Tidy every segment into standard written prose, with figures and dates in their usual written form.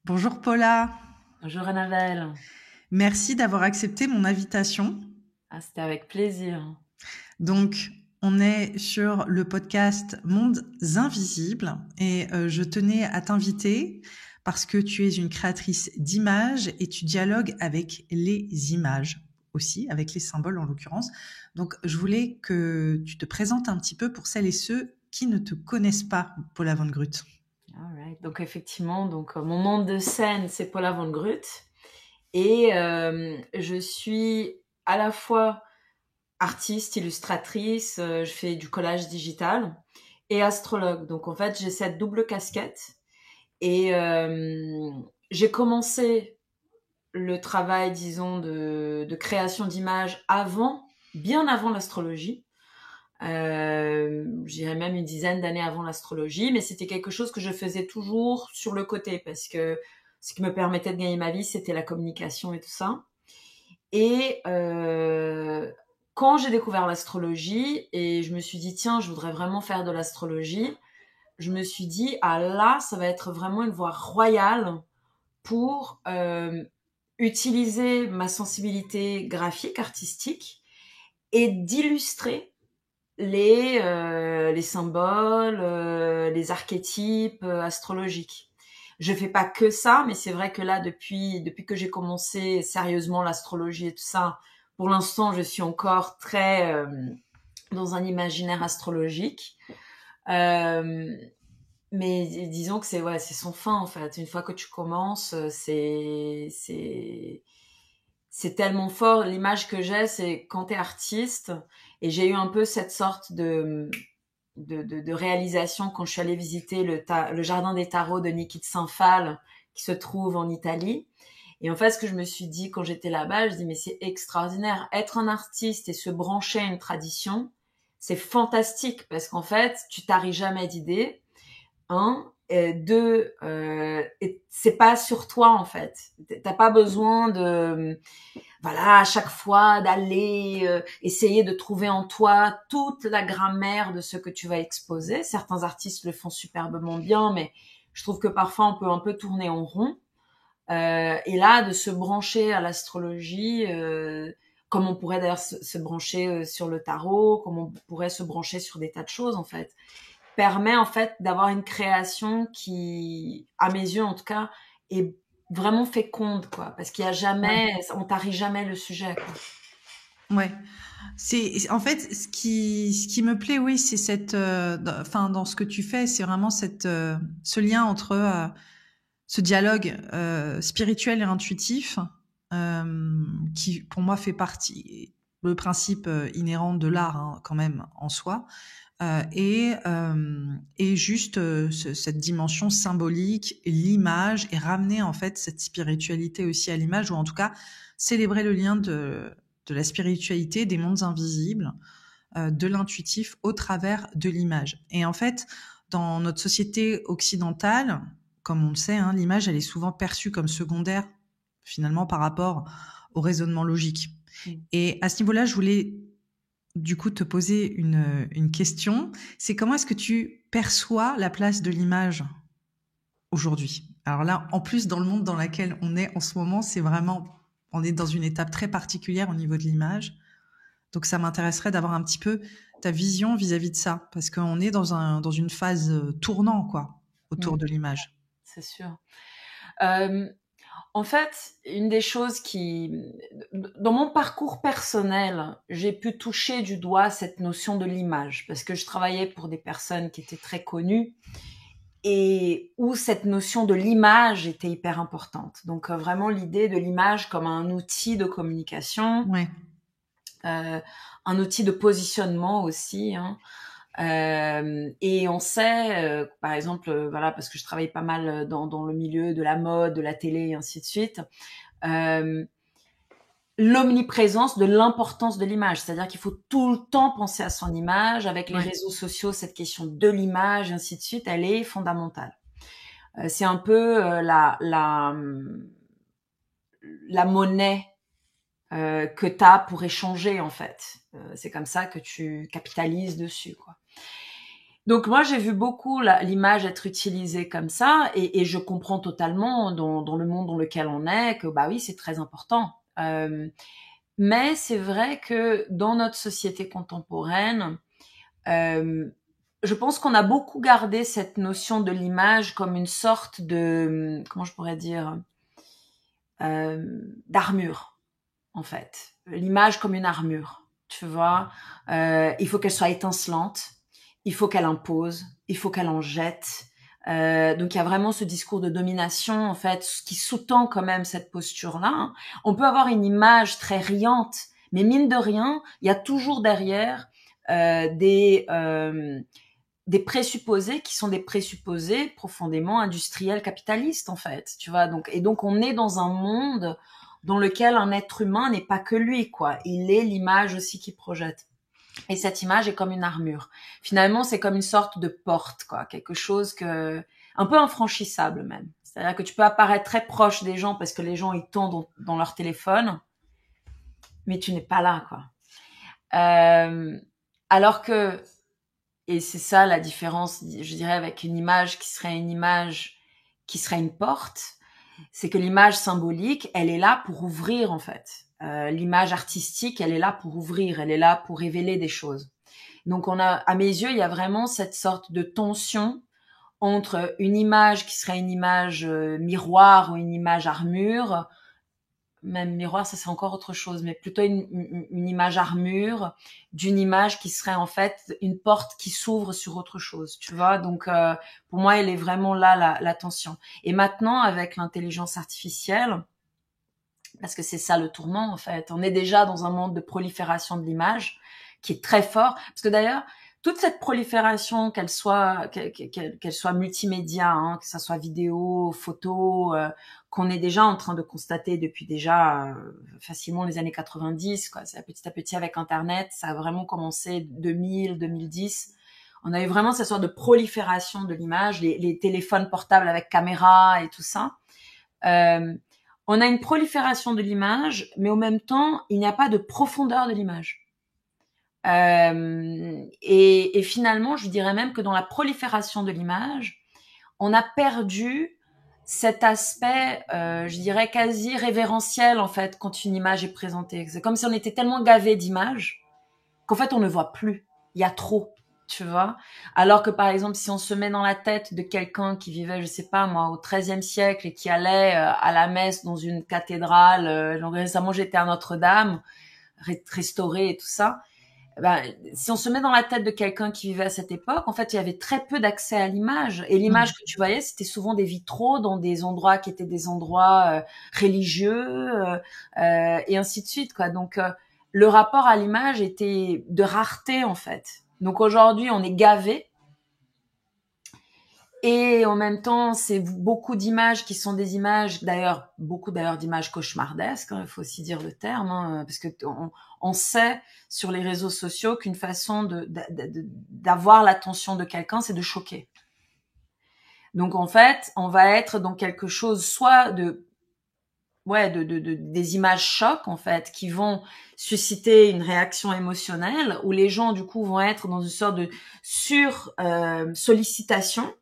Bonjour Paula, Bonjour Annabelle. merci d'avoir accepté mon invitation. Ah, c'était avec plaisir. Donc, on est sur le podcast Mondes Invisibles et je tenais à t'inviter parce que tu es une créatrice d'images et tu dialogues avec les images aussi, avec les symboles en l'occurrence. Donc, je voulais que tu te présentes un petit peu pour celles et ceux qui ne te connaissent pas, Paula Van Grut. All right. Donc effectivement, mon nom de scène c'est Paula Van Grut et je suis à la fois artiste, illustratrice, je fais du collage digital et astrologue. Donc en fait, j'ai cette double casquette et j'ai commencé le travail, disons, de création d'images bien avant l'astrologie. J'irais même une dizaine d'années avant l'astrologie, mais c'était quelque chose que je faisais toujours sur le côté parce que ce qui me permettait de gagner ma vie, c'était la communication et tout ça. Et quand j'ai découvert l'astrologie et je me suis dit tiens, je voudrais vraiment faire de l'astrologie, je me suis dit ah là, ça va être vraiment une voie royale pour utiliser ma sensibilité graphique, artistique et d'illustrer les symboles, les archétypes astrologiques. Je fais pas que ça, mais c'est vrai que là, depuis que j'ai commencé sérieusement l'astrologie et tout ça, pour l'instant, je suis encore très dans un imaginaire astrologique. Euh, mais disons que c'est sans fin en fait. Une fois que tu commences, c'est tellement fort. L'image que j'ai, c'est quand t'es artiste, et j'ai eu un peu cette sorte de réalisation quand je suis allée visiter le jardin des tarots de Niki de Saint-Phal, qui se trouve en Italie. Et en fait, ce que je me suis dit quand j'étais là-bas, je dis mais c'est extraordinaire. Être un artiste et se brancher à une tradition, c'est fantastique parce qu'en fait, tu taries jamais d'idées. Un, et deux, c'est pas sur toi en fait. T'as pas besoin de voilà, à chaque fois d'aller essayer de trouver en toi toute la grammaire de ce que tu vas exposer. Certains artistes le font superbement bien, mais je trouve que parfois on peut un peu tourner en rond. Et là, de se brancher à l'astrologie, comme on pourrait d'ailleurs se brancher sur le tarot, comme on pourrait se brancher sur des tas de choses en fait, permet en fait d'avoir une création qui, à mes yeux en tout cas, est vraiment féconde quoi, parce qu'il y a Ouais. jamais, on tarit jamais le sujet quoi. Ouais. C'est en fait ce qui me plaît, oui, c'est cette, enfin dans ce que tu fais, c'est vraiment ce lien entre ce dialogue spirituel et intuitif qui, pour moi, fait partie le principe inhérent de l'art quand même en soi, et juste cette dimension symbolique, l'image, et ramener en fait cette spiritualité aussi à l'image, ou en tout cas célébrer le lien de la spiritualité, des mondes invisibles, de l'intuitif au travers de l'image. Et en fait, dans notre société occidentale, comme on le sait, l'image, elle est souvent perçue comme secondaire, finalement, par rapport au raisonnement logique. Mm. Et à ce niveau-là, je voulais du coup te poser une question. C'est comment est-ce que tu perçois la place de l'image aujourd'hui? Alors là, en plus, dans le monde dans lequel on est en ce moment, c'est vraiment, on est dans une étape très particulière au niveau de l'image. Donc ça m'intéresserait d'avoir un petit peu ta vision vis-à-vis de ça, parce qu'on est dans une phase tournant, quoi, autour Mm. de l'image. C'est sûr. Euh, En fait, une des choses dans mon parcours personnel, j'ai pu toucher du doigt cette notion de l'image, parce que je travaillais pour des personnes qui étaient très connues et où cette notion de l'image était hyper importante. Donc vraiment l'idée de l'image comme un outil de communication, Ouais, euh, un outil de positionnement aussi, hein. Et on sait, par exemple, voilà, parce que je travaille pas mal dans le milieu de la mode, de la télé et ainsi de suite, euh, l'omniprésence de l'importance de l'image. C'est-à-dire qu'il faut tout le temps penser à son image. Avec les ouais, réseaux sociaux, cette question de l'image et ainsi de suite, elle est fondamentale. C'est un peu la monnaie que tu as pour échanger, en fait. C'est comme ça que tu capitalises dessus, quoi. Donc moi j'ai vu beaucoup l'image être utilisée comme ça et je comprends totalement dans le monde dans lequel on est que bah oui c'est très important. Mais c'est vrai que dans notre société contemporaine, je pense qu'on a beaucoup gardé cette notion de l'image comme une sorte de comment je pourrais dire d'armure en fait. L'image comme une armure, tu vois. Il faut qu'elle soit étincelante, il faut qu'elle impose, il faut qu'elle en jette. Donc il y a vraiment ce discours de domination en fait, ce qui sous-tend quand même cette posture-là. Hein. On peut avoir une image très riante, mais mine de rien, il y a toujours derrière des présupposés qui sont des présupposés profondément industriels capitalistes en fait, tu vois. Donc on est dans un monde dans lequel un être humain n'est pas que lui, quoi. Il est l'image aussi qu'il projette. Et cette image est comme une armure. Finalement, c'est comme une sorte de porte, quoi. Quelque chose un peu infranchissable même. C'est-à-dire que tu peux apparaître très proche des gens parce que les gens, ils tombent dans leur téléphone, mais tu n'es pas là, quoi. Alors que, et c'est ça la différence, je dirais, avec une image qui serait une porte, c'est que l'image symbolique, elle est là pour ouvrir en fait. L'image artistique, elle est là pour ouvrir, elle est là pour révéler des choses. Donc à mes yeux, il y a vraiment cette sorte de tension entre une image qui serait une image miroir ou une image armure, même miroir, ça c'est encore autre chose, mais plutôt une image armure d'une image qui serait en fait une porte qui s'ouvre sur autre chose, tu vois. Donc pour moi, elle est vraiment là la tension. Et maintenant, avec l'intelligence artificielle, parce que c'est ça le tournant en fait, on est déjà dans un monde de prolifération de l'image qui est très fort, parce que d'ailleurs toute cette prolifération, qu'elle soit multimédia, hein, que ça soit vidéo, photo, qu'on est déjà en train de constater depuis déjà facilement les années 90, quoi. C'est petit à petit avec Internet, ça a vraiment commencé 2000, 2010. On a eu vraiment cette sorte de prolifération de l'image, les téléphones portables avec caméra et tout ça. On a une prolifération de l'image, mais en même temps, il n'y a pas de profondeur de l'image. Et finalement, je dirais même que dans la prolifération de l'image, on a perdu cet aspect, je dirais quasi révérentiel en fait, quand une image est présentée. C'est comme si on était tellement gavé d'images qu'en fait on ne voit plus. Il y a trop, tu vois. Alors que par exemple, si on se met dans la tête de quelqu'un qui vivait, je sais pas moi, au XIIIe siècle et qui allait à la messe dans une cathédrale, récemment j'étais à Notre-Dame, restaurée et tout ça. Ben, si on se met dans la tête de quelqu'un qui vivait à cette époque, en fait, il y avait très peu d'accès à l'image. Et l'image que tu voyais, c'était souvent des vitraux dans des endroits qui étaient des endroits religieux et ainsi de suite, quoi. Donc, le rapport à l'image était de rareté, en fait. Donc, aujourd'hui, on est gavé. Et en même temps, c'est beaucoup d'images qui sont des images, beaucoup d'images cauchemardesques, hein, il faut aussi dire le terme, hein, parce que on sait sur les réseaux sociaux qu'une façon d'avoir l'attention de quelqu'un, c'est de choquer. Donc en fait, on va être dans quelque chose soit des images chocs en fait qui vont susciter une réaction émotionnelle où les gens du coup vont être dans une sorte de sollicitation,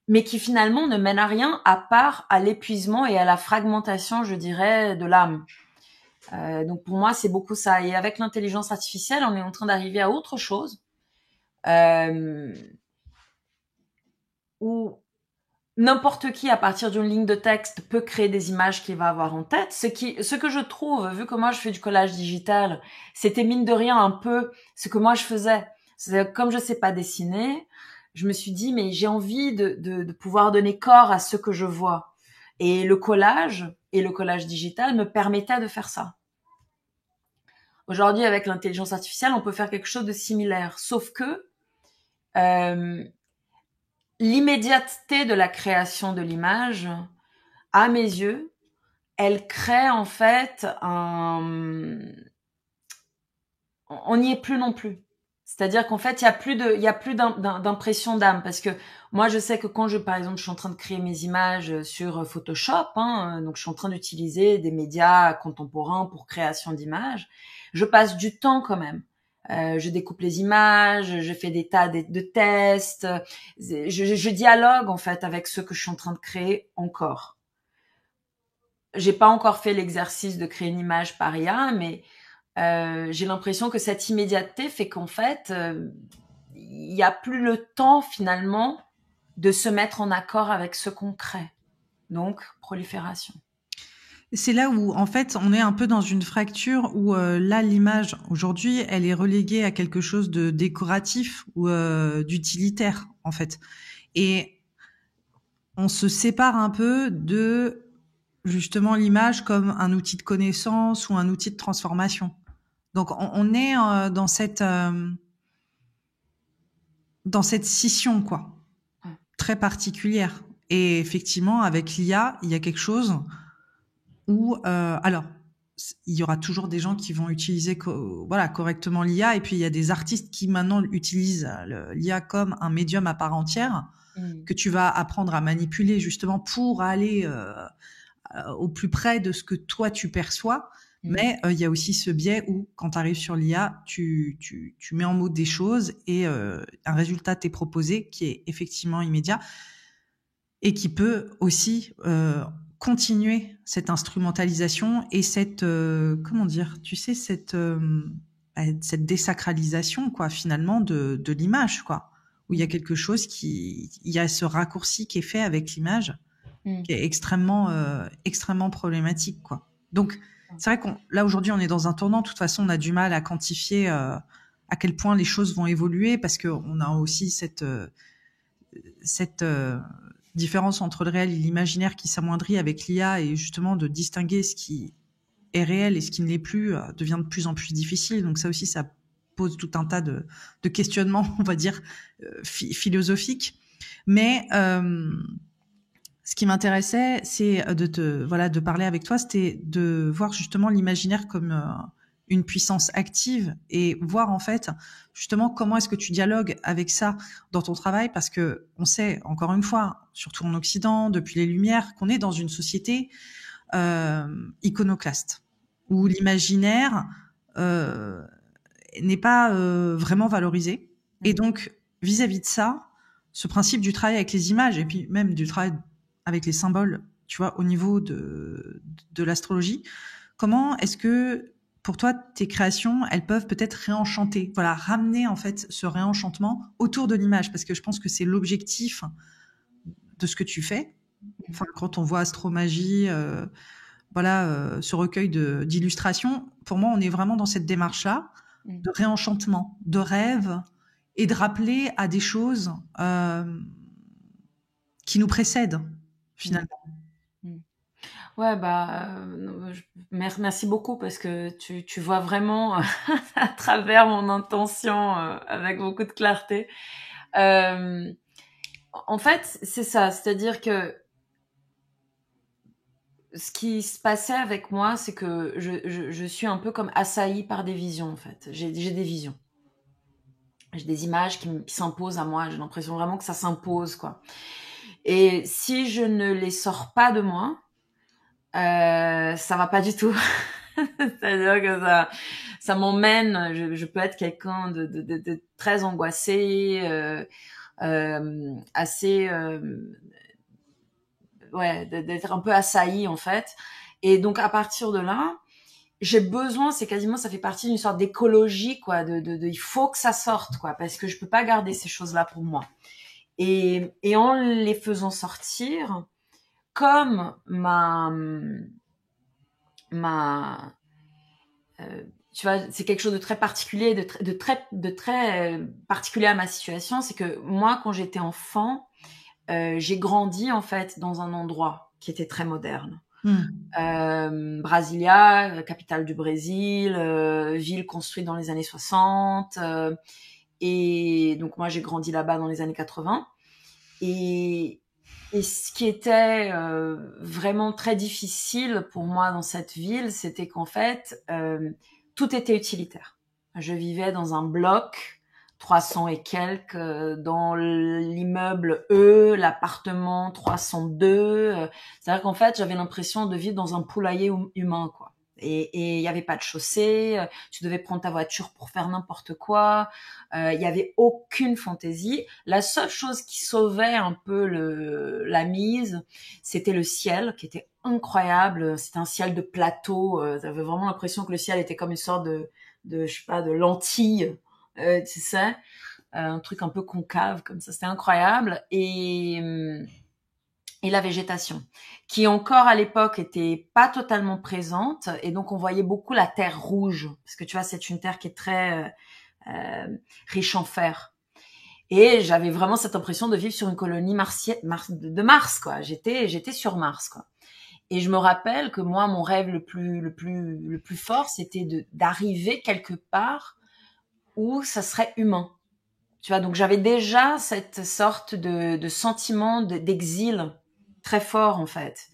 mais qui finalement ne mène à rien à part à l'épuisement et à la fragmentation, je dirais, de l'âme. Donc pour moi, c'est beaucoup ça. Et avec l'intelligence artificielle, on est en train d'arriver à autre chose, où n'importe qui, à partir d'une ligne de texte, peut créer des images qu'il va avoir en tête. Ce que je trouve, vu que moi je fais du collage digital, c'était mine de rien un peu ce que moi je faisais. Comme je sais pas dessiner, je me suis dit, mais j'ai envie de pouvoir donner corps à ce que je vois. Et le collage digital me permettait de faire ça. Aujourd'hui, avec l'intelligence artificielle, on peut faire quelque chose de similaire. Sauf que l'immédiateté de la création de l'image, à mes yeux, elle crée en fait on n'y est plus non plus. C'est-à-dire qu'en fait, il y a plus d'impression d'âme, parce que moi, je sais que quand par exemple, je suis en train de créer mes images sur Photoshop, hein, donc je suis en train d'utiliser des médias contemporains pour création d'images, je passe du temps quand même Je découpe les images, je fais des tas de tests. Je dialogue en fait avec ce que je suis en train de créer encore. J'ai pas encore fait l'exercice de créer une image par IA, mais j'ai l'impression que cette immédiateté fait qu'en fait, il y a plus le temps finalement de se mettre en accord avec ce qu'on crée. Donc, prolifération. C'est là où, en fait, on est un peu dans une fracture où là, l'image, aujourd'hui, elle est reléguée à quelque chose de décoratif ou d'utilitaire, en fait. Et on se sépare un peu de, justement, l'image comme un outil de connaissance ou un outil de transformation. Donc, on est dans cette scission, quoi, très particulière. Et effectivement, avec l'IA, il y a quelque chose où, alors, il y aura toujours des gens qui vont utiliser correctement l'IA, et puis il y a des artistes qui maintenant utilisent l'IA comme un médium à part entière que tu vas apprendre à manipuler justement pour aller au plus près de ce que toi tu perçois. Mais il y a aussi ce biais où quand tu arrives sur l'IA, tu mets en mots des choses et un résultat t'est proposé qui est effectivement immédiat et qui peut aussi continuer cette instrumentalisation et cette comment dire, tu sais, cette désacralisation, quoi, finalement de l'image, quoi, où il y a quelque chose il y a ce raccourci qui est fait avec l'image qui est extrêmement problématique, quoi. Donc c'est vrai qu'on là aujourd'hui on est dans un tournant. De toute façon, on a du mal à quantifier à quel point les choses vont évoluer parce que on a aussi cette différence entre le réel et l'imaginaire qui s'amoindrit avec l'IA, et justement de distinguer ce qui est réel et ce qui ne l'est plus devient de plus en plus difficile. Donc ça aussi, ça pose tout un tas de questionnements, on va dire, philosophiques. Mais ce qui m'intéressait, c'est de parler avec toi, c'était de voir justement l'imaginaire comme une puissance active et voir en fait justement comment est-ce que tu dialogues avec ça dans ton travail, parce que on sait encore une fois, surtout en Occident depuis les Lumières, qu'on est dans une société iconoclaste où l'imaginaire n'est pas vraiment valorisé. Et donc vis-à-vis de ça, ce principe du travail avec les images et puis même du travail avec les symboles, tu vois, au niveau de l'astrologie, comment est-ce que pour toi, tes créations, elles peuvent peut-être réenchanter, voilà, ramener en fait ce réenchantement autour de l'image, parce que je pense que c'est l'objectif de ce que tu fais. Enfin, quand on voit Astromagie, ce recueil d'illustrations, pour moi, on est vraiment dans cette démarche-là de réenchantement, de rêve et de rappeler à des choses qui nous précèdent finalement. Ouais, merci beaucoup parce que tu vois vraiment à travers mon intention avec beaucoup de clarté. En fait, c'est ça, c'est-à-dire que ce qui se passait avec moi, c'est que je suis un peu comme assaillie par des visions, en fait. J'ai des visions. J'ai des images qui s'imposent à moi. J'ai l'impression vraiment que ça s'impose, quoi. Et si je ne les sors pas de moi, ça va pas du tout. C'est-à-dire que ça m'emmène. Je peux être quelqu'un de très angoissé, assez, d'être un peu assailli en fait. Et donc à partir de là, j'ai besoin, ça fait partie d'une sorte d'écologie, quoi. Il faut que ça sorte, quoi, parce que je peux pas garder ces choses-là pour moi. Et en les faisant sortir, comme tu vois, c'est quelque chose de très particulier, de très particulier à ma situation, c'est que moi, quand j'étais enfant, j'ai grandi en fait dans un endroit qui était très moderne. Brasilia, capitale du Brésil, ville construite dans les années 60. Et donc moi, j'ai grandi là-bas dans les années 80. Et ce qui était vraiment très difficile pour moi dans cette ville, c'était qu'en fait, tout était utilitaire. Je vivais dans un bloc, 300 et quelques, dans l'immeuble E, l'appartement 302. C'est-à-dire qu'en fait, j'avais l'impression de vivre dans un poulailler humain, quoi. Et il y avait pas de chaussée, tu devais prendre ta voiture pour faire n'importe quoi. Il y avait aucune fantaisie. La seule chose qui sauvait un peu la mise, c'était le ciel, qui était incroyable. C'était un ciel de plateau. T'avais vraiment l'impression que le ciel était comme une sorte de je sais pas, de lentille, tu sais, un truc un peu concave comme ça. C'était incroyable. Et la végétation, qui encore à l'époque était pas totalement présente, et donc on voyait beaucoup la terre rouge, parce que tu vois, c'est une terre qui est très riche en fer. Et j'avais vraiment cette impression de vivre sur une colonie de Mars, quoi. J'étais sur Mars, quoi. Et je me rappelle que moi, mon rêve le plus fort, c'était d'arriver quelque part où ça serait humain. Tu vois, donc j'avais déjà cette sorte de sentiment d'exil très fort, en fait,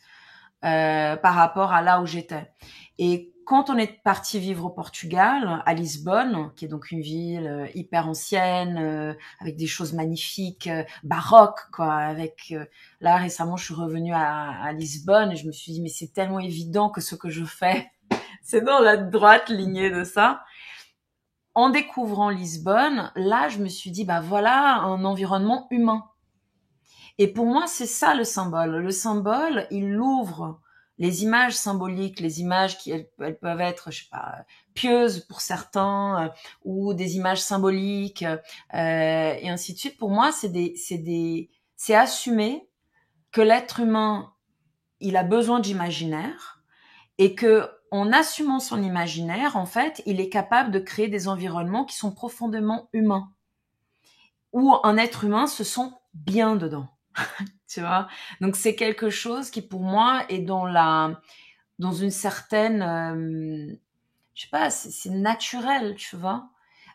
par rapport à là où j'étais. Et quand on est parti vivre au Portugal, à Lisbonne, qui est donc une ville hyper ancienne, avec des choses magnifiques, baroques, quoi. Là récemment, je suis revenue à Lisbonne et je me suis dit, mais c'est tellement évident que ce que je fais, c'est dans la droite lignée de ça. En découvrant Lisbonne, là, je me suis dit, bah voilà un environnement humain. Et pour moi, c'est ça le symbole. Le symbole, il ouvre les images symboliques, les images qui elles peuvent être, je sais pas, pieuses pour certains, ou des images symboliques, et ainsi de suite. Pour moi, c'est assumer que l'être humain, il a besoin d'imaginaire, et que en assumant son imaginaire, en fait, il est capable de créer des environnements qui sont profondément humains, où un être humain se sent bien dedans. Tu vois, donc c'est quelque chose qui pour moi est dans une certaine je sais pas, c'est naturel, tu vois.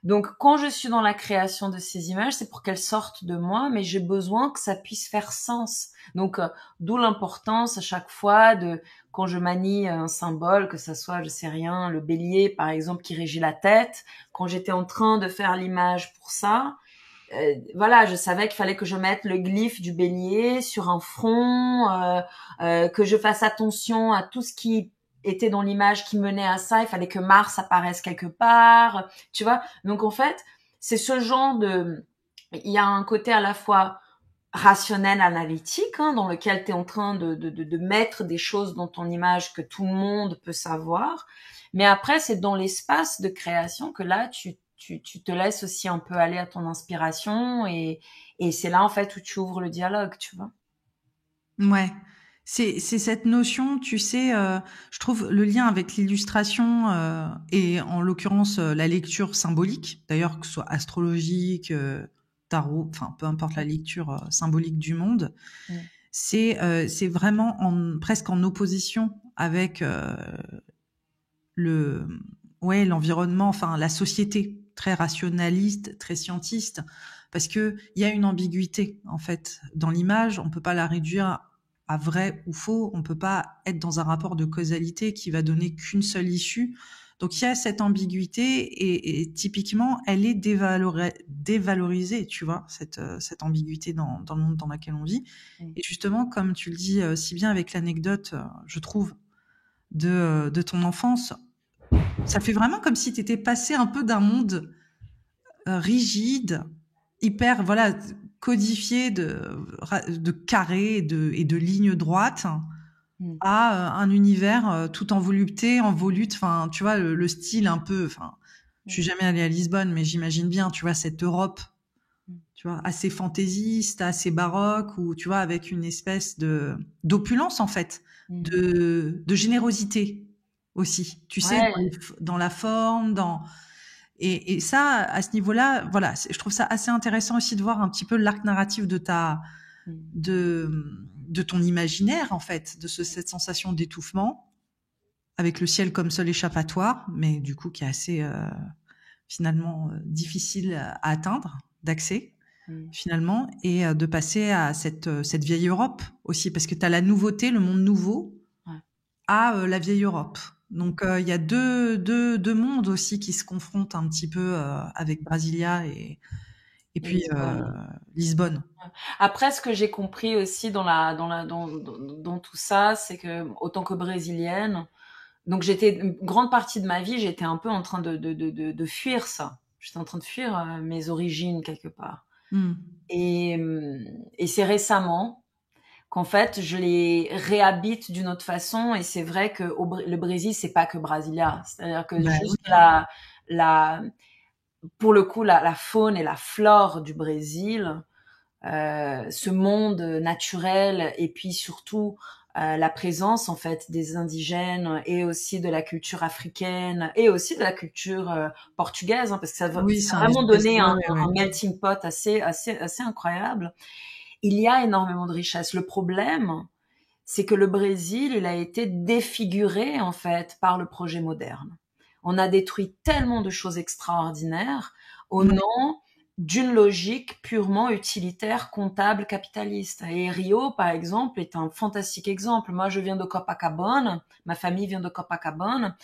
Donc quand je suis dans la création de ces images, c'est pour qu'elles sortent de moi, mais j'ai besoin que ça puisse faire sens. Donc d'où l'importance à chaque fois de quand je manie un symbole, que ça soit, je sais rien, le bélier par exemple qui régit la tête, quand j'étais en train de faire l'image pour ça, voilà, je savais qu'il fallait que je mette le glyphe du bélier sur un front, que je fasse attention à tout ce qui était dans l'image qui menait à ça. Il fallait que Mars apparaisse quelque part, tu vois. Donc en fait, c'est ce genre il y a un côté à la fois rationnel, analytique, hein, dans lequel tu es en train de mettre des choses dans ton image que tout le monde peut savoir. Mais après, c'est dans l'espace de création que là, tu te laisses aussi un peu aller à ton inspiration, et c'est là, en fait, où tu ouvres le dialogue, tu vois. Ouais. C'est cette notion, tu sais, je trouve le lien avec l'illustration et en l'occurrence la lecture symbolique, d'ailleurs que ce soit astrologique, tarot, enfin peu importe la lecture symbolique du monde, Mm. c'est vraiment presque en opposition avec le ouais l'environnement, enfin la société très rationaliste, très scientiste, parce que il y a une ambiguïté en fait dans l'image. On peut pas la réduire à vrai ou faux. On peut pas être dans un rapport de causalité qui va donner qu'une seule issue. Donc il y a cette ambiguïté et typiquement elle est dévalorisée, tu vois, cette ambiguïté dans le monde dans lequel on vit. Mm. Et justement, comme tu le dis si bien avec l'anecdote, je trouve, de ton enfance, ça fait vraiment comme si tu étais passé un peu d'un monde rigide, hyper voilà codifié de carrés et de lignes droites Mm. à un univers tout en volupté, en volute. Enfin, tu vois le style un peu. Enfin, je suis Mm. jamais allée à Lisbonne, mais j'imagine bien, tu vois cette Europe, Mm. tu vois assez fantaisiste, assez baroque, ou tu vois avec une espèce de d'opulence en fait, Mm. de générosité aussi. Tu sais Ouais. dans la forme, dans et ça, à ce niveau-là, voilà, je trouve ça assez intéressant aussi de voir un petit peu l'arc narratif Mm. de ton imaginaire, en fait, cette sensation d'étouffement, avec le ciel comme seul échappatoire, mais du coup qui est assez finalement difficile à atteindre, d'accès Mm. finalement, et de passer à cette vieille Europe aussi, parce que tu as la nouveauté, le monde nouveau, Ouais. à la vieille Europe. Donc il y a deux mondes aussi qui se confrontent un petit peu avec Brasilia et Et puis Lisbonne. Lisbonne. Après, ce que j'ai compris aussi dans tout ça, c'est que, autant que brésilienne, Donc j'étais une grande partie de ma vie, j'étais un peu en train de fuir ça. J'étais en train de fuir mes origines quelque part. Hmm. Et c'est récemment qu'en fait je les réhabite d'une autre façon. Et c'est vrai que le Brésil, c'est pas que Brasilia. C'est-à-dire que Bah oui. juste la pour le coup la faune et la flore du Brésil, ce monde naturel, et puis surtout la présence en fait des indigènes et aussi de la culture africaine et aussi de la culture portugaise, hein, parce que Oui, ça c'est a un vraiment espèce. donné Ouais, un, ouais, un ouais. melting pot assez incroyable. Il y a énormément de richesses. Le problème, c'est que le Brésil, il a été défiguré en fait par le projet moderne. On a détruit tellement de choses extraordinaires au Ouais. nom d'une logique purement utilitaire, comptable, capitaliste. Et Rio, par exemple, est un fantastique exemple. Moi, je viens de Copacabana, ma famille vient de Copacabana.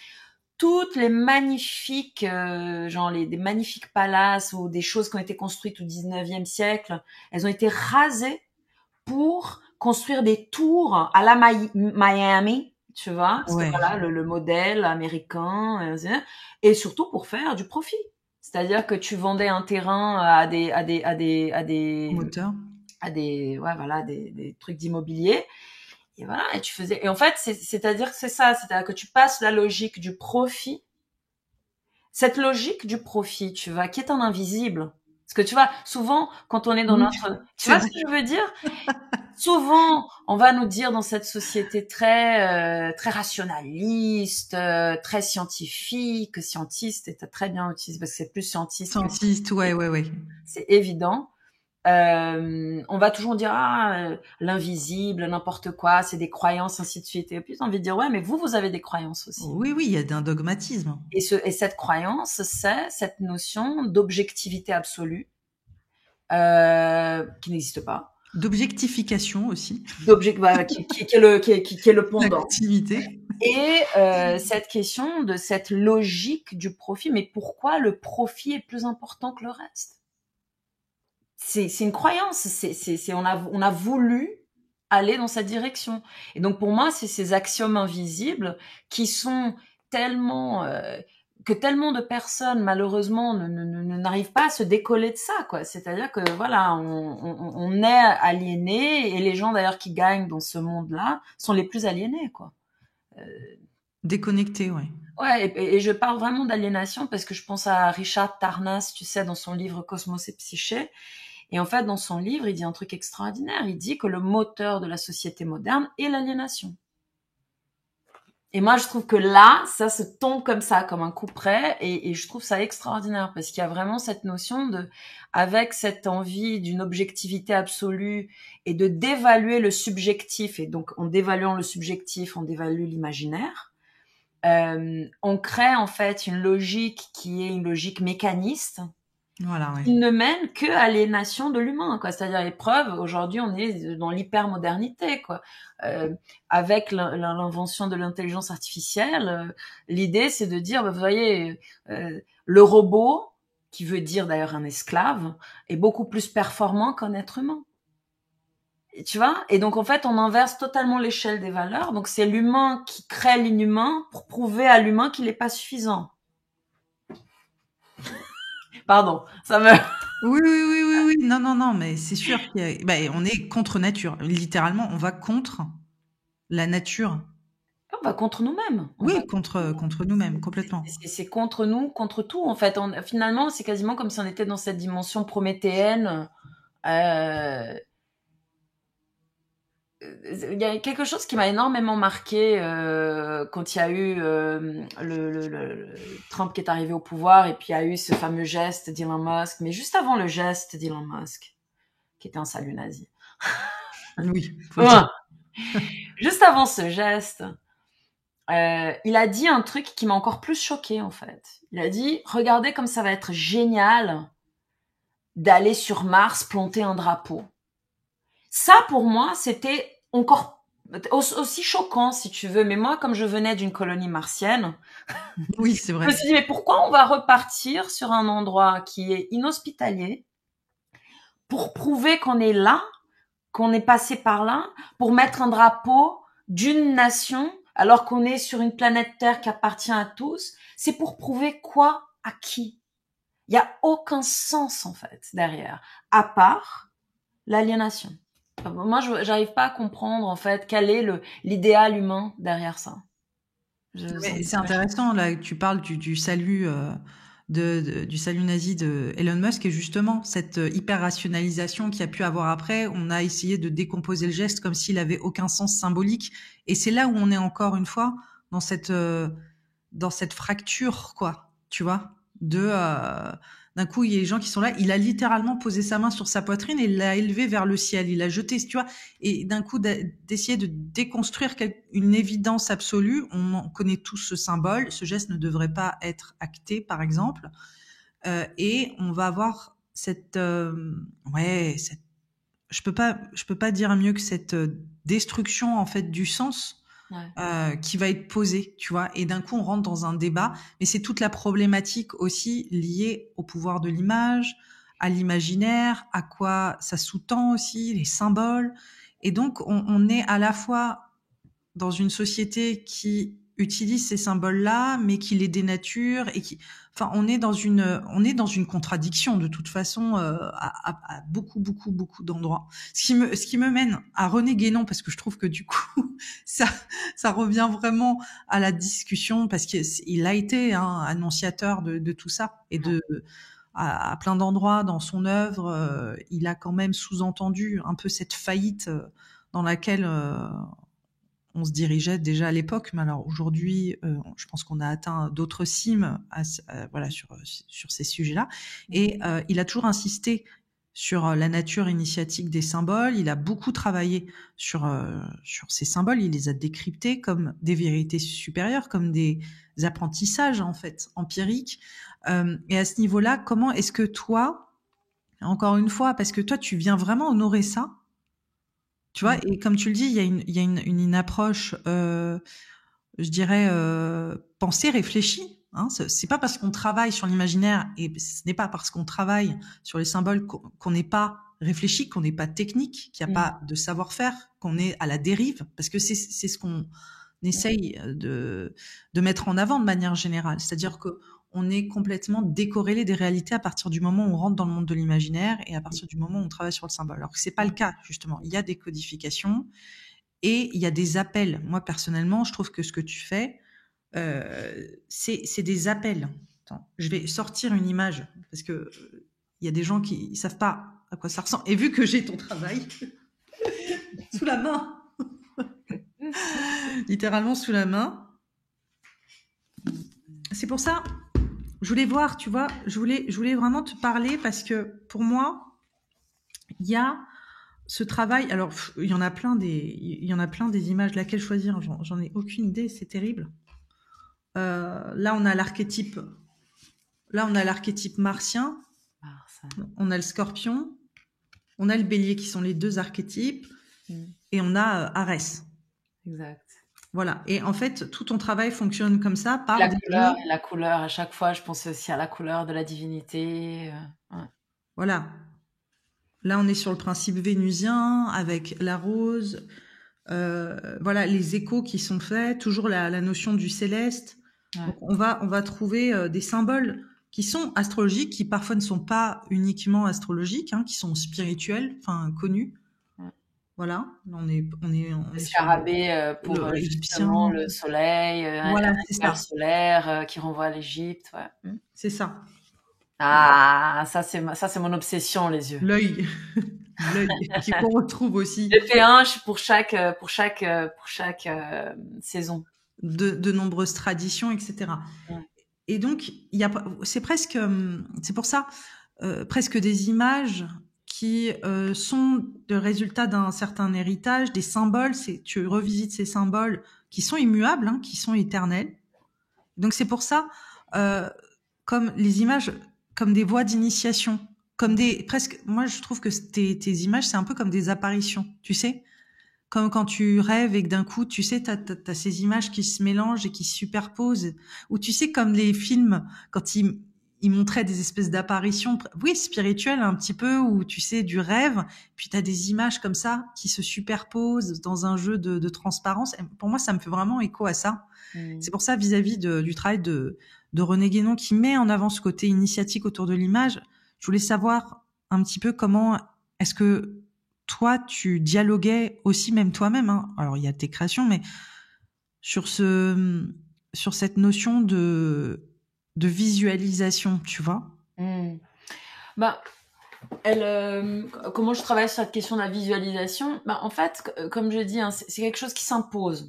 Toutes les magnifiques, des magnifiques palaces ou des choses qui ont été construites au 19e siècle, elles ont été rasées pour construire des tours à la Miami, tu vois, parce que Ouais. voilà, le modèle américain, et surtout pour faire du profit. C'est-à-dire que tu vendais un terrain Moteur. ouais, voilà, des trucs d'immobilier. Et voilà, et tu faisais, et en fait, c'est-à-dire que c'est ça, c'est-à-dire que tu passes la logique du profit, cette logique du profit, tu vois, qui est un invisible. Parce que tu vois, souvent, quand on est dans Oui, tu c'est vois ce vrai. que je veux dire? Souvent, on va nous dire dans cette société très rationaliste, très scientifique, scientiste, et t'as très bien utilisé parce que c'est plus scientiste que Scientiste, ouais, scientifique, ouais, ouais. c'est évident. On va toujours dire l'invisible, n'importe quoi, c'est des croyances, ainsi de suite. Et puis j'ai envie de dire ouais, mais vous avez des croyances aussi. Oui, oui, il y a un dogmatisme. Et cette croyance, c'est cette notion d'objectivité absolue qui n'existe pas. D'objectification aussi. Voilà, qui est le pendant. L'activité. Et cette question de cette logique du profit, mais pourquoi le profit est plus important que le reste? C'est une croyance, on a voulu aller dans cette direction. Et donc pour moi, c'est ces axiomes invisibles qui sont tellement que tellement de personnes malheureusement n'arrivent pas à se décoller de ça, quoi. C'est-à-dire que voilà, on est aliéné, et les gens d'ailleurs qui gagnent dans ce monde-là sont les plus aliénés, quoi. Déconnecté, ouais. Ouais, et je parle vraiment d'aliénation parce que je pense à Richard Tarnas, tu sais, dans son livre Cosmos et Psyché. Et en fait, dans son livre, il dit un truc extraordinaire. Il dit que le moteur de la société moderne est l'aliénation. Et moi, je trouve que là, ça se tombe comme ça, comme un coup près, et je trouve ça extraordinaire parce qu'il y a vraiment cette notion avec cette envie d'une objectivité absolue et de dévaluer le subjectif. Et donc, en dévaluant le subjectif, on dévalue l'imaginaire. On crée en fait une logique qui est une logique mécaniste, Voilà, ouais. qui ne mène que à l'aliénation de l'humain, quoi. C'est-à-dire les preuves, aujourd'hui, on est dans l'hypermodernité, quoi. Avec l'invention de l'intelligence artificielle, l'idée, c'est de dire, bah, vous voyez, le robot, qui veut dire d'ailleurs un esclave, est beaucoup plus performant qu'un être humain. Et tu vois? Et donc, en fait, on inverse totalement l'échelle des valeurs. Donc, c'est l'humain qui crée l'inhumain pour prouver à l'humain qu'il n'est pas suffisant. Pardon, ça me... Oui, oui, oui, oui, oui. Non, non, non, mais c'est sûr on est contre nature. Littéralement, on va contre la nature. On va contre nous-mêmes. Oui, contre nous-mêmes, complètement. C'est contre nous, contre tout, en fait. Finalement, c'est quasiment comme si on était dans cette dimension prométhéenne. Euh, il y a quelque chose qui m'a énormément marqué quand il y a eu le Trump qui est arrivé au pouvoir, et puis il y a eu ce fameux geste d'Elon Musk, mais juste avant le geste d'Elon Musk, qui était un salut nazi. Oui, faut le Ouais. dire. Juste avant ce geste, il a dit un truc qui m'a encore plus choqué en fait. Il a dit, regardez comme ça va être génial d'aller sur Mars planter un drapeau. Ça, pour moi, c'était encore aussi choquant, si tu veux. Mais moi, comme je venais d'une colonie martienne, Oui, c'est je vrai. me suis dit, mais pourquoi on va repartir sur un endroit qui est inhospitalier pour prouver qu'on est là, qu'on est passé par là, pour mettre un drapeau d'une nation alors qu'on est sur une planète Terre qui appartient à tous. C'est pour prouver quoi à qui? Il y a aucun sens en fait derrière, à part l'aliénation. Moi, j'arrive pas à comprendre en fait quel est l'idéal humain derrière ça. C'est intéressant là que tu parles du salut du salut nazi de Elon Musk, et justement cette hyper rationalisation qu'il y a pu avoir après. On a essayé de décomposer le geste comme s'il avait aucun sens symbolique, et c'est là où on est encore une fois dans cette fracture, quoi, tu vois, d'un coup, il y a des gens qui sont là, il a littéralement posé sa main sur sa poitrine et l'a élevé vers le ciel, il l'a jeté, tu vois, et d'un coup, d'essayer de déconstruire une évidence absolue. On connaît tous ce symbole, ce geste ne devrait pas être acté, par exemple, et on va avoir je peux pas dire mieux que cette destruction, en fait, du sens, qui va être posé, tu vois, et d'un coup on rentre dans un débat, mais c'est toute la problématique aussi liée au pouvoir de l'image, à l'imaginaire, à quoi ça sous-tend aussi, les symboles, et donc on est à la fois dans une société qui utilise ces symboles-là, mais qui les dénature, et on est dans une contradiction de toute façon, à beaucoup, beaucoup, beaucoup d'endroits. Ce qui me mène à René Guénon, parce que je trouve que du coup, ça revient vraiment à la discussion, parce qu'il a été annonciateur de tout ça, et à plein d'endroits dans son œuvre, il a quand même sous-entendu un peu cette faillite dans laquelle on se dirigeait déjà à l'époque, mais alors aujourd'hui, je pense qu'on a atteint d'autres cimes sur ces sujets-là. Et il a toujours insisté sur la nature initiatique des symboles. Il a beaucoup travaillé sur ces symboles. Il les a décryptés comme des vérités supérieures, comme des apprentissages en fait empiriques. Et à ce niveau-là, comment est-ce que toi, encore une fois, parce que toi, tu viens vraiment honorer ça. Tu vois, et comme tu le dis, il y a une approche, je dirais, pensée, réfléchie. Hein. C'est pas parce qu'on travaille sur l'imaginaire, et ce n'est pas parce qu'on travaille sur les symboles qu'on n'est pas réfléchi, qu'on n'est pas technique, qu'il n'y a pas de savoir-faire, qu'on est à la dérive, parce que c'est ce qu'on essaye de mettre en avant de manière générale. C'est-à-dire que on est complètement décorrélé des réalités à partir du moment où on rentre dans le monde de l'imaginaire et à partir du moment où on travaille sur le symbole. Alors que c'est pas le cas, justement. Il y a des codifications et il y a des appels. Moi, personnellement, je trouve que ce que tu fais, c'est des appels. Attends, je vais sortir une image parce que il y a des gens qui savent pas à quoi ça ressemble. Et vu que j'ai ton travail sous la main, littéralement sous la main, c'est pour ça. Je voulais voir, tu vois, je voulais vraiment te parler parce que pour moi, il y a ce travail. Alors, il y en a plein des images. Laquelle choisir? J'en ai aucune idée. C'est terrible. Là, on a l'archétype. Là, on a l'archétype martien. On a le scorpion. On a le bélier qui sont les deux archétypes. Et on a Arès. Exact. Voilà. Et en fait, tout ton travail fonctionne comme ça par la couleur. À chaque fois, je pense aussi à la couleur de la divinité. Ouais. Voilà. Là, on est sur le principe vénusien avec la rose. Voilà, les échos qui sont faits. Toujours la notion du céleste. Ouais. Donc, on va trouver des symboles qui sont astrologiques, qui parfois ne sont pas uniquement astrologiques, qui sont spirituels, enfin connus. Voilà, on est le scarabée pour justement le soleil, voilà, un solaire qui renvoie à l'Égypte. Ouais. C'est ça. Ah, ça c'est mon obsession, les yeux. L'œil qu'on retrouve aussi. J'ai fait un pour chaque saison. De nombreuses traditions, etc. Ouais. Et donc c'est pour ça presque des images qui sont le résultat d'un certain héritage, des symboles. Tu revisites ces symboles qui sont immuables, qui sont éternels. Donc c'est pour ça, comme les images, comme des voies d'initiation, comme moi je trouve que tes images, c'est un peu comme des apparitions, tu sais, comme quand tu rêves et que d'un coup, tu sais, t'as ces images qui se mélangent et qui se superposent, ou tu sais, comme les films, quand ils ils montraient des espèces d'apparitions, oui, spirituelles un petit peu, où tu sais, du rêve, puis tu as des images comme ça qui se superposent dans un jeu de transparence. Et pour moi, ça me fait vraiment écho à ça. C'est pour ça, vis-à-vis du travail de René Guénon, qui met en avant ce côté initiatique autour de l'image, je voulais savoir un petit peu comment est-ce que toi, tu dialoguais aussi, même toi-même, hein. Alors, il y a tes créations, mais sur cette notion de visualisation, tu vois. Bah, comment je travaille sur cette question de la visualisation? Bah, en fait, comme je dis, hein, c'est quelque chose qui s'impose.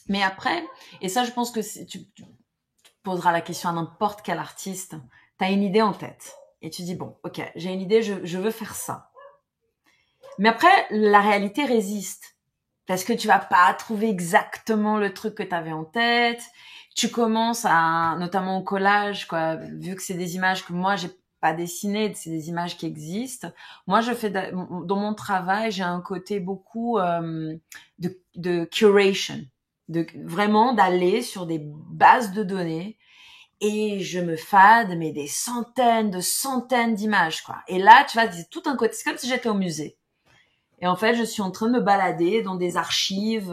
Mais après, et ça, je pense que tu poseras la question à n'importe quel artiste, t'as une idée en tête. Et tu dis, bon, ok, j'ai une idée, je veux faire ça. Mais après, la réalité résiste. Parce que tu vas pas trouver exactement le truc que t'avais en tête. Tu commences notamment au collage, quoi, vu que c'est des images que moi, j'ai pas dessinées, c'est des images qui existent. Moi, dans mon travail, j'ai un côté beaucoup de curation, vraiment d'aller sur des bases de données et je me fade mais des centaines d'images, quoi. Et là, tu vois, c'est tout un côté, c'est comme si j'étais au musée. Et en fait, je suis en train de me balader dans des archives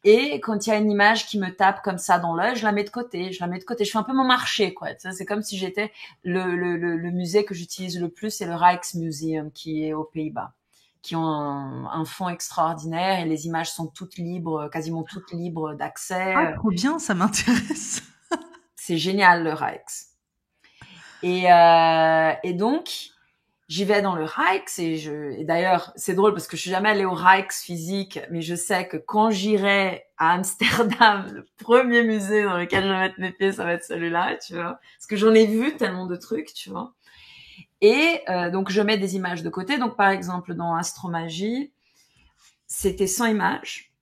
et quand il y a une image qui me tape comme ça dans l'œil, je la mets de côté. Je fais un peu mon marché, quoi. Tu sais, c'est comme si j'étais le musée que j'utilise le plus, c'est le Rijksmuseum qui est aux Pays-Bas, qui ont un fonds extraordinaire et les images sont toutes libres, quasiment toutes libres d'accès. Ah, trop bien, ça m'intéresse. C'est génial, le Rijks. Et donc, j'y vais dans le Rijks et d'ailleurs, c'est drôle parce que je suis jamais allée au Rijks physique, mais je sais que quand j'irai à Amsterdam, le premier musée dans lequel je vais mettre mes pieds, ça va être celui-là, tu vois. Parce que j'en ai vu tellement de trucs, tu vois. Et donc, je mets des images de côté. Donc, par exemple, dans Astromagie, c'était 100 images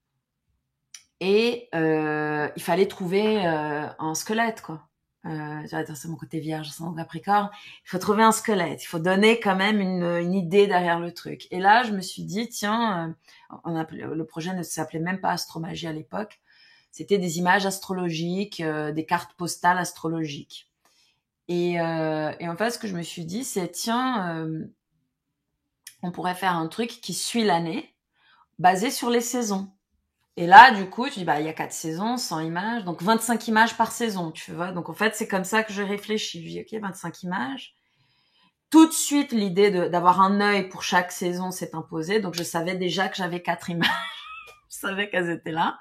et il fallait trouver un squelette, quoi. C'est mon côté vierge, c'est mon capricorne. Il faut trouver un squelette. Il faut donner quand même une idée derrière le truc. Et là, je me suis dit, tiens, le projet ne s'appelait même pas Astromagie à l'époque. C'était des images astrologiques, des cartes postales astrologiques. Et en fait, ce que je me suis dit, c'est, tiens, on pourrait faire un truc qui suit l'année, basé sur les saisons. Et là, du coup, tu dis, bah, il y a 4 saisons, 100 images, donc 25 images par saison, tu vois. Donc, en fait, c'est comme ça que je réfléchis. Je dis, ok, 25 images. Tout de suite, l'idée d'avoir un œil pour chaque saison s'est imposée. Donc, je savais déjà que j'avais 4 images. Je savais qu'elles étaient là.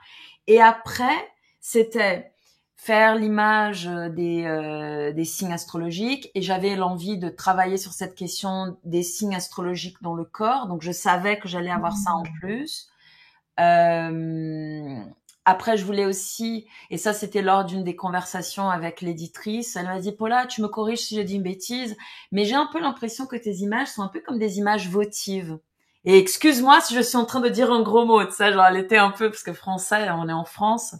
Et après, c'était faire l'image des signes astrologiques. Et j'avais l'envie de travailler sur cette question des signes astrologiques dans le corps. Donc, je savais que j'allais avoir ça en plus. Après, je voulais aussi, et ça c'était lors d'une des conversations avec l'éditrice, elle m'a dit, Paula, tu me corriges si je dis une bêtise, mais j'ai un peu l'impression que tes images sont un peu comme des images votives. Et excuse-moi si je suis en train de dire un gros mot, tu sais, genre elle était un peu, parce que français, on est en France.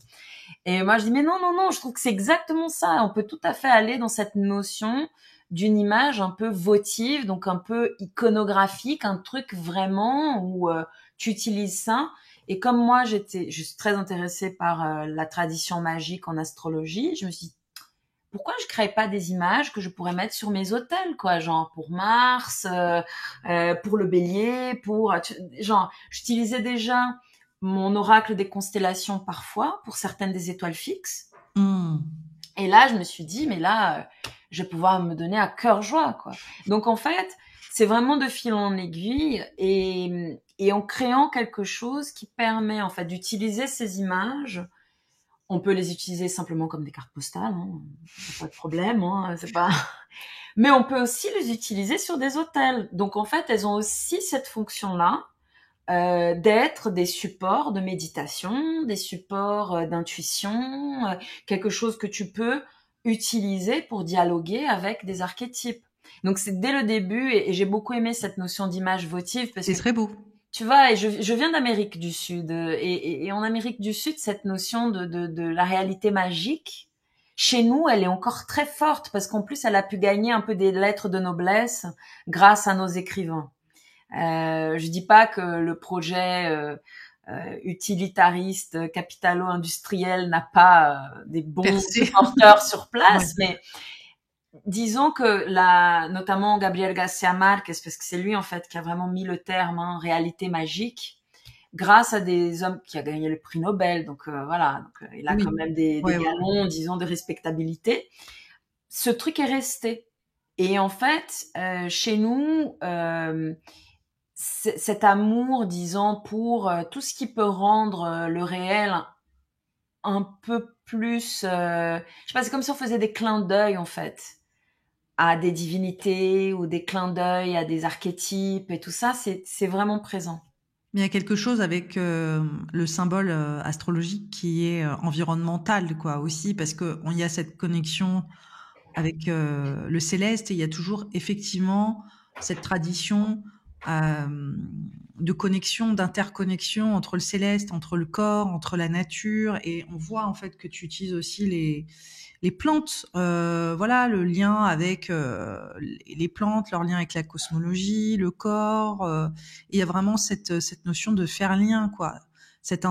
Et moi je dis, mais non, je trouve que c'est exactement ça. On peut tout à fait aller dans cette notion d'une image un peu votive, donc un peu iconographique, un truc vraiment où tu utilises ça. Et comme moi, je suis très intéressée par la tradition magique en astrologie, je me suis dit, pourquoi je crée pas des images que je pourrais mettre sur mes autels, quoi, genre pour Mars, pour le Bélier, genre, j'utilisais déjà mon oracle des constellations parfois pour certaines des étoiles fixes. Et là, je me suis dit, mais là, je vais pouvoir me donner à cœur joie, quoi. Donc en fait, c'est vraiment de fil en aiguille et en créant quelque chose qui permet en fait d'utiliser ces images. On peut les utiliser simplement comme des cartes postales, hein, pas de problème, hein, c'est pas. Mais on peut aussi les utiliser sur des hôtels. Donc en fait, elles ont aussi cette fonction-là d'être des supports de méditation, des supports d'intuition, quelque chose que tu peux utiliser pour dialoguer avec des archétypes. Donc c'est dès le début et j'ai beaucoup aimé cette notion d'image votive parce que c'est très beau. Tu vois, et je viens d'Amérique du Sud et en Amérique du Sud cette notion de la réalité magique chez nous elle est encore très forte parce qu'en plus elle a pu gagner un peu des lettres de noblesse grâce à nos écrivains. Je dis pas que le projet utilitariste capitalo-industriel n'a pas des bons porteurs sur place, ouais. Mais disons que notamment Gabriel Garcia Marquez, parce que c'est lui en fait qui a vraiment mis le terme réalité magique, grâce à des hommes qui a gagné le prix Nobel, donc voilà, donc, il a quand Oui. même des Ouais, ouais. galons, disons, de respectabilité. Ce truc est resté. Et en fait, chez nous, cet amour, disons, pour tout ce qui peut rendre le réel un peu plus, je sais pas, c'est comme si on faisait des clins d'œil en fait à des divinités ou des clins d'œil à des archétypes et tout ça, c'est vraiment présent. Mais il y a quelque chose avec le symbole astrologique qui est environnemental, quoi, aussi, parce que il y a cette connexion avec le céleste et il y a toujours effectivement cette tradition euh, de connexion, d'interconnexion entre le céleste, entre le corps, entre la nature. Et on voit en fait que tu utilises aussi les plantes, voilà, le lien avec les plantes, leur lien avec la cosmologie, le corps. Il y a vraiment cette notion de faire lien, quoi, cette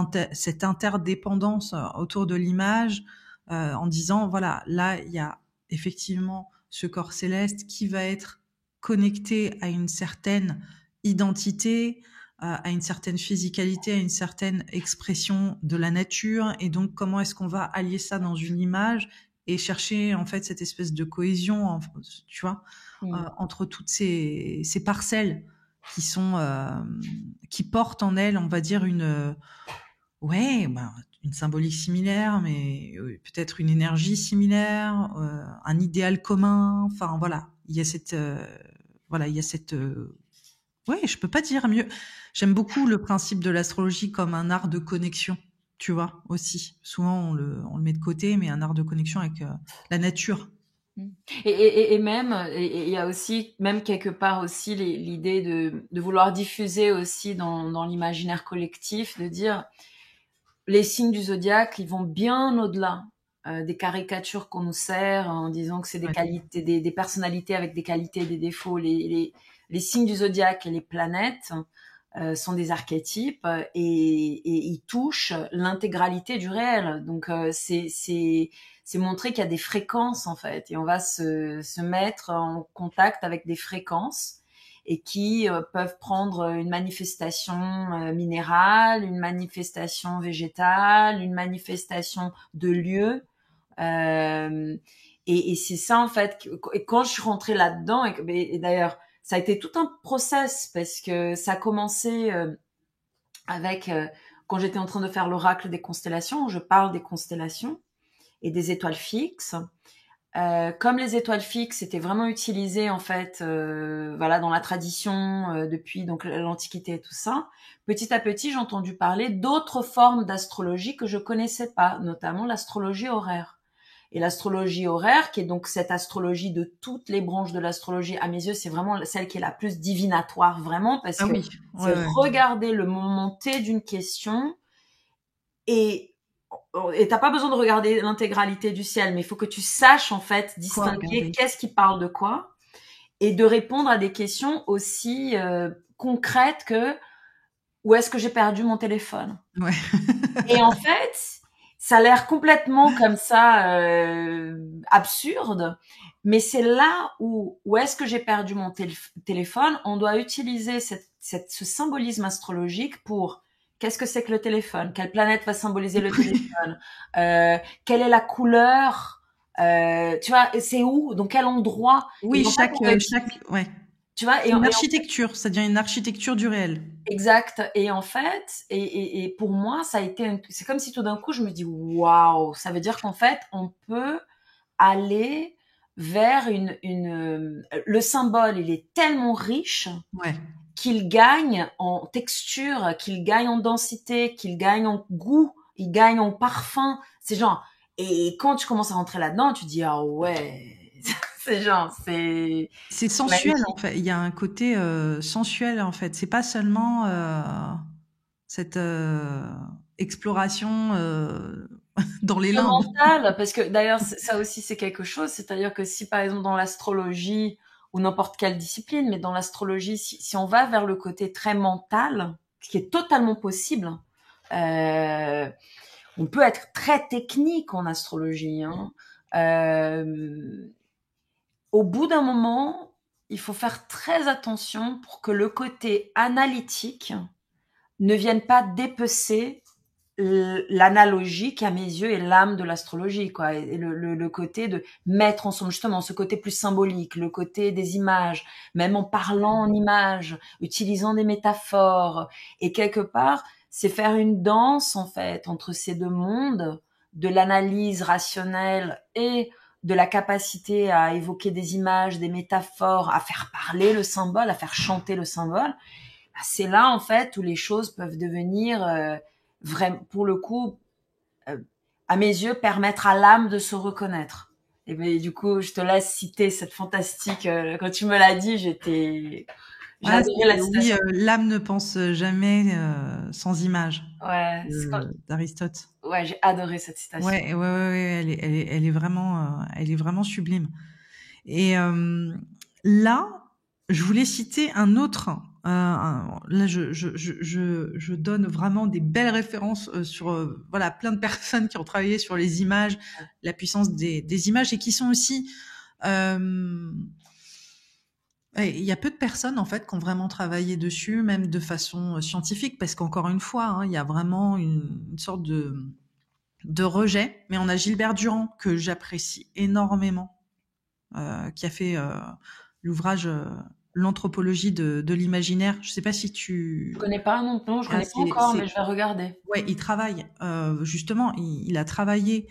interdépendance autour de l'image, en disant voilà, là il y a effectivement ce corps céleste qui va être connecté à une certaine identité, à une certaine physicalité, à une certaine expression de la nature. Et donc, comment est-ce qu'on va allier ça dans une image et chercher en fait cette espèce de cohésion, tu vois, Mm. entre toutes ces parcelles qui sont qui portent en elles, on va dire ouais, ben, une symbolique similaire, mais peut-être une énergie similaire, un idéal commun. Enfin voilà, il y a cette voilà, il y a cette ouais, je peux pas dire mieux. J'aime beaucoup le principe de l'astrologie comme un art de connexion, tu vois, aussi. Souvent, on le met de côté, mais un art de connexion avec la nature. Mm. Et même, il y a aussi, même quelque part aussi, l'idée de vouloir diffuser aussi dans l'imaginaire collectif, de dire les signes du zodiaque, ils vont bien au-delà des caricatures qu'on nous sert en disant que c'est des Ouais. qualités, des personnalités avec des qualités et des défauts. Les signes du zodiaque et les planètes sont des archétypes et ils touchent l'intégralité du réel. Donc c'est montrer qu'il y a des fréquences en fait, et on va se mettre en contact avec des fréquences et qui peuvent prendre une manifestation minérale, une manifestation végétale, une manifestation de lieu. Euh, et c'est ça en fait. Et quand je suis rentrée là-dedans, et d'ailleurs ça a été tout un process parce que ça a commencé avec quand j'étais en train de faire l'oracle des constellations, où je parle des constellations et des étoiles fixes. Comme les étoiles fixes étaient vraiment utilisées en fait, voilà, dans la tradition depuis donc l'Antiquité et tout ça, petit à petit j'ai entendu parler d'autres formes d'astrologie que je connaissais pas, notamment l'astrologie horaire. Et l'astrologie horaire, qui est donc cette astrologie de toutes les branches de l'astrologie, à mes yeux, c'est vraiment celle qui est la plus divinatoire, vraiment, parce Ah que oui, c'est ouais, ouais. regarder le moment T d'une question et t'as pas besoin de regarder l'intégralité du ciel, mais il faut que tu saches en fait Quoi distinguer regarder? qu'est-ce qui parle de quoi et de répondre à des questions aussi concrètes que où est-ce que j'ai perdu mon téléphone. Ouais. Et en fait, ça a l'air complètement comme ça absurde, mais c'est là où est-ce que j'ai perdu mon téléphone. On doit utiliser ce symbolisme astrologique pour qu'est-ce que c'est que le téléphone, quelle planète va symboliser le téléphone, quelle est la couleur, tu vois, c'est où, dans quel endroit. Et Oui, en fait, on va utiliser, ouais. tu vois, C'est une architecture, ça devient une architecture du réel. exact. Et en fait, et pour moi, ça a été, c'est comme si tout d'un coup, je me dis, waouh, ça veut dire qu'en fait, on peut aller vers le symbole, il est tellement riche Ouais. qu'il gagne en texture, qu'il gagne en densité, qu'il gagne en goût, il gagne en parfum. C'est genre, et quand tu commences à rentrer là-dedans, tu dis, ah ouais, c'est genre, c'est C'est sensuel en magnifique. fait. Il y a un côté sensuel en fait. C'est pas seulement cette exploration dans les Le limbes. mental, parce que d'ailleurs, ça aussi, c'est quelque chose. C'est-à-dire que si, par exemple, dans l'astrologie ou n'importe quelle discipline, mais dans l'astrologie, si on va vers le côté très mental, ce qui est totalement possible, euh, on peut être très technique en astrologie, hein. Euh, au bout d'un moment, il faut faire très attention pour que le côté analytique ne vienne pas dépecer l'analogie qui, à mes yeux, est l'âme de l'astrologie, quoi. Et le côté de mettre ensemble, justement, ce côté plus symbolique, le côté des images, même en parlant en images, utilisant des métaphores. Et quelque part, c'est faire une danse, en fait, entre ces deux mondes, de l'analyse rationnelle et de la capacité à évoquer des images, des métaphores, à faire parler le symbole, à faire chanter le symbole. C'est là, en fait, où les choses peuvent devenir vraiment, pour le coup, euh, à mes yeux, permettre à l'âme de se reconnaître. Et ben, du coup, je te laisse citer cette fantastique. Quand tu me l'as dit, j'ai Ah, adoré la oui, citation. l'âme ne pense jamais sans image, Ouais, d'Aristote. ouais, j'ai adoré cette citation. Ouais, ouais, ouais, ouais, elle est vraiment sublime. Et là, je voulais citer un autre. Là, je donne vraiment des belles références sur voilà plein de personnes qui ont travaillé sur les images, la puissance des images et qui sont aussi. Il y a peu de personnes en fait qui ont vraiment travaillé dessus, même de façon scientifique, parce qu'encore une fois, hein, il y a vraiment une sorte de rejet. Mais on a Gilbert Durand que j'apprécie énormément, qui a fait l'ouvrage L'anthropologie de l'imaginaire. Je sais pas si Je tu... connais pas non plus, je Ah, connais pas encore, mais je vais regarder. Ouais, il travaille. Justement, il a travaillé.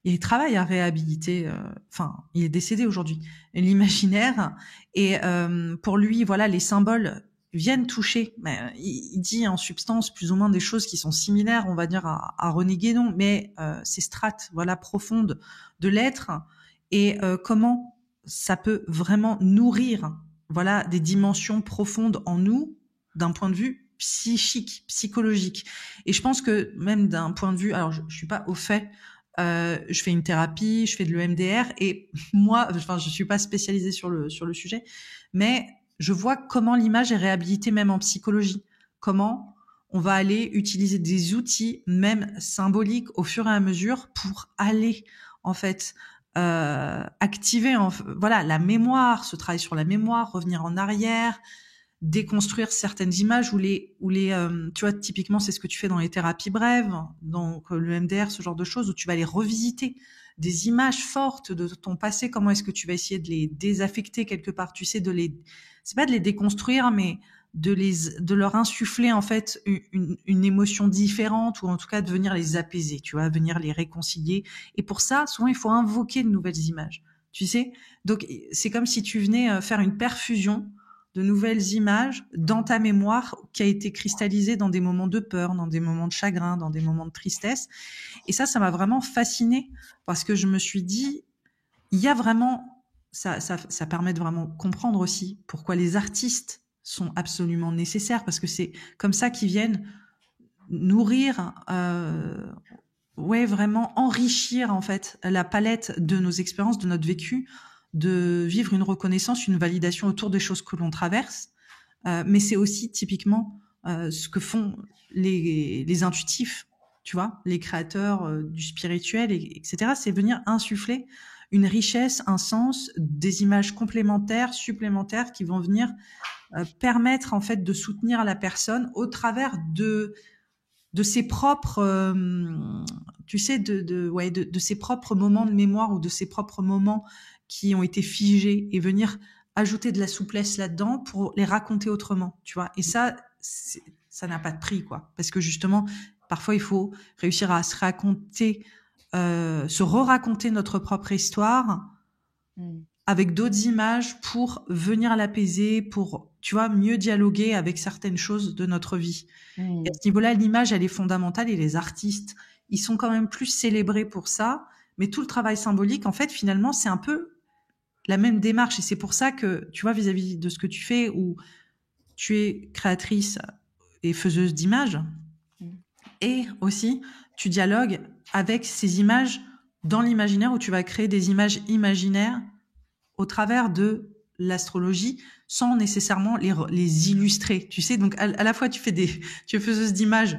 Il travaille à réhabiliter. Enfin, il est décédé aujourd'hui. L'imaginaire. Et pour lui, voilà, les symboles viennent toucher. Mais, il dit en substance plus ou moins des choses qui sont similaires, on va dire, à René Guénon, mais ces strates, voilà, profondes de l'être et comment ça peut vraiment nourrir, voilà, des dimensions profondes en nous d'un point de vue psychique, psychologique. Et je pense que même d'un point de vue, alors je suis pas au fait, je fais une thérapie, je fais de l'EMDR et moi, enfin, je suis pas spécialisée sur le sujet, mais je vois comment l'image est réhabilitée même en psychologie. Comment on va aller utiliser des outils, même symboliques, au fur et à mesure pour aller, en fait, activer, voilà, la mémoire, ce travail sur la mémoire, revenir en arrière, déconstruire certaines images tu vois, typiquement, c'est ce que tu fais dans les thérapies brèves, donc le MDR, ce genre de choses, où tu vas aller revisiter des images fortes de ton passé. Comment est-ce que tu vas essayer de les désaffecter quelque part, tu sais, c'est pas de les déconstruire, mais de leur insuffler, en fait, une émotion différente, ou en tout cas de venir les apaiser, tu vois, venir les réconcilier. Et pour ça, souvent, il faut invoquer de nouvelles images, tu sais. Donc, c'est comme si tu venais faire une perfusion de nouvelles images dans ta mémoire qui a été cristallisée dans des moments de peur, dans des moments de chagrin, dans des moments de tristesse. Et ça m'a vraiment fascinée parce que je me suis dit, il y a vraiment, ça permet de vraiment comprendre aussi pourquoi les artistes sont absolument nécessaires, parce que c'est comme ça qu'ils viennent nourrir, ouais, vraiment enrichir en fait la palette de nos expériences, de notre vécu, de vivre une reconnaissance, une validation autour des choses que l'on traverse. Mais c'est aussi typiquement ce que font les intuitifs, tu vois, les créateurs du spirituel, etc. C'est venir insuffler une richesse, un sens, des images complémentaires, supplémentaires qui vont venir permettre en fait de soutenir la personne au travers de ses propres, tu sais, de ses propres moments de mémoire ou de ses propres moments qui ont été figés et venir ajouter de la souplesse là-dedans pour les raconter autrement, tu vois. Et ça n'a pas de prix, quoi. Parce que justement, parfois, il faut réussir à se raconter, se re-raconter notre propre histoire avec d'autres images pour venir l'apaiser, pour, tu vois, mieux dialoguer avec certaines choses de notre vie. Et à ce niveau-là, l'image, elle est fondamentale et les artistes, ils sont quand même plus célébrés pour ça. Mais tout le travail symbolique, en fait, finalement, c'est un peu la même démarche. Et c'est pour ça que, tu vois, vis-à-vis de ce que tu fais, où tu es créatrice et faiseuse d'images, et aussi, tu dialogues avec ces images dans l'imaginaire, où tu vas créer des images imaginaires au travers de l'astrologie sans nécessairement les illustrer. Tu sais, donc à la fois tu es faiseuse d'images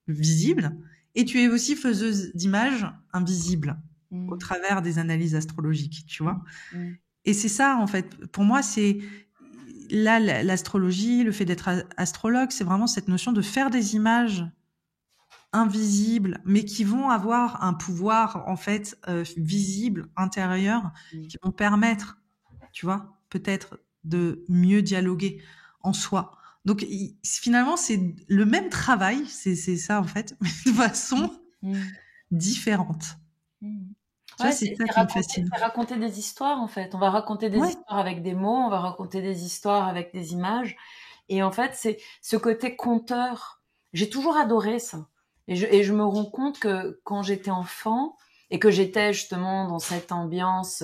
visibles et tu es aussi faiseuse d'images invisibles au travers des analyses astrologiques, tu vois. Et c'est ça, en fait. Pour moi, c'est là l'astrologie, le fait d'être astrologue, c'est vraiment cette notion de faire des images invisibles, mais qui vont avoir un pouvoir, en fait, visible, intérieur, qui vont permettre, tu vois, peut-être de mieux dialoguer en soi. Donc, finalement, c'est le même travail, c'est ça, en fait, mais de façon différente. Tu vois, Ouais, c'est ça qui me fascine. c'est raconter des histoires en fait. On va raconter des Ouais, histoires avec des mots, on va raconter des histoires avec des images. Et en fait, c'est ce côté conteur. J'ai toujours adoré ça. Et je me rends compte que quand j'étais enfant et que j'étais justement dans cette ambiance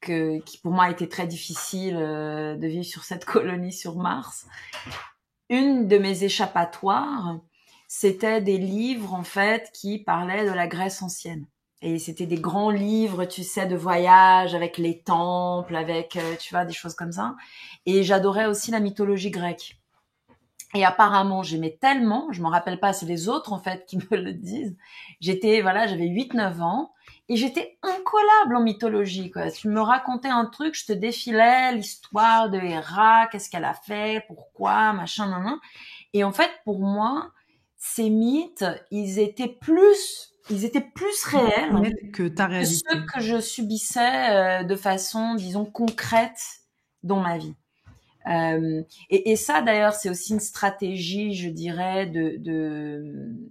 qui pour moi était très difficile de vivre sur cette colonie sur Mars, une de mes échappatoires, c'était des livres en fait qui parlaient de la Grèce ancienne. Et c'était des grands livres, tu sais, de voyage avec les temples, avec, tu vois, des choses comme ça. Et j'adorais aussi la mythologie grecque. Et apparemment, j'aimais tellement, je m'en rappelle pas, c'est les autres en fait qui me le disent. J'avais 8-9 ans et j'étais incollable en mythologie, quoi. Tu me racontais un truc, je te défilais l'histoire de Héra, qu'est-ce qu'elle a fait, pourquoi, machin, nan, nan. Et en fait, pour moi, ces mythes, ils étaient plus réels que ta que ceux réalité. que je subissais de façon, disons, concrète dans ma vie. Et ça, d'ailleurs, c'est aussi une stratégie, je dirais, de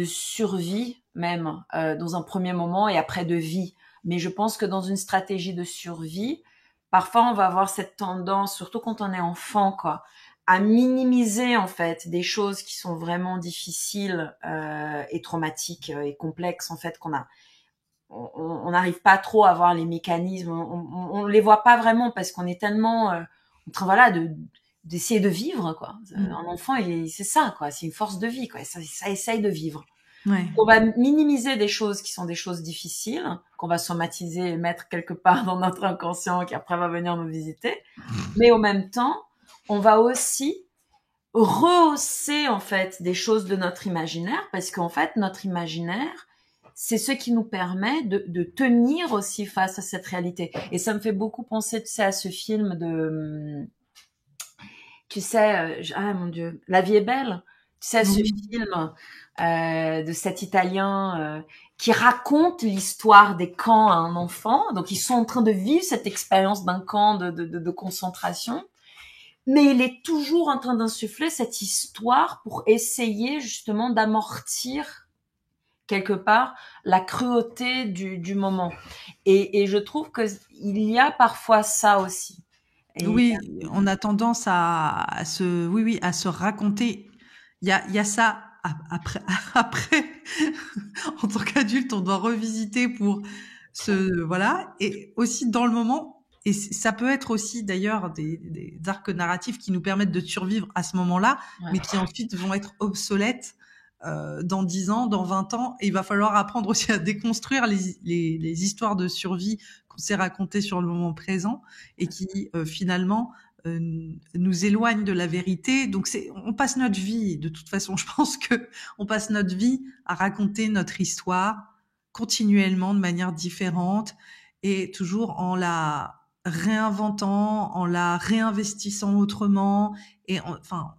survie même dans un premier moment et après de vie. Mais je pense que dans une stratégie de survie, parfois on va avoir cette tendance, surtout quand on est enfant, quoi, à minimiser en fait des choses qui sont vraiment difficiles et traumatiques et complexes en fait qu'on a. On n'arrive pas trop à voir les mécanismes, on les voit pas vraiment parce qu'on est tellement en train voilà d'essayer de vivre quoi. Un enfant c'est ça quoi, c'est une force de vie quoi, ça essaye de vivre. Ouais. On va minimiser des choses qui sont des choses difficiles, qu'on va somatiser et mettre quelque part dans notre inconscient qui après va venir nous visiter. Mais au même temps, on va aussi rehausser en fait des choses de notre imaginaire parce qu'en fait notre imaginaire c'est ce qui nous permet de tenir aussi face à cette réalité. Et ça me fait beaucoup penser, tu sais, à ce film de, tu sais, ah mon Dieu, La vie est belle. Tu sais, ce film de cet Italien qui raconte l'histoire des camps à un enfant. Donc, ils sont en train de vivre cette expérience d'un camp de concentration. Mais il est toujours en train d'insuffler cette histoire pour essayer justement d'amortir quelque part la cruauté du moment. Et je trouve que il y a parfois ça aussi. Et, Oui, on a tendance à se, oui, oui, à se raconter. Il y a ça après, après, en tant qu'adulte, on doit revisiter pour voilà, et aussi dans le moment. Et ça peut être aussi d'ailleurs des arcs narratifs qui nous permettent de survivre à ce moment-là, ouais. mais qui ensuite vont être obsolètes dans 10 ans, dans 20 ans. Et il va falloir apprendre aussi à déconstruire les histoires de survie qu'on s'est racontées sur le moment présent et qui finalement nous éloignent de la vérité. Donc on passe notre vie, de toute façon, je pense que on passe notre vie à raconter notre histoire continuellement de manière différente et toujours en la réinventant, en la réinvestissant autrement et enfin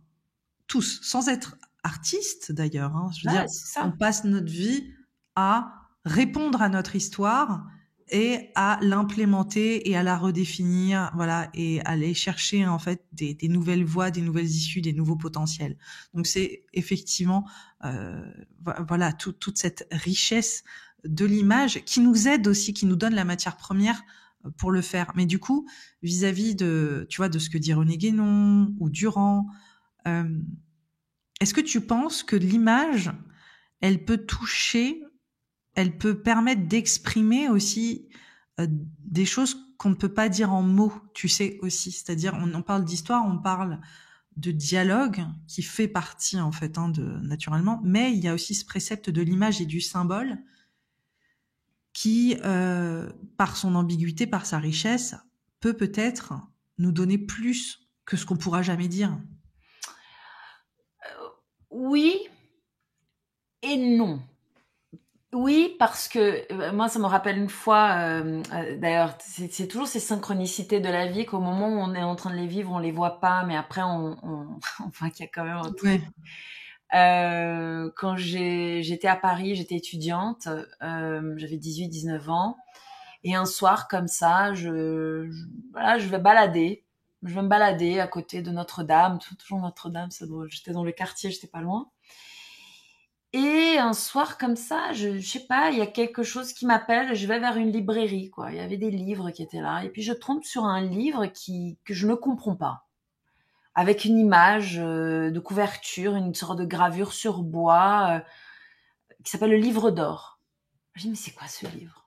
tous, sans être artistes d'ailleurs. Hein. Je veux dire, on passe notre vie à répondre à notre histoire et à l'implémenter et à la redéfinir, voilà, et aller chercher en fait des nouvelles voies, des nouvelles issues, des nouveaux potentiels. Donc c'est effectivement, voilà, toute cette richesse de l'image qui nous aide aussi, qui nous donne la matière première pour le faire. Mais du coup, vis-à-vis de, tu vois, de ce que dit René Guénon ou Durand, est-ce que tu penses que l'image, elle peut toucher, elle peut permettre d'exprimer aussi des choses qu'on ne peut pas dire en mots, tu sais aussi. C'est-à-dire, on parle d'histoire, on parle de dialogue qui fait partie en fait naturellement, mais il y a aussi ce précepte de l'image et du symbole qui, par son ambiguïté, par sa richesse, peut peut-être nous donner plus que ce qu'on pourra jamais dire. Oui et non. Oui, parce que moi, ça me rappelle une fois, d'ailleurs, c'est toujours ces synchronicités de la vie qu'au moment où on est en train de les vivre, on les voit pas, mais après, on voit qu'il y a quand même un truc. Ouais. Quand j'étais à Paris, j'étais étudiante, j'avais 18, 19 ans, et un soir comme ça, voilà, je vais balader. Je vais me balader à côté de Notre-Dame, toujours Notre-Dame, c'est drôle. J'étais dans le quartier, j'étais pas loin. Et un soir comme ça, je sais pas, il y a quelque chose qui m'appelle, je vais vers une librairie, quoi. Il y avait des livres qui étaient là, et puis je tombe sur un livre que je ne comprends pas, avec une image de couverture, une sorte de gravure sur bois, qui s'appelle le livre d'or. Je dis mais c'est quoi ce livre?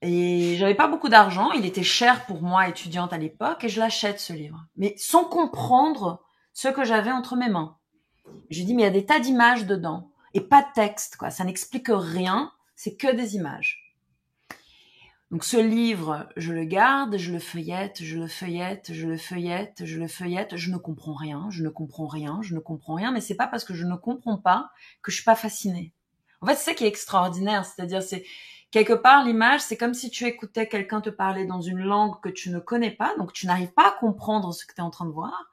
Et j'avais pas beaucoup d'argent, il était cher pour moi, étudiante à l'époque, et je l'achète ce livre, mais sans comprendre ce que j'avais entre mes mains. Je dis, mais il y a des tas d'images dedans et pas de texte, quoi. Ça n'explique rien, c'est que des images. Donc ce livre, je le garde, je le feuillette, je le feuillette, je le feuillette, je le feuillette, je ne comprends rien, je ne comprends rien, je ne comprends rien, mais c'est pas parce que je ne comprends pas que je suis pas fascinée. En fait, c'est ça qui est extraordinaire, c'est-à-dire c'est quelque part l'image, c'est comme si tu écoutais quelqu'un te parler dans une langue que tu ne connais pas, donc tu n'arrives pas à comprendre ce que tu es en train de voir,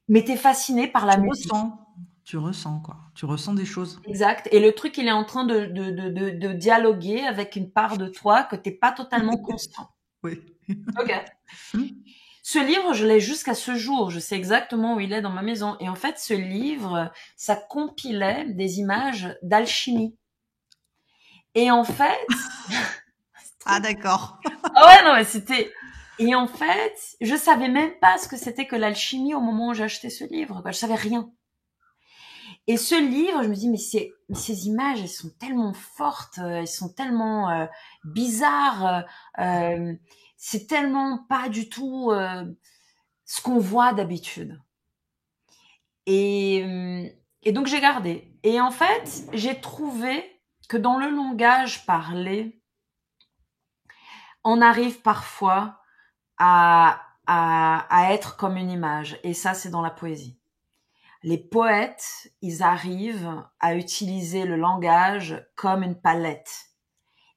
mais tu es fasciné par la Tu musique. ressens, tu ressens quoi. Tu ressens des choses. Exact. Et le truc, il est en train de dialoguer avec une part de toi que t'es pas totalement conscient. Oui. Ok. Ce livre, je l'ai jusqu'à ce jour. Je sais exactement où il est dans ma maison. Et en fait, ce livre, ça compilait des images d'alchimie. Et en fait, Ah d'accord. ah ouais, non, mais c'était, et en fait, je savais même pas ce que c'était que l'alchimie au moment où j'ai acheté ce livre, quoi. Je savais rien. Et ce livre, je me dis, mais ces images, elles sont tellement fortes, elles sont tellement bizarres, c'est tellement pas du tout ce qu'on voit d'habitude. Et, euh, et donc j'ai gardé. Et en fait, j'ai trouvé que dans le langage parlé, on arrive parfois à être comme une image. Et ça, c'est dans la poésie. Les poètes, ils arrivent à utiliser le langage comme une palette.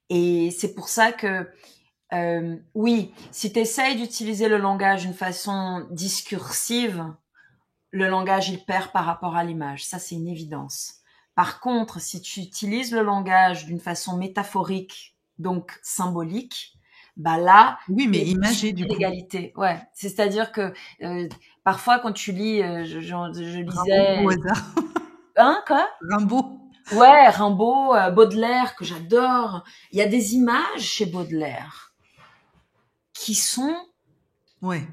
Et c'est pour ça que, oui, si tu essayes d'utiliser le langage d'une façon discursive, le langage, il perd par rapport à l'image. Ça, c'est une évidence. Par contre, si tu utilises le langage d'une façon métaphorique, donc symbolique, bah là, Oui, il mais y a une imagé super du coup. égalité. Ouais, c'est-à-dire que parfois, quand tu lis, je Rimbaud au lisais, hasard. hein, quoi? Rimbaud. Ouais, Rimbaud, Baudelaire, que j'adore. Il y a des images chez Baudelaire qui sont Ouais.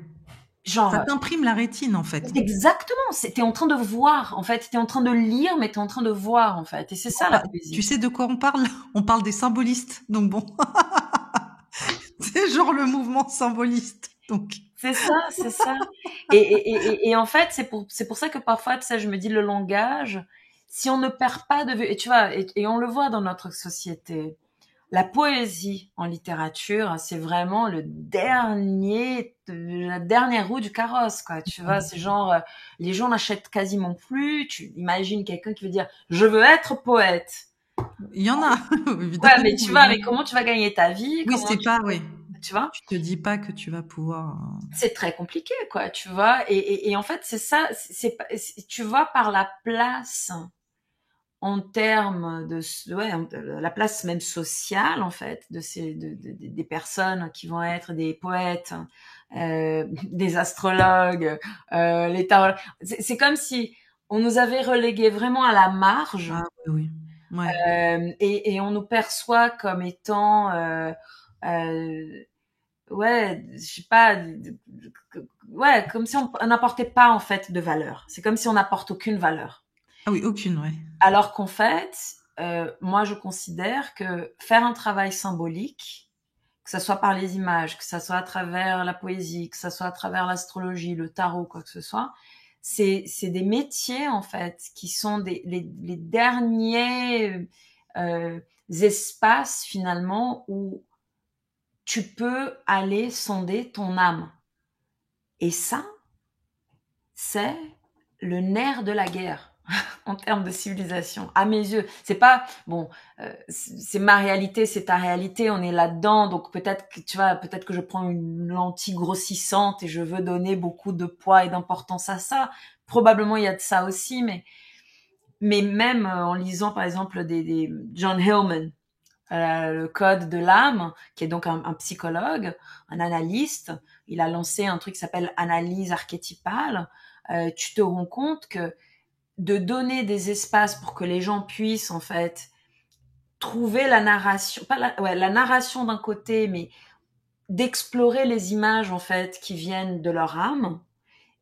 Ça genre t'imprime la rétine en fait. exactement. T'es en train de voir, en fait. T'es en train de lire, mais t'es en train de voir, en fait. Et c'est ça la Tu poésie. sais de quoi on parle? On parle des symbolistes. Donc bon, c'est genre le mouvement symboliste. Donc C'est ça, c'est ça. Et en fait, c'est pour ça que parfois, tu sais, je me dis le langage, si on ne perd pas de vue, et tu vois, et on le voit dans notre société, la poésie en littérature, c'est vraiment la dernière roue du carrosse, quoi. Tu vois, c'est genre, les gens n'achètent quasiment plus. Tu imagines quelqu'un qui veut dire, je veux être poète. il y en a Ouais, mais évidemment, tu mais vois, bon. mais comment tu vas gagner ta vie? Oui, Comment c'est pas oui. tu vois? Tu te dis pas que tu vas pouvoir, C'est très compliqué, quoi, tu vois? Et en fait, c'est ça, tu vois, par la place en termes ouais, la place même sociale en fait de des personnes qui vont être des poètes, des astrologues, les tarologues. C'est comme si on nous avait relégués vraiment à la marge, ah oui, oui. Ouais. et on nous perçoit comme étant euh, ouais, je sais pas, ouais, comme si on n'apportait pas en fait de valeur. C'est comme si on n'apporte aucune valeur. Ah oui, aucune, ouais. Alors qu'en fait, moi, je considère que faire un travail symbolique, que ça soit par les images, que ça soit à travers la poésie, que ça soit à travers l'astrologie, le tarot, quoi que ce soit, c'est des métiers, en fait, qui sont les derniers espaces, finalement, où tu peux aller sonder ton âme. Et ça, c'est le nerf de la guerre. en termes de civilisation, à mes yeux. C'est pas bon, c'est ma réalité, c'est ta réalité, on est là-dedans, donc peut-être que tu vois, peut-être que je prends une lentille grossissante et je veux donner beaucoup de poids et d'importance à ça. Probablement il y a de ça aussi, mais même en lisant par exemple des John Hillman, le code de l'âme, qui est donc un psychologue, un analyste, il a lancé un truc qui s'appelle analyse archétypale. Tu te rends compte que de donner des espaces pour que les gens puissent en fait trouver la narration, pas la narration d'un côté, mais d'explorer les images en fait qui viennent de leur âme,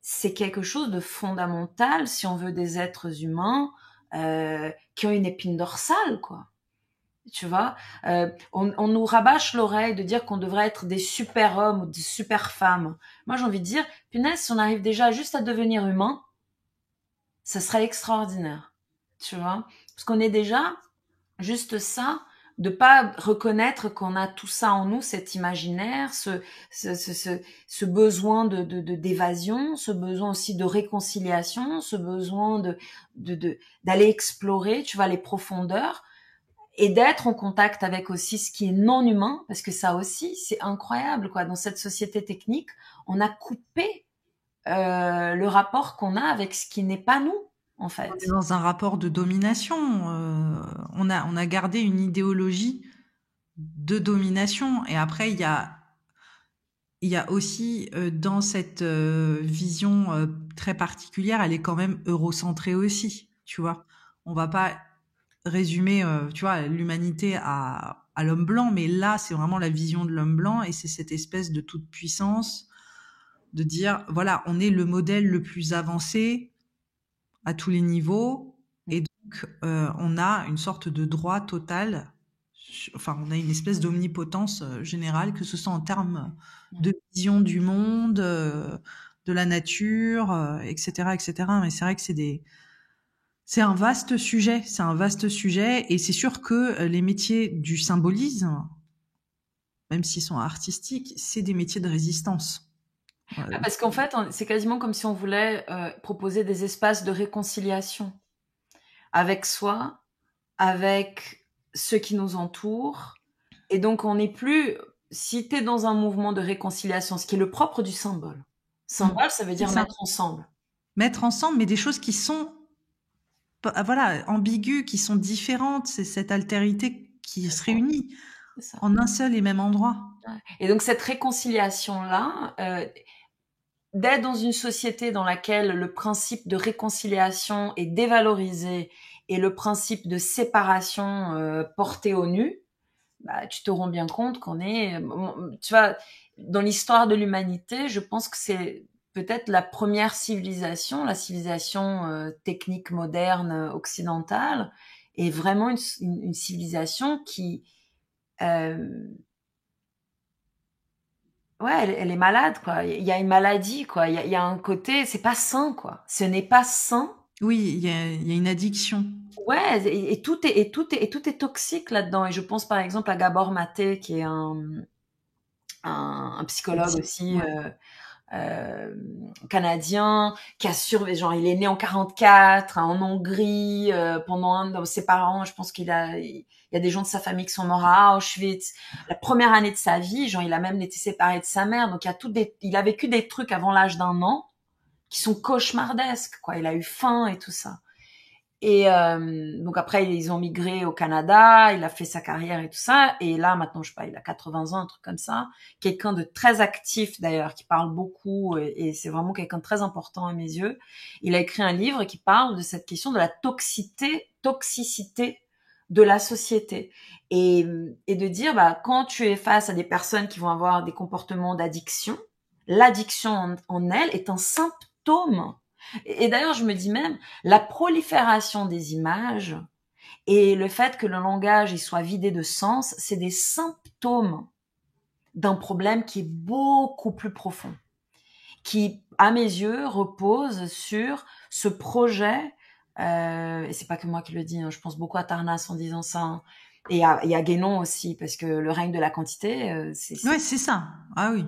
c'est quelque chose de fondamental si on veut des êtres humains qui ont une épine dorsale, quoi. Tu vois, on nous rabâche l'oreille de dire qu'on devrait être des super hommes ou des super femmes. Moi, j'ai envie de dire, punaise, si on arrive déjà juste à devenir humain, ça serait extraordinaire. Tu vois, parce qu'on est déjà juste ça, de pas reconnaître qu'on a tout ça en nous, cet imaginaire, ce besoin d'évasion, ce besoin aussi de réconciliation, ce besoin d'aller explorer, tu vois, les profondeurs et d'être en contact avec aussi ce qui est non humain, parce que ça aussi, c'est incroyable, quoi. Dans cette société technique, on a coupé le rapport qu'on a avec ce qui n'est pas nous, en On est fait. dans un rapport de domination. On a gardé une idéologie de domination. Et après, il y a aussi dans cette vision très particulière, elle est quand même eurocentrée aussi, tu vois. On va pas résumer, tu vois, l'humanité à l'homme blanc, mais là, c'est vraiment la vision de l'homme blanc et c'est cette espèce de toute puissance de dire, voilà, on est le modèle le plus avancé à tous les niveaux et donc on a une sorte de droit total. Enfin, on a une espèce d'omnipotence générale, que ce soit en termes de vision du monde, de la nature, etc., etc. Mais c'est vrai que c'est un vaste sujet, et c'est sûr que les métiers du symbolisme, même s'ils sont artistiques, c'est des métiers de résistance. Parce qu'en fait, c'est quasiment comme si on voulait proposer des espaces de réconciliation avec soi, avec ceux qui nous entourent. Et donc, on n'est plus, si tu es dans un mouvement de réconciliation, ce qui est le propre du symbole. Symbole, ça veut C'est dire ça. mettre ensemble. Mettre ensemble, mais des choses qui sont, voilà, ambiguës, qui sont différentes. C'est cette altérité qui se réunit C'est ça. en un seul et même endroit. Et donc, cette réconciliation-là, d'être dans une société dans laquelle le principe de réconciliation est dévalorisé et le principe de séparation porté au nu, bah, tu te rends bien compte qu'on est, tu vois, dans l'histoire de l'humanité, je pense que c'est peut-être la première civilisation, la civilisation technique moderne occidentale, est vraiment une civilisation qui, ouais, elle est malade, quoi. Il y a une maladie, quoi. Il y a un côté, c'est pas sain, quoi. Ce n'est pas sain. Oui, il y a une addiction. Ouais, et tout est toxique là-dedans. Et je pense par exemple à Gabor Maté, qui est un psychologue aussi Ouais. euh, canadien, qui a survécu. Genre, il est né en 44 hein, en Hongrie pendant ses parents. Je pense il y a des gens de sa famille qui sont morts à Auschwitz. La première année de sa vie, genre, il a même été séparé de sa mère. Donc, il a vécu des trucs avant l'âge d'1 an qui sont cauchemardesques, quoi. Il a eu faim et tout ça. Et donc après, ils ont migré au Canada, il a fait sa carrière et tout ça. Et là, maintenant, je sais pas, il a 80 ans, un truc comme ça. Quelqu'un de très actif d'ailleurs, qui parle beaucoup et c'est vraiment quelqu'un de très important à mes yeux. Il a écrit un livre qui parle de cette question de la toxicité de la société. Et de dire, bah, quand tu es face à des personnes qui vont avoir des comportements d'addiction, l'addiction en elle est un symptôme. Et d'ailleurs, je me dis même, la prolifération des images et le fait que le langage il soit vidé de sens, c'est des symptômes d'un problème qui est beaucoup plus profond, qui, à mes yeux, repose sur ce projet, et c'est pas que moi qui le dis, hein, je pense beaucoup à Tarnas en disant ça, hein, et à Guénon aussi, parce que le règne de la quantité, Ouais, c'est ça. Ah oui.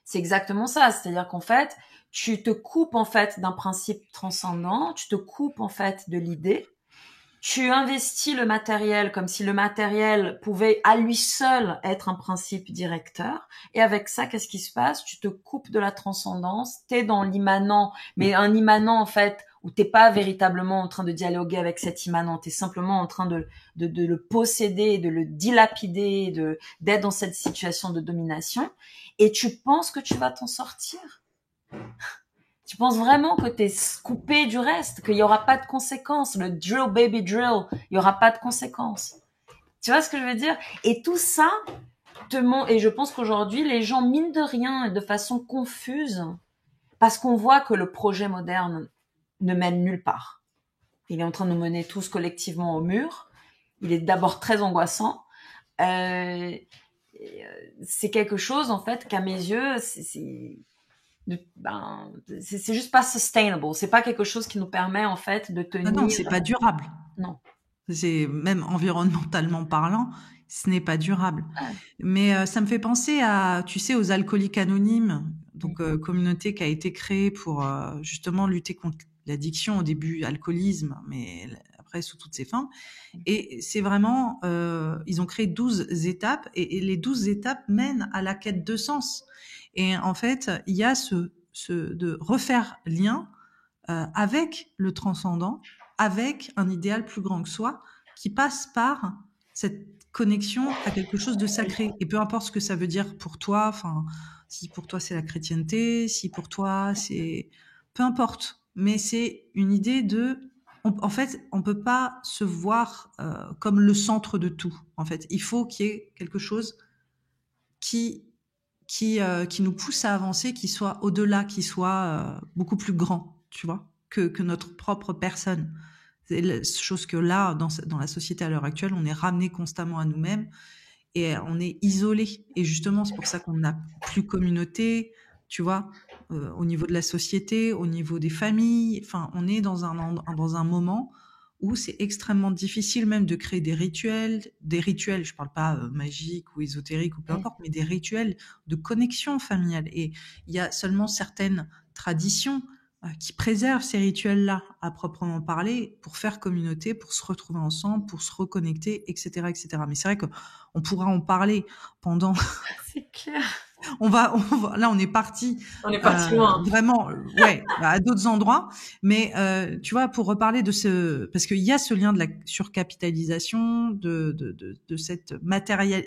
c'est exactement ça. C'est-à-dire qu'en fait, tu te coupes en fait d'un principe transcendant, tu te coupes en fait de l'idée, tu investis le matériel comme si le matériel pouvait à lui seul être un principe directeur. Et avec ça, qu'est-ce qui se passe? Tu te coupes de la transcendance, t'es dans l'immanent, mais un immanent en fait où t'es pas véritablement en train de dialoguer avec cet immanent, t'es simplement en train de le posséder, de le dilapider, d'être dans cette situation de domination. Et tu penses que tu vas t'en sortir? Tu penses vraiment que t'es coupé du reste, qu'il y aura pas de conséquences? Le drill baby drill, il y aura pas de conséquences. Tu vois ce que je veux dire? Et tout ça et je pense qu'aujourd'hui, les gens, mine de rien, et de façon confuse, parce qu'on voit que le projet moderne ne mène nulle part. Il est en train de nous mener tous collectivement au mur. Il est d'abord très angoissant. C'est quelque chose, en fait, qu'à mes yeux, c'est juste pas sustainable. C'est pas quelque chose qui nous permet en fait de tenir. Non, c'est pas durable. Non. C'est même environnementalement parlant, ce n'est pas durable. Ouais. Mais ça me fait penser à, tu sais, aux alcooliques anonymes, donc communauté qui a été créée pour justement lutter contre l'addiction au début, alcoolisme, mais après sous toutes ses formes. Et c'est vraiment, ils ont créé 12 étapes et les 12 étapes mènent à la quête de sens. Et en fait, il y a de refaire lien avec le transcendant, avec un idéal plus grand que soi, qui passe par cette connexion à quelque chose de sacré. Et peu importe ce que ça veut dire pour toi, enfin, si pour toi c'est la chrétienté, si pour toi c'est... Peu importe. Mais c'est une idée en fait, on peut pas se voir comme le centre de tout. En fait, il faut qu'il y ait quelque chose qui nous pousse à avancer, qui soit au-delà, qui soit beaucoup plus grand, tu vois, que notre propre personne. C'est la chose que là, dans la société à l'heure actuelle, on est ramené constamment à nous-mêmes et on est isolé. Et justement, c'est pour ça qu'on n'a plus communauté, tu vois, au niveau de la société, au niveau des familles. Enfin, on est dans un moment où c'est extrêmement difficile même de créer des rituels, je parle pas magiques ou ésotériques ou peu importe, mais des rituels de connexion familiale. Et il y a seulement certaines traditions qui préservent ces rituels-là à proprement parler pour faire communauté, pour se retrouver ensemble, pour se reconnecter, etc., etc. Mais c'est vrai que on pourra en parler pendant. C'est clair. Là, on est parti. On est parti loin. Vraiment, ouais, à d'autres endroits. Mais tu vois, pour reparler de parce qu'il y a ce lien de la surcapitalisation, de cette matériel,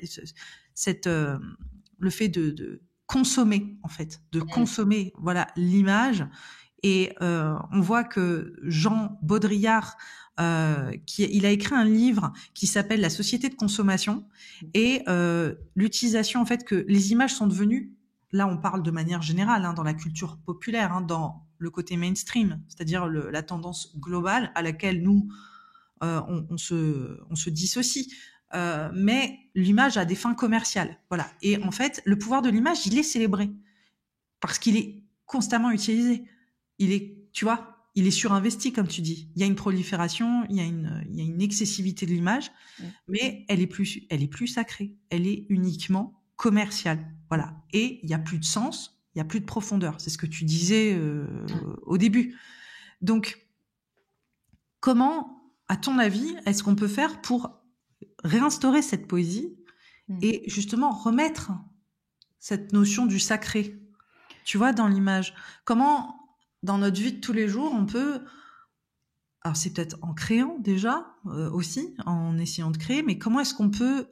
le fait de consommer en fait, de consommer, voilà, l'image. Et on voit que Jean Baudrillard, il a écrit un livre qui s'appelle La société de consommation et l'utilisation en fait que les images sont devenues, là on parle de manière générale dans la culture populaire, dans le côté mainstream, c'est-à-dire la tendance globale à laquelle nous on se dissocie. Mais l'image a des fins commerciales, voilà. Et en fait, le pouvoir de l'image, il est célébré parce qu'il est constamment utilisé. Tu vois, il est surinvesti, comme tu dis. Il y a une prolifération, il y a une excessivité de l'image, mais elle est plus sacrée. Elle est uniquement commerciale. Voilà. Et il y a plus de sens, il y a plus de profondeur. C'est ce que tu disais au début. Donc, comment, à ton avis, est-ce qu'on peut faire pour réinstaurer cette poésie et justement remettre cette notion du sacré, tu vois, dans l'image? Comment, dans notre vie de tous les jours, on peut... Alors, c'est peut-être en créant déjà aussi, en essayant de créer, mais comment est-ce qu'on peut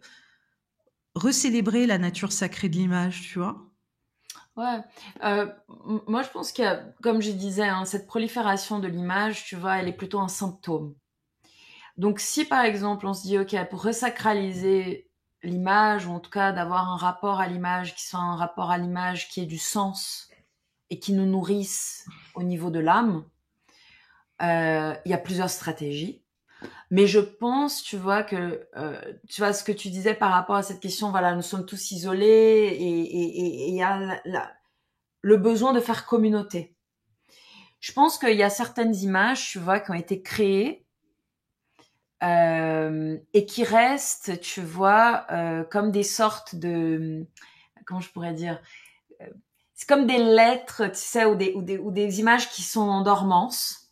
recélébrer la nature sacrée de l'image, tu vois? Ouais. Moi, je pense qu'il y a, comme je disais, cette prolifération de l'image, tu vois, elle est plutôt un symptôme. Donc, si par exemple, on se dit, OK, pour resacraliser l'image, ou en tout cas d'avoir un rapport à l'image qui soit un rapport à l'image qui ait du sens et qui nous nourrisse au niveau de l'âme, il y a plusieurs stratégies. Mais je pense, tu vois, que tu vois ce que tu disais par rapport à cette question, voilà, nous sommes tous isolés et il y a le besoin de faire communauté. Je pense qu'il y a certaines images, tu vois, qui ont été créées et qui restent, tu vois, comme des sortes de... Comment je pourrais dire c'est comme des lettres, tu sais, ou des images qui sont en dormance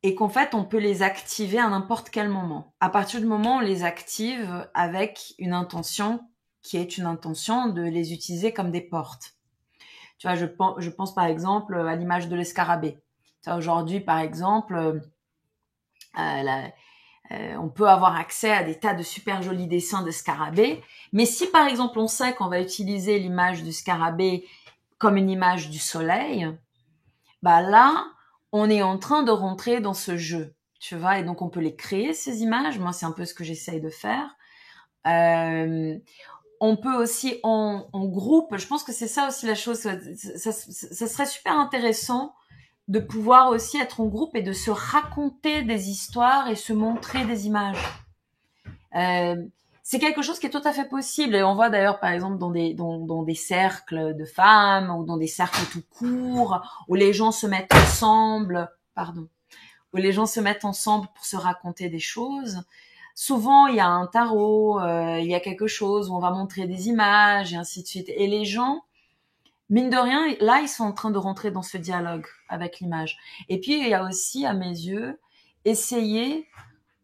et qu'en fait, on peut les activer à n'importe quel moment. À partir du moment où on les active avec une intention qui est une intention de les utiliser comme des portes. Tu vois, je pense par exemple à l'image de l'escarabée. Tu vois, aujourd'hui, par exemple, on peut avoir accès à des tas de super jolis dessins de scarabées. Mais si par exemple on sait qu'on va utiliser l'image du scarabée comme une image du soleil, bah là, on est en train de rentrer dans ce jeu, tu vois. Et donc on peut les créer, ces images. Moi, c'est un peu ce que j'essaye de faire. On peut aussi en groupe, je pense que c'est ça aussi la chose, ça serait super intéressant de pouvoir aussi être en groupe et de se raconter des histoires et se montrer des images. C'est quelque chose qui est tout à fait possible et on voit d'ailleurs par exemple dans des cercles de femmes ou dans des cercles tout courts où les gens se mettent ensemble, où les gens se mettent ensemble pour se raconter des choses. Souvent, il y a un tarot, il y a quelque chose où on va montrer des images et ainsi de suite. Et les gens, mine de rien, là, ils sont en train de rentrer dans ce dialogue avec l'image. Et puis, il y a aussi, à mes yeux, essayer,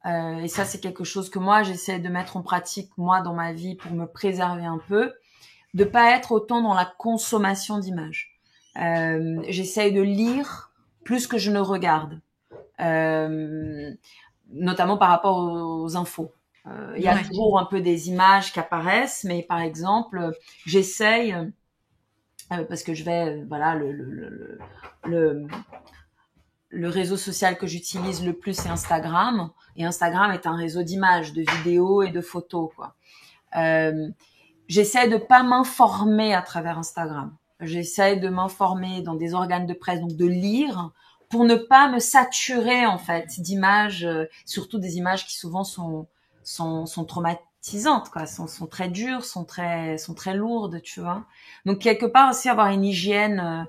et ça, c'est quelque chose que moi, j'essaie de mettre en pratique, moi, dans ma vie, pour me préserver un peu, de pas être autant dans la consommation d'images. J'essaie de lire plus que je ne regarde. Notamment par rapport aux infos. Il y a toujours un peu des images qui apparaissent, mais par exemple, j'essaye, parce que je vais, voilà, le réseau social que j'utilise le plus, c'est Instagram. Et Instagram est un réseau d'images, de vidéos et de photos, quoi. J'essaie de pas m'informer à travers Instagram. J'essaie de m'informer dans des organes de presse, donc de lire, pour ne pas me saturer en fait d'images, surtout des images qui souvent sont traumatisantes, quoi, sont très dures, sont très lourdes, tu vois. Donc quelque part aussi avoir une hygiène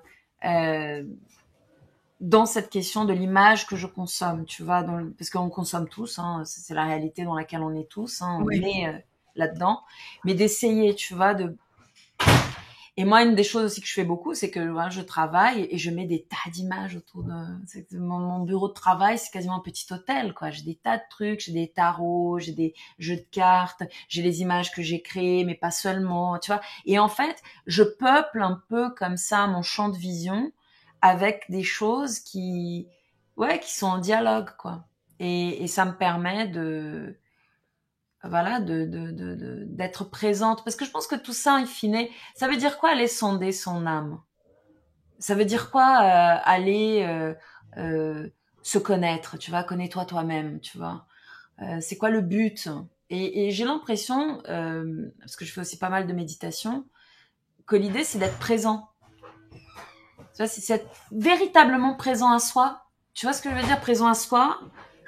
dans cette question de l'image que je consomme, tu vois, parce qu'on consomme tous, hein, c'est la réalité dans laquelle on est tous, hein, on est là-dedans, mais d'essayer, tu vois, Et moi, une des choses aussi que je fais beaucoup, c'est que voilà, je travaille et je mets des tas d'images autour de mon bureau de travail, c'est quasiment un petit hôtel, quoi. J'ai des tas de trucs, j'ai des tarots, j'ai des jeux de cartes, j'ai les images que j'ai créées, mais pas seulement, tu vois. Et en fait, je peuple un peu comme ça mon champ de vision avec des choses qui sont en dialogue, quoi. Et ça me permet d'être présente, parce que je pense que tout ça, in fine, ça veut dire quoi aller sonder son âme? Ça veut dire quoi aller se connaître, tu vois, connais-toi toi-même, tu vois. C'est quoi le but? Et j'ai l'impression, parce que je fais aussi pas mal de méditation, que l'idée c'est d'être présent. Tu vois, c'est être véritablement présent à soi. Tu vois ce que je veux dire? Présent à soi,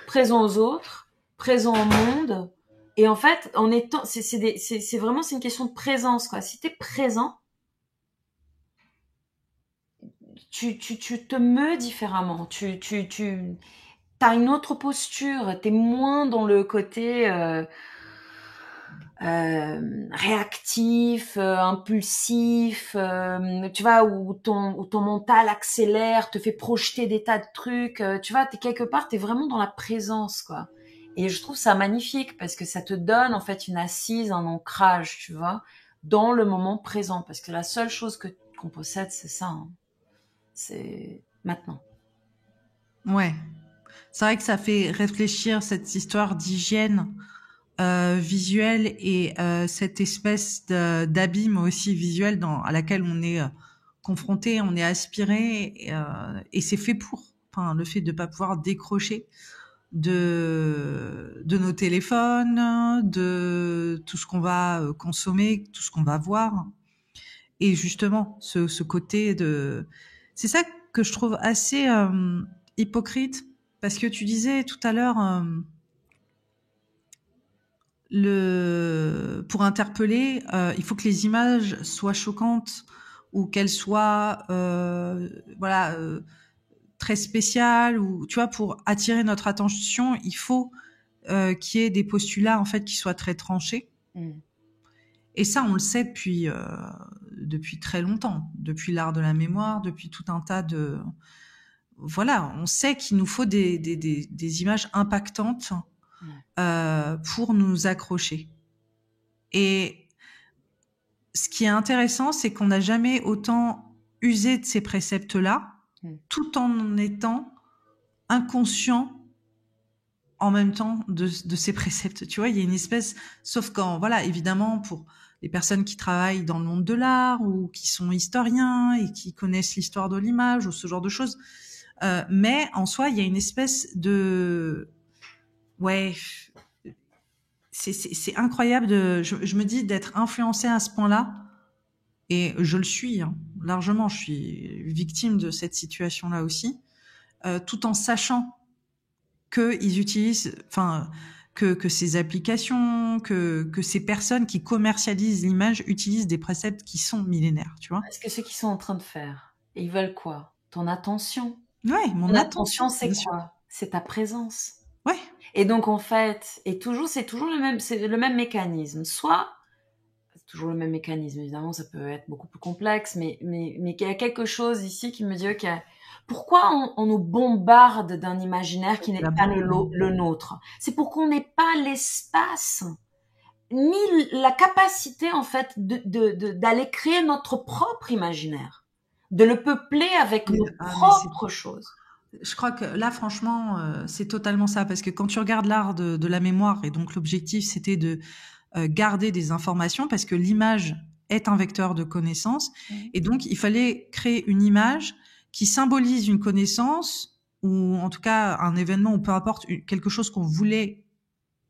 présent aux autres, présent au monde. Et en fait, en étant, c'est vraiment, c'est une question de présence, quoi. Si t'es présent, tu te meus différemment. T'as une autre posture. T'es moins dans le côté réactif, impulsif, tu vois, où ton mental accélère, te fait projeter des tas de trucs. Tu vois, t'es quelque part, t'es vraiment dans la présence, quoi. Et je trouve ça magnifique parce que ça te donne en fait une assise, un ancrage, tu vois, dans le moment présent. Parce que la seule chose qu'on possède, c'est ça. Hein. C'est maintenant. Ouais. C'est vrai que ça fait réfléchir cette histoire d'hygiène visuelle et cette espèce d'abîme aussi visuel à laquelle on est confronté, on est aspiré et c'est fait pour. Enfin, le fait de pas pouvoir décrocher de nos téléphones, de tout ce qu'on va consommer, tout ce qu'on va voir. Et justement, ce côté c'est ça que je trouve assez hypocrite, parce que tu disais tout à l'heure, pour interpeller, il faut que les images soient choquantes ou qu'elles soient, très spéciales, ou tu vois, pour attirer notre attention, il faut qu'il y ait des postulats en fait qui soient très tranchés. Et ça, on le sait depuis très longtemps, depuis l'art de la mémoire, depuis tout un tas de... Voilà, on sait qu'il nous faut des images impactantes pour nous accrocher. Et ce qui est intéressant, c'est qu'on n'a jamais autant usé de ces préceptes-là, tout en étant inconscient en même temps de ces préceptes. Tu vois, il y a une espèce, sauf quand, voilà, évidemment, pour les personnes qui travaillent dans le monde de l'art ou qui sont historiens et qui connaissent l'histoire de l'image ou ce genre de choses. Mais en soi, il y a une espèce de... Ouais, c'est incroyable je me dis d'être influencée à ce point-là, et je le suis, hein, largement, je suis victime de cette situation-là aussi, tout en sachant qu'ils utilisent, enfin, que ces applications, que ces personnes qui commercialisent l'image utilisent des préceptes qui sont millénaires, tu vois. Est-ce que ce qu'ils sont en train de faire, ils veulent quoi? Ton attention. Ouais, mon attention, c'est bien sûr. quoi? C'est ta présence. Ouais. Et donc, en fait, c'est toujours c'est le même mécanisme. Soit, c'est toujours le même mécanisme, évidemment, ça peut être beaucoup plus complexe, mais il y a quelque chose ici qui me dit, ok, pourquoi on nous bombarde d'un imaginaire qui n'est pas le nôtre? C'est pour qu'on n'ait pas l'espace, ni la capacité, en fait, d'aller créer notre propre imaginaire, de le peupler avec nos propres choses. Je crois que là, franchement, c'est totalement ça, parce que quand tu regardes l'art de la mémoire, et donc l'objectif, c'était de garder des informations, parce que l'image est un vecteur de connaissance, et donc il fallait créer une image qui symbolise une connaissance, ou en tout cas un événement, ou peu importe, quelque chose qu'on voulait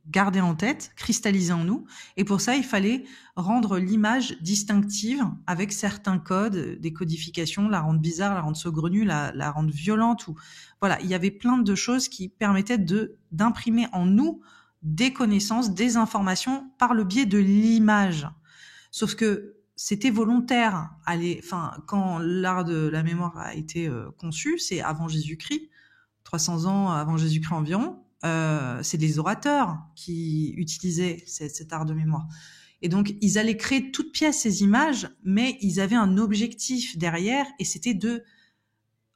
garder en tête, cristalliser en nous. Et pour ça, il fallait rendre l'image distinctive avec certains codes, des codifications, la rendre bizarre, la rendre saugrenue, la rendre violente. Ou voilà, il y avait plein de choses qui permettaient d'imprimer en nous des connaissances, des informations par le biais de l'image. Sauf que c'était volontaire. Quand l'art de la mémoire a été conçu, c'est avant Jésus-Christ, 300 ans avant Jésus-Christ environ. C'est des orateurs qui utilisaient cet art de mémoire. Et donc, ils allaient créer toutes pièces ces images, mais ils avaient un objectif derrière, et c'était de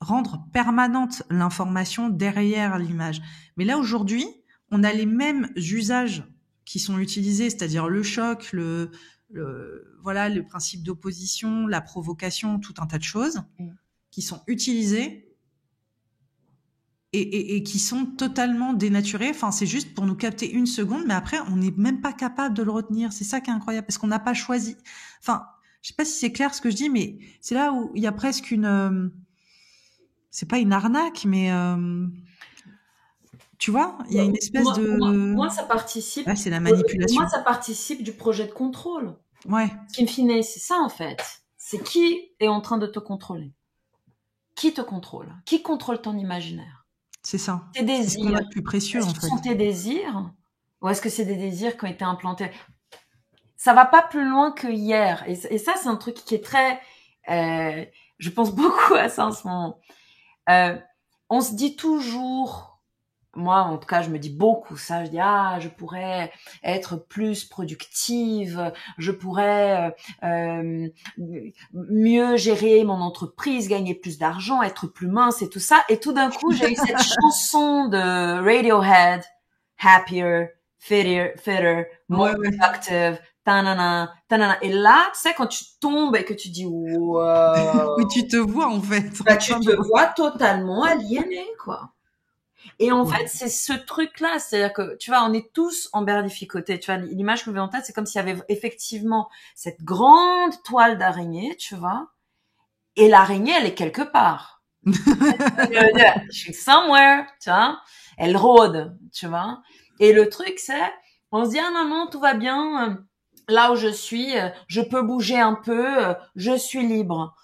rendre permanente l'information derrière l'image. Mais là, aujourd'hui, on a les mêmes usages qui sont utilisés, c'est-à-dire le choc, voilà, le principe d'opposition, la provocation, tout un tas de choses qui sont utilisées et qui sont totalement dénaturés. Enfin, c'est juste pour nous capter une seconde, mais après, on n'est même pas capable de le retenir. C'est ça qui est incroyable, parce qu'on n'a pas choisi. Enfin, je sais pas si c'est clair ce que je dis, mais c'est là où il y a presque c'est pas une arnaque, mais tu vois, il y a une espèce moi, ça participe. Ouais, c'est la manipulation. Moi, ça participe du projet de contrôle. Ouais. In fine, c'est ça en fait. C'est qui est en train de te contrôler. Qui te contrôle? Qui contrôle ton imaginaire? C'est ça. Tes désirs. C'est ce qu'on a de plus précieux, en fait. Ce sont tes désirs? Ou est-ce que c'est des désirs qui ont été implantés? Ça va pas plus loin que hier. Et ça, c'est un truc qui est très... je pense beaucoup à ça en ce moment. On se dit toujours... Moi, en tout cas, je me dis beaucoup ça. Je dis, je pourrais être plus productive, je pourrais mieux gérer mon entreprise, gagner plus d'argent, être plus mince et tout ça. Et tout d'un coup, j'ai eu cette chanson de Radiohead, Happier, Fitter, More Productive, tanana, tanana. Et là, tu sais, quand tu tombes et que tu dis, wow. Oui, tu te vois, en fait. Bah, tu te vois totalement aliéné, quoi. Et en fait, c'est ce truc-là, c'est-à-dire que, tu vois, on est tous emberlificotés, tu vois, l'image que je me en tête, c'est comme s'il y avait effectivement cette grande toile d'araignée, tu vois, et l'araignée, elle est quelque part. Je suis somewhere, tu vois, elle rôde, tu vois, et le truc, c'est, on se dit, non, tout va bien, là où je suis, je peux bouger un peu, je suis libre.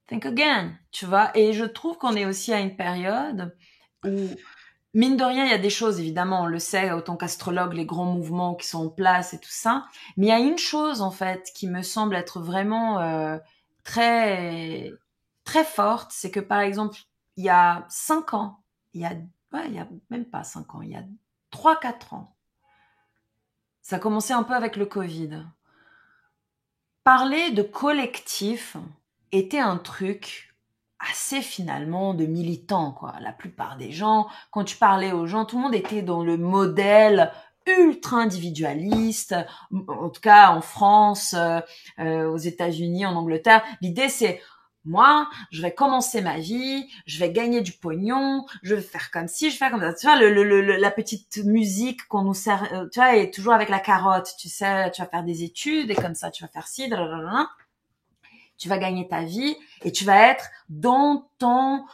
Think again, tu vois, et je trouve qu'on est aussi à une période où, mine de rien, il y a des choses, évidemment, on le sait, autant qu'astrologue, les grands mouvements qui sont en place et tout ça, mais il y a une chose, en fait, qui me semble être vraiment très, très forte, c'est que, par exemple, il y a 5 ans, il y a même pas 5 ans, il y a 3-4 ans, ça a commencé un peu avec le Covid. parler de collectif était un truc assez finalement de militant, quoi. La plupart des gens, quand tu parlais aux gens, tout le monde était dans le modèle ultra individualiste. En tout cas, en France, aux États-Unis, en Angleterre, l'idée c'est moi, je vais commencer ma vie, je vais gagner du pognon, je vais faire comme ci, je vais faire comme ça. Tu vois, la petite musique qu'on nous sert, tu vois, est toujours avec la carotte. Tu sais, tu vas faire des études et comme ça, tu vas faire ci, blablabla. Tu vas gagner ta vie et tu vas être dans ton,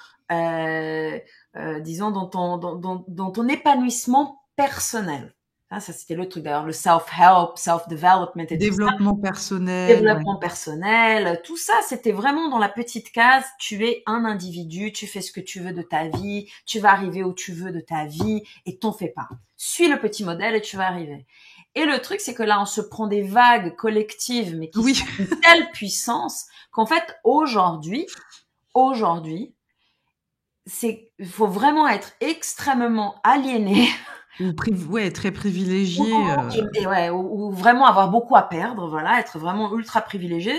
disons, dans ton épanouissement personnel. Ça, c'était le truc d'ailleurs, le self-help, self-development et tout ça. Développement personnel, ouais. Développement personnel, tout ça, c'était vraiment dans la petite case, tu es un individu, tu fais ce que tu veux de ta vie, tu vas arriver où tu veux de ta vie et t'en fais pas. Suis le petit modèle et tu vas arriver. Et le truc, c'est que là, on se prend des vagues collectives, mais qui sont d'une telle puissance qu'en fait, aujourd'hui, il faut vraiment être extrêmement aliéné. Ou très privilégié. Ou vraiment avoir beaucoup à perdre, voilà, être vraiment ultra privilégié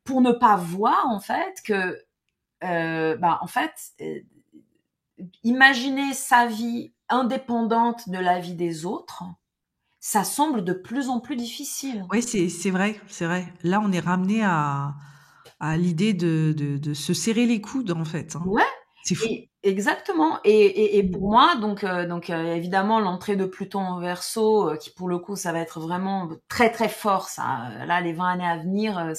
pour ne pas voir en fait que, imaginer sa vie indépendante de la vie des autres, ça semble de plus en plus difficile. Oui, c'est vrai, c'est vrai. Là, on est ramené à l'idée de se serrer les coudes, en fait. Hein. Ouais. C'est fou. Exactement. Et pour moi, donc évidemment l'entrée de Pluton en Verseau, qui pour le coup ça va être vraiment très très fort. Ça, là les 20 années à venir,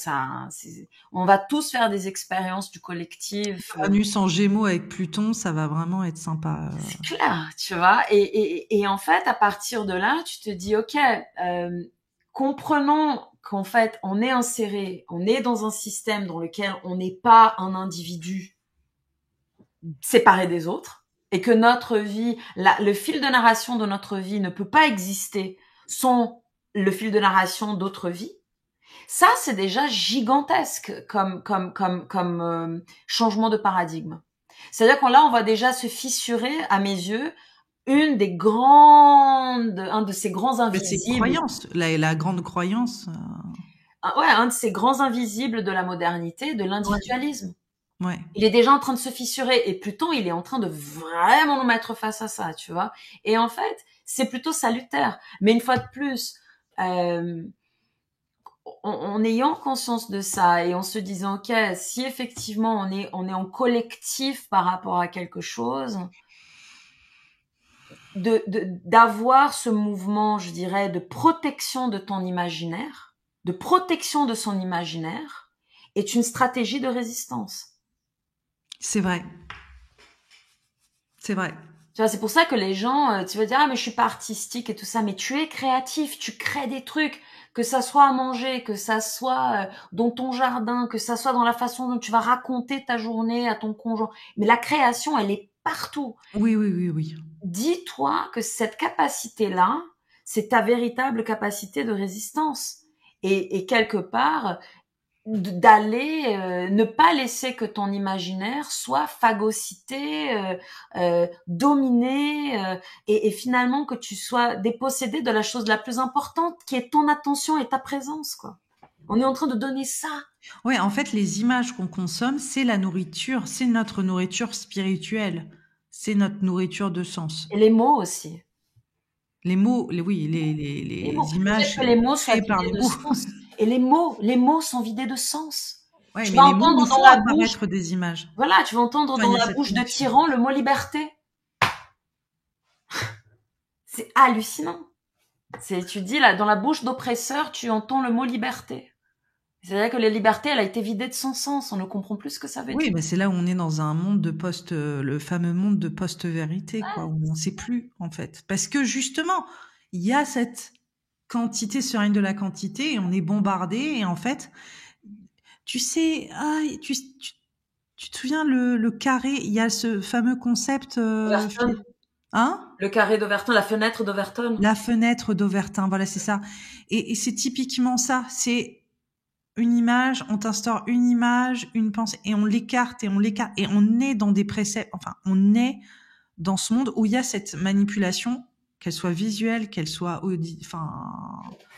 on va tous faire des expériences du collectif. Uranus en Gémeaux avec Pluton, ça va vraiment être sympa. C'est clair, tu vois. Et en fait, à partir de là, tu te dis ok, comprenons qu'en fait on est inséré, on est dans un système dans lequel on n'est pas un individu séparés des autres et que notre vie, le fil de narration de notre vie ne peut pas exister sans le fil de narration d'autres vies. Ça, c'est déjà gigantesque comme changement de paradigme. C'est-à-dire qu'on là, on va déjà se fissurer, à mes yeux, un de ces grands invisibles. C'est croyance, la grande croyance. Un de ces grands invisibles de la modernité, de l'individualisme. Ouais. Il est déjà en train de se fissurer et Pluton, il est en train de vraiment nous mettre face à ça, tu vois. Et en fait, c'est plutôt salutaire. Mais une fois de plus, en ayant conscience de ça et en se disant, ok, si effectivement on est en collectif par rapport à quelque chose, d'avoir ce mouvement, je dirais, de protection de ton imaginaire, de protection de son imaginaire, est une stratégie de résistance. C'est vrai. C'est vrai. Tu vois, c'est pour ça que les gens, tu vas dire, ah, mais je suis pas artistique et tout ça, mais tu es créatif, tu crées des trucs, que ça soit à manger, que ça soit dans ton jardin, que ça soit dans la façon dont tu vas raconter ta journée à ton conjoint. Mais la création, elle est partout. Oui. Dis-toi que cette capacité-là, c'est ta véritable capacité de résistance. Et quelque part, d'aller ne pas laisser que ton imaginaire soit phagocyté, dominé, et finalement que tu sois dépossédé de la chose la plus importante qui est ton attention et ta présence, quoi. On est en train de donner ça. Ouais, en fait, les images qu'on consomme, c'est la nourriture, c'est notre nourriture spirituelle, c'est notre nourriture de sens. Et les mots aussi. Les mots, les images que les mots soient créées par les vidés de mots. sens. Et les mots sont vidés de sens. Ouais, tu mais vas les mots entendre nous dans font la apparaître bouche, des images. voilà, tu vas entendre dans la bouche de tyran le mot liberté. C'est hallucinant. Tu dis là, dans la bouche d'oppresseur, tu entends le mot liberté. C'est-à-dire que la liberté, elle a été vidée de son sens. On ne comprend plus ce que ça veut dire. Oui, bah c'est là où on est dans un monde de le fameux monde de post-vérité, quoi, où on ne sait plus, en fait. Parce que justement, il y a cette quantité sur une de la quantité et on est bombardé et en fait, tu sais, tu te souviens le carré, il y a ce fameux concept, hein? Le carré d'Overton, la fenêtre d'Overton. La fenêtre d'Overton, voilà, c'est ça. Et c'est typiquement ça, c'est une image, on t'instaure une image, une pensée, et on l'écarte, et on est dans des préceptes, enfin, on est dans ce monde où il y a cette manipulation qu'elle soit visuelle, qu'elle soit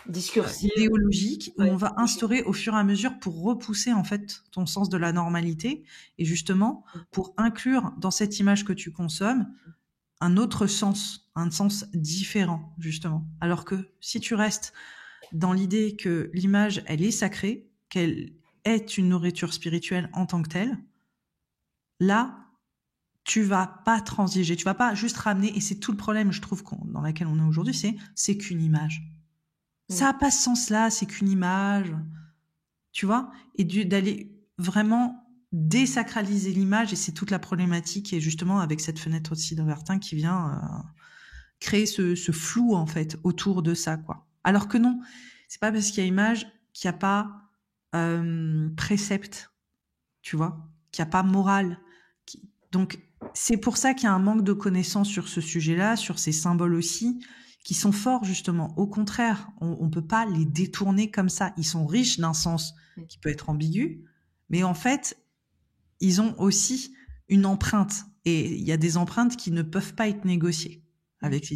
discursive, idéologique, où ouais. on va instaurer au fur et à mesure pour repousser en fait ton sens de la normalité et justement pour inclure dans cette image que tu consommes un autre sens, un sens différent justement. Alors que si tu restes dans l'idée que l'image, elle est sacrée, qu'elle est une nourriture spirituelle en tant que telle, là, tu vas pas transiger, tu vas pas juste ramener, et c'est tout le problème, je trouve, dans laquelle on est aujourd'hui, c'est qu'une image. Ça a pas ce sens-là, c'est qu'une image, tu vois, et d'aller vraiment désacraliser l'image, et c'est toute la problématique, et justement avec cette fenêtre aussi d'Overton qui vient créer ce flou en fait autour de ça, quoi. Alors que non, c'est pas parce qu'il y a image qu'il n'y a pas précepte, tu vois, qu'il n'y a pas morale. Donc c'est pour ça qu'il y a un manque de connaissances sur ce sujet-là, sur ces symboles aussi, qui sont forts justement. Au contraire, on peut pas les détourner comme ça. Ils sont riches d'un sens qui peut être ambigu, mais en fait, ils ont aussi une empreinte. Et il y a des empreintes qui ne peuvent pas être négociées avec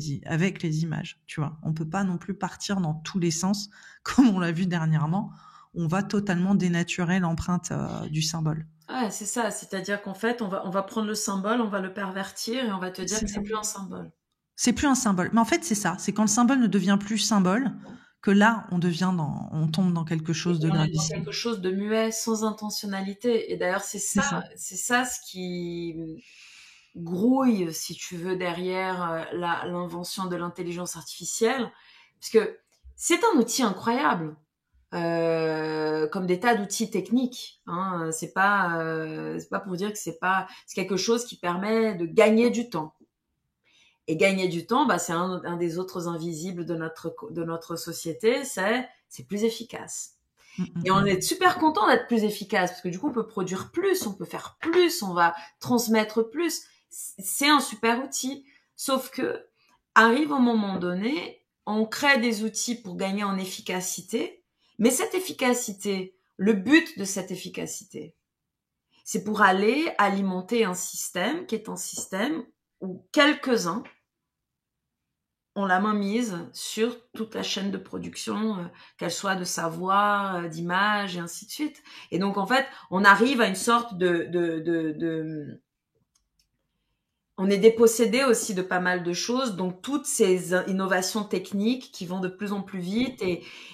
les images, tu vois. On peut pas non plus partir dans tous les sens, comme on l'a vu dernièrement. On va totalement dénaturer l'empreinte du symbole. Ouais, c'est ça. C'est-à-dire qu'en fait, on va prendre le symbole, on va le pervertir et on va te dire que c'est plus un symbole. C'est plus un symbole. Mais en fait, c'est ça. C'est quand le symbole ne devient plus symbole que là, on tombe dans quelque chose de gravissime. Quelque chose de muet, sans intentionnalité. Et d'ailleurs, c'est ça ce qui grouille, si tu veux, derrière l'invention de l'intelligence artificielle. Parce que c'est un outil incroyable. Comme des tas d'outils techniques, hein. C'est pas pour dire que c'est quelque chose qui permet de gagner du temps. Et gagner du temps, c'est un des autres invisibles de notre société, c'est plus efficace. Et on est super content d'être plus efficace parce que du coup on peut produire plus, on peut faire plus, on va transmettre plus. C'est un super outil. Sauf que arrive un moment donné, on crée des outils pour gagner en efficacité. Mais cette efficacité, le but de cette efficacité, c'est pour aller alimenter un système qui est un système où quelques-uns ont la main mise sur toute la chaîne de production, qu'elle soit de savoir, d'image et ainsi de suite. Et donc, en fait, on arrive à une sorte on est dépossédé aussi de pas mal de choses, donc toutes ces innovations techniques qui vont de plus en plus vite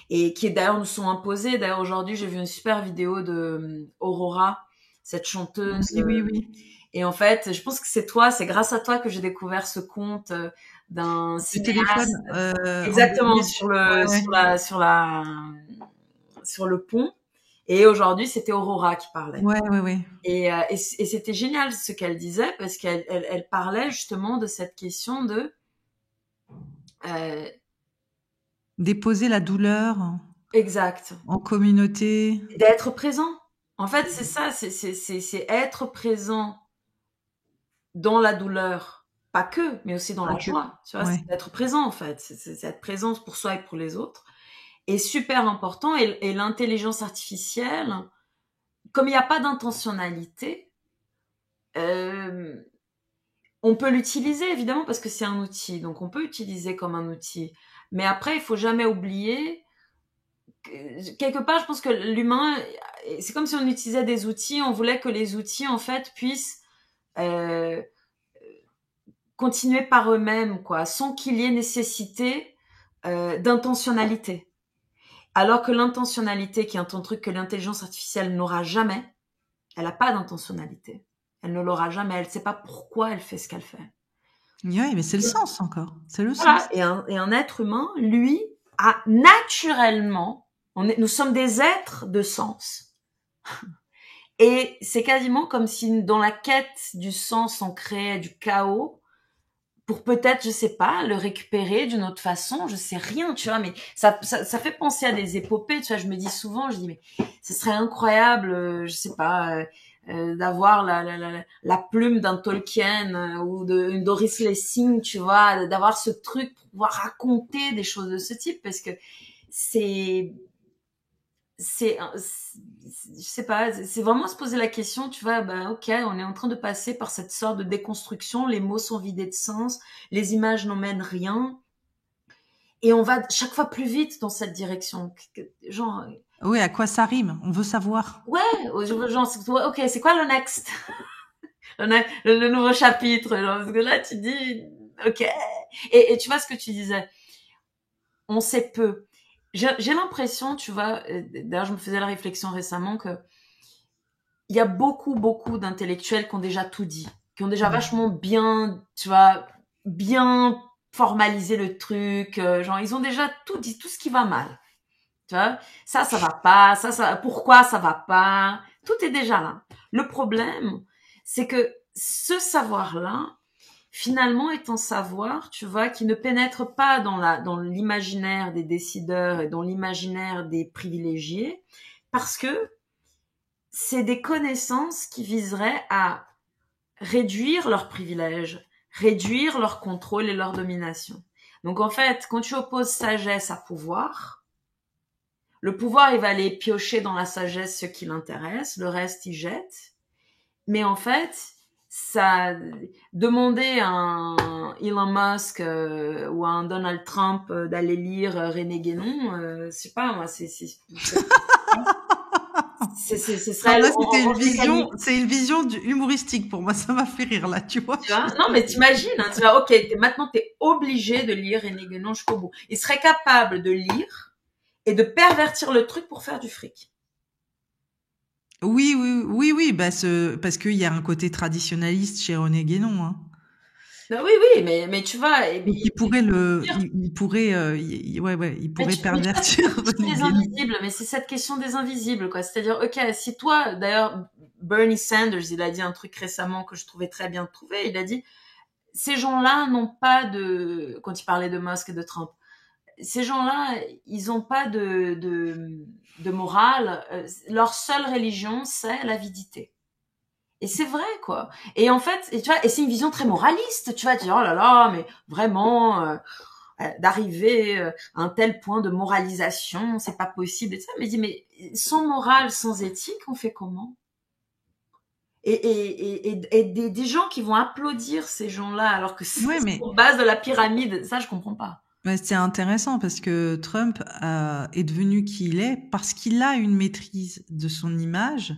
et qui d'ailleurs nous sont imposées. D'ailleurs aujourd'hui j'ai vu une super vidéo de Aurora, cette chanteuse. Oui. Et en fait, je pense que c'est grâce à toi que j'ai découvert ce compte d'un téléphone. Exactement, sur le pont. Et aujourd'hui, c'était Aurora qui parlait. Ouais. Et c'était génial ce qu'elle disait parce qu'elle parlait justement de cette question de déposer la douleur. Exact. En communauté. D'être présent. En fait, c'est ça, c'est être présent dans la douleur, pas que, mais aussi dans la joie. Tu vois, c'est d'être présent en fait, c'est être présent pour soi et pour les autres. Et super important. Et l'intelligence artificielle, comme il n'y a pas d'intentionnalité, on peut l'utiliser évidemment parce que c'est un outil, donc on peut utiliser comme un outil. Mais après, il faut jamais oublier que, quelque part, je pense que l'humain, c'est comme si on utilisait des outils, on voulait que les outils en fait puissent continuer par eux-mêmes, quoi, sans qu'il y ait nécessité d'intentionnalité. Alors que l'intentionnalité, qui est un truc que l'intelligence artificielle n'aura jamais, elle n'a pas d'intentionnalité. Elle ne l'aura jamais. Elle ne sait pas pourquoi elle fait ce qu'elle fait. Oui, mais c'est le sens encore. C'est le voilà. sens. Et un être humain, lui, a naturellement... nous sommes des êtres de sens. Et c'est quasiment comme si dans la quête du sens, on créait du chaos pour peut-être, je sais pas, le récupérer d'une autre façon, je sais rien, tu vois, mais ça fait penser à des épopées, tu vois, je me dis souvent, je dis, mais ce serait incroyable, je sais pas, d'avoir la plume d'un Tolkien ou d'une Doris Lessing, tu vois, d'avoir ce truc pour pouvoir raconter des choses de ce type, parce que je sais pas, c'est vraiment se poser la question, tu vois, ok, on est en train de passer par cette sorte de déconstruction, les mots sont vidés de sens, les images n'emmènent rien, Et on va chaque fois plus vite dans cette direction. Genre, Oui, à quoi ça rime? On veut savoir. ouais, genre, ok, c'est quoi le next? Le nouveau chapitre, genre, parce que là, tu dis, ok. Et tu vois ce que tu disais, on sait peu. J'ai l'impression, tu vois, d'ailleurs, je me faisais la réflexion récemment que il y a beaucoup d'intellectuels qui ont déjà tout dit, qui ont déjà Ouais. vachement bien, tu vois, bien formalisé le truc, genre, ils ont déjà tout dit, tout ce qui va mal. Tu vois, ça va pas, pourquoi ça va pas, tout est déjà là. Le problème, c'est que ce savoir-là, finalement, est un savoir, tu vois, qui ne pénètre pas dans l'imaginaire des décideurs et dans l'imaginaire des privilégiés, parce que c'est des connaissances qui viseraient à réduire leurs privilèges, réduire leur contrôle et leur domination. Donc, en fait, quand tu opposes sagesse à pouvoir, le pouvoir, il va aller piocher dans la sagesse ce qui l'intéresse, le reste, il jette. Mais en fait, ça, demander à un Elon Musk ou à un Donald Trump d'aller lire René Guénon, je sais pas moi, ce Non, serait là, en c'était une revanche vision, mécanique. c'est une vision humoristique pour moi. Ça m'a fait rire là, tu vois. Tu vois, non, mais t'imagines, hein, tu vois, ok, maintenant t'es obligé de lire René Guénon jusqu'au bout. Il serait capable de lire et de pervertir le truc pour faire du fric. Oui, bah, parce qu'il y a un côté traditionnaliste chez René Guénon, hein. Ben oui, oui, mais tu vois, Donc il pourrait, ouais, il pourrait mais tu vois, c'est pervertir cette question René des Guénon. invisibles, mais c'est cette question des invisibles, quoi. C'est-à-dire, ok, si toi, d'ailleurs, Bernie Sanders, il a dit un truc récemment que je trouvais très bien trouvé, il a dit, ces gens-là n'ont pas quand il parlait de Musk et de Trump, ces gens-là, ils n'ont pas de morale, leur seule religion, c'est l'avidité. Et c'est vrai, quoi. Et en fait, et tu vois, et c'est une vision très moraliste, tu vois, tu dis, oh là là, mais vraiment, d'arriver à un tel point de moralisation, c'est pas possible, et ça. Mais dis, mais sans morale, sans éthique, on fait comment? Et des gens qui vont applaudir ces gens-là alors que c'est Ouais, mais sur base de la pyramide, ça, je comprends pas. c'est intéressant parce que Trump est devenu qui il est parce qu'il a une maîtrise de son image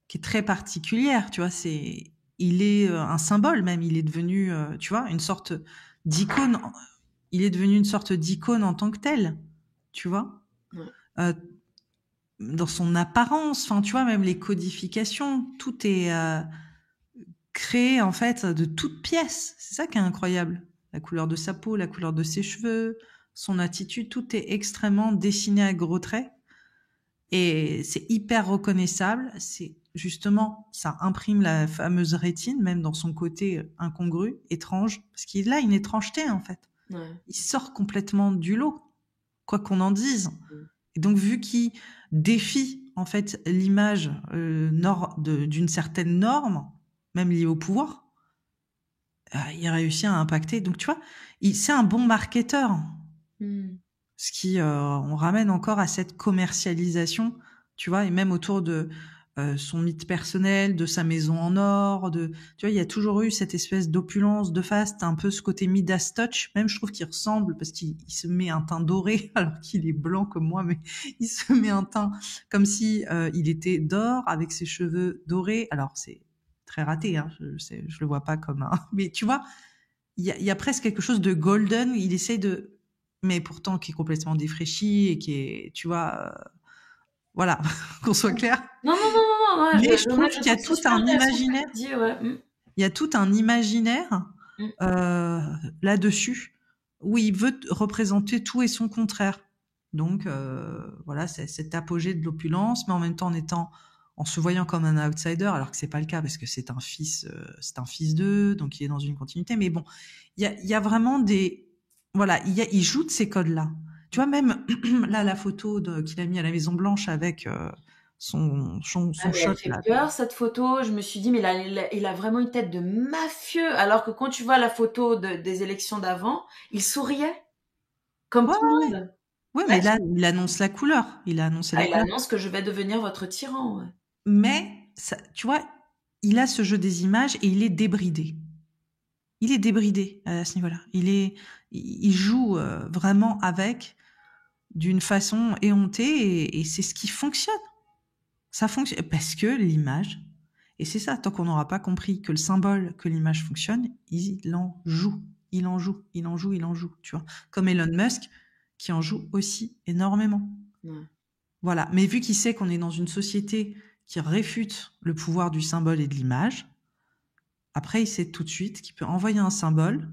qui est très particulière, tu vois. Il est un symbole même. Il est devenu, tu vois, une sorte d'icône. Il est devenu une sorte d'icône en tant que tel, tu vois. Ouais. Euh, Dans son apparence, enfin, tu vois, même les codifications, tout est créé en fait de toutes pièces. C'est ça qui est incroyable. La couleur de sa peau, la couleur de ses cheveux, son attitude, tout est extrêmement dessiné à gros traits et c'est hyper reconnaissable. C'est justement, ça imprime la fameuse rétine, même dans son côté incongru, étrange, parce qu'il a une étrangeté en fait. Ouais. Il sort complètement du lot, quoi qu'on en dise. Mm. Et donc, vu qu'il défie en fait l'image d'une certaine norme, même liée au pouvoir, il réussit à impacter. Donc, tu vois, c'est un bon marketeur. Mm. Ce qui, on ramène encore à cette commercialisation, tu vois, et même autour de son mythe personnel, de sa maison en or, tu vois, il y a toujours eu cette espèce d'opulence, de faste, un peu ce côté Midas touch. Même, je trouve qu'il ressemble parce qu'il se met un teint doré alors qu'il est blanc comme moi, mais il se met un teint comme si il était d'or avec ses cheveux dorés. Alors, c'est très raté, hein, je le vois pas comme un, mais tu vois, il y a presque quelque chose de golden. Il essaie de, mais pourtant qui est complètement défraîchi et qui est, tu vois, voilà, qu'on soit clair. Non, non, non, non, non, ouais, Mais je moi, trouve je qu'il y a trouve que c'est tout super un intéressant ce que imaginaire. tu dis, ouais. Mm. Il y a tout un imaginaire Mm. là-dessus où il veut représenter tout et son contraire. Donc voilà, c'est cet apogée de l'opulence, mais en même temps en se voyant comme un outsider, alors que c'est pas le cas parce que c'est un fils d'eux, donc il est dans une continuité. Mais bon, il y a vraiment voilà, il joue de ces codes-là. Tu vois, même là, la photo qu'il a mis à la Maison Blanche avec Ah, son mais elle shot fait là. peur, cette photo. Je me suis dit, mais il a vraiment une tête de mafieux. Alors que quand tu vois la photo des élections d'avant, il souriait, comme Ouais, tout le ouais, ouais. monde. Ouais, Ouais, mais là, il annonce la couleur. Il a annoncé la il couleur. annonce que je vais devenir votre tyran. Ouais. Mais, ça, tu vois, il a ce jeu des images et il est débridé. Il est débridé à ce niveau-là. ils jouent vraiment avec d'une façon éhontée et c'est ce qui fonctionne. Ça fonctionne parce que l'image, et c'est ça, tant qu'on n'aura pas compris que le symbole, que l'image fonctionne, il en joue, il en joue, il en joue, il en joue, tu vois. Comme Elon Musk, qui en joue aussi énormément. Ouais. Voilà. Mais vu qu'il sait qu'on est dans une société qui réfute le pouvoir du symbole et de l'image, après, il sait tout de suite qu'il peut envoyer un symbole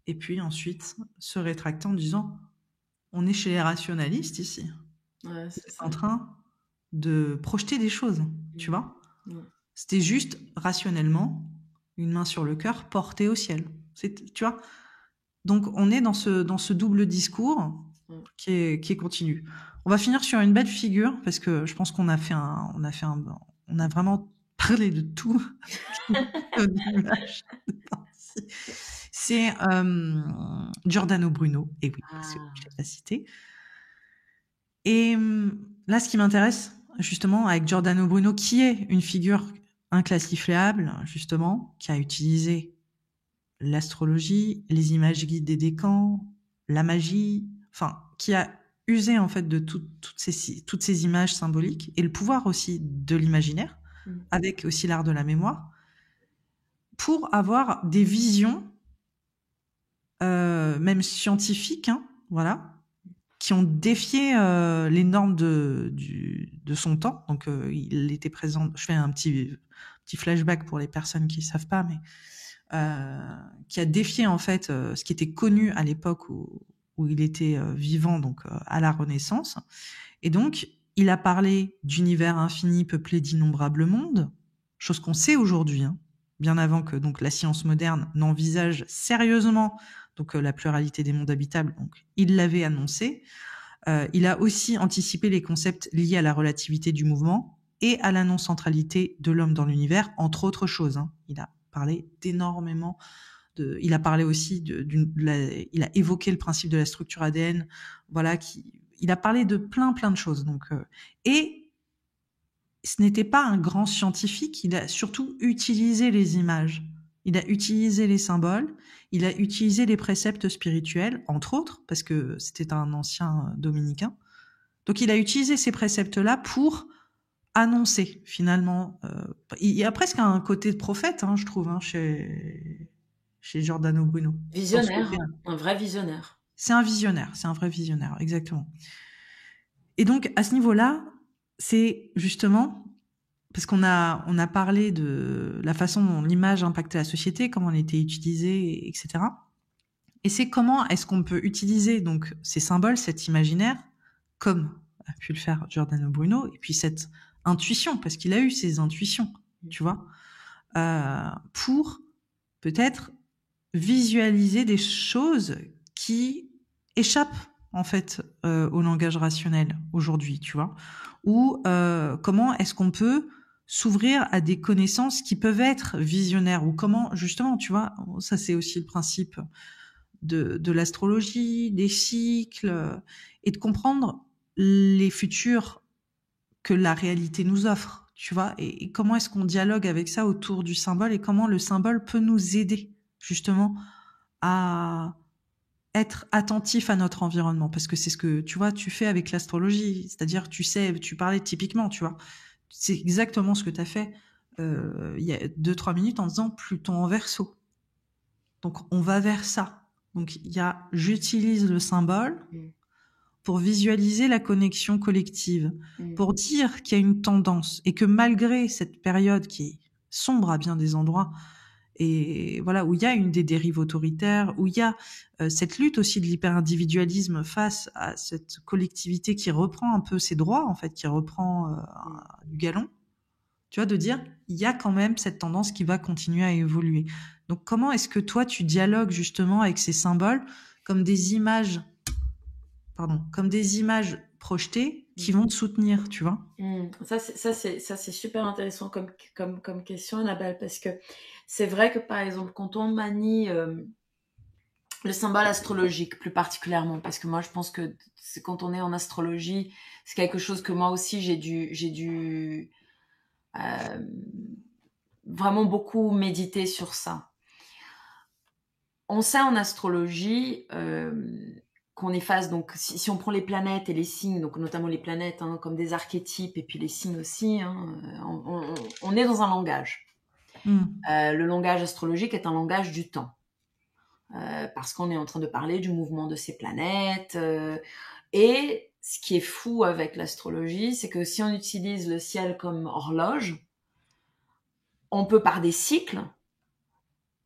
et puis ensuite se rétracter en disant on est chez les rationalistes ici. Ouais, Vous c'est êtes ça. en train de projeter des choses, tu vois. Ouais. C'était juste rationnellement, une main sur le cœur, portée au ciel. Tu vois. Donc on est dans ce double discours qui est continu. On va finir sur une belle figure parce que je pense qu'on a on a vraiment parlé de tout. C'est Giordano Bruno. Et oui, parce que je l'ai pas cité. Et là, ce qui m'intéresse, justement, avec Giordano Bruno, qui est une figure inclassifiable, justement, qui a utilisé l'astrologie, les images guides des décans, la magie, enfin, qui a usé, en fait, de toutes ces images symboliques et le pouvoir aussi de l'imaginaire, avec aussi l'art de la mémoire, pour avoir des visions, même scientifiques, hein, voilà, qui ont défié les normes de son temps. Donc, il était présent. Je fais un petit flashback pour les personnes qui savent pas, mais qui a défié en fait ce qui était connu à l'époque où il était vivant, donc à la Renaissance. Et donc, il a parlé d'univers infini peuplé d'innombrables mondes, chose qu'on sait aujourd'hui, hein, bien avant que donc la science moderne n'envisage sérieusement donc la pluralité des mondes habitables. Donc, il l'avait annoncé. Il a aussi anticipé les concepts liés à la relativité du mouvement et à la non-centralité de l'homme dans l'univers, entre autres choses. Hein. Il a parlé d'énormément il a parlé aussi il a évoqué le principe de la structure ADN, voilà, il a parlé de plein de choses. Donc, et ce n'était pas un grand scientifique, il a surtout utilisé les images, il a utilisé les symboles, il a utilisé les préceptes spirituels, entre autres, parce que c'était un ancien dominicain. Donc il a utilisé ces préceptes-là pour annoncer, finalement. Il y a presque un côté de prophète, hein, je trouve, hein, chez Giordano Bruno. Visionnaire, un vrai visionnaire. C'est un visionnaire, c'est un vrai visionnaire, exactement. Et donc, à ce niveau-là, c'est justement, parce qu'on a parlé de la façon dont l'image impactait la société, comment elle était utilisée, etc. Et c'est comment est-ce qu'on peut utiliser donc ces symboles, cet imaginaire, comme a pu le faire Giordano Bruno, et puis cette intuition, parce qu'il a eu ses intuitions, tu vois, pour peut-être visualiser des choses qui échappent en fait au langage rationnel aujourd'hui, tu vois, ou comment est-ce qu'on peut s'ouvrir à des connaissances qui peuvent être visionnaires, ou comment justement, tu vois, ça c'est aussi le principe de l'astrologie, des cycles, et de comprendre les futurs que la réalité nous offre, tu vois, et comment est-ce qu'on dialogue avec ça autour du symbole, et comment le symbole peut nous aider justement à être attentif à notre environnement, parce que c'est ce que tu vois, tu fais avec l'astrologie, c'est-à-dire tu sais, tu parlais typiquement, tu vois, c'est exactement ce que tu as fait il y a 2-3 minutes en disant Pluton en Verseau. Donc on va vers ça. Donc j'utilise le symbole pour visualiser la connexion collective, pour dire qu'il y a une tendance et que malgré cette période qui est sombre à bien des endroits, et voilà, où il y a une des dérives autoritaires, où il y a cette lutte aussi de l'hyper-individualisme face à cette collectivité qui reprend un peu ses droits, en fait, qui reprend du galon, tu vois, de dire, il y a quand même cette tendance qui va continuer à évoluer. Donc, comment est-ce que toi, tu dialogues justement avec ces symboles comme des images, comme des images projetées qui vont te soutenir, tu vois? Ça c'est super intéressant comme question, Annabelle, parce que c'est vrai que par exemple quand on manie le symbole astrologique plus particulièrement, parce que moi je pense que quand on est en astrologie, c'est quelque chose que moi aussi j'ai dû vraiment beaucoup méditer sur ça. On sait en astrologie qu'on est face, donc si on prend les planètes et les signes, donc notamment les planètes comme des archétypes et puis les signes aussi, on est dans un langage. Le langage astrologique est un langage du temps. Parce qu'on est en train de parler du mouvement de ces planètes. Et ce qui est fou avec l'astrologie, c'est que si on utilise le ciel comme horloge, on peut par des cycles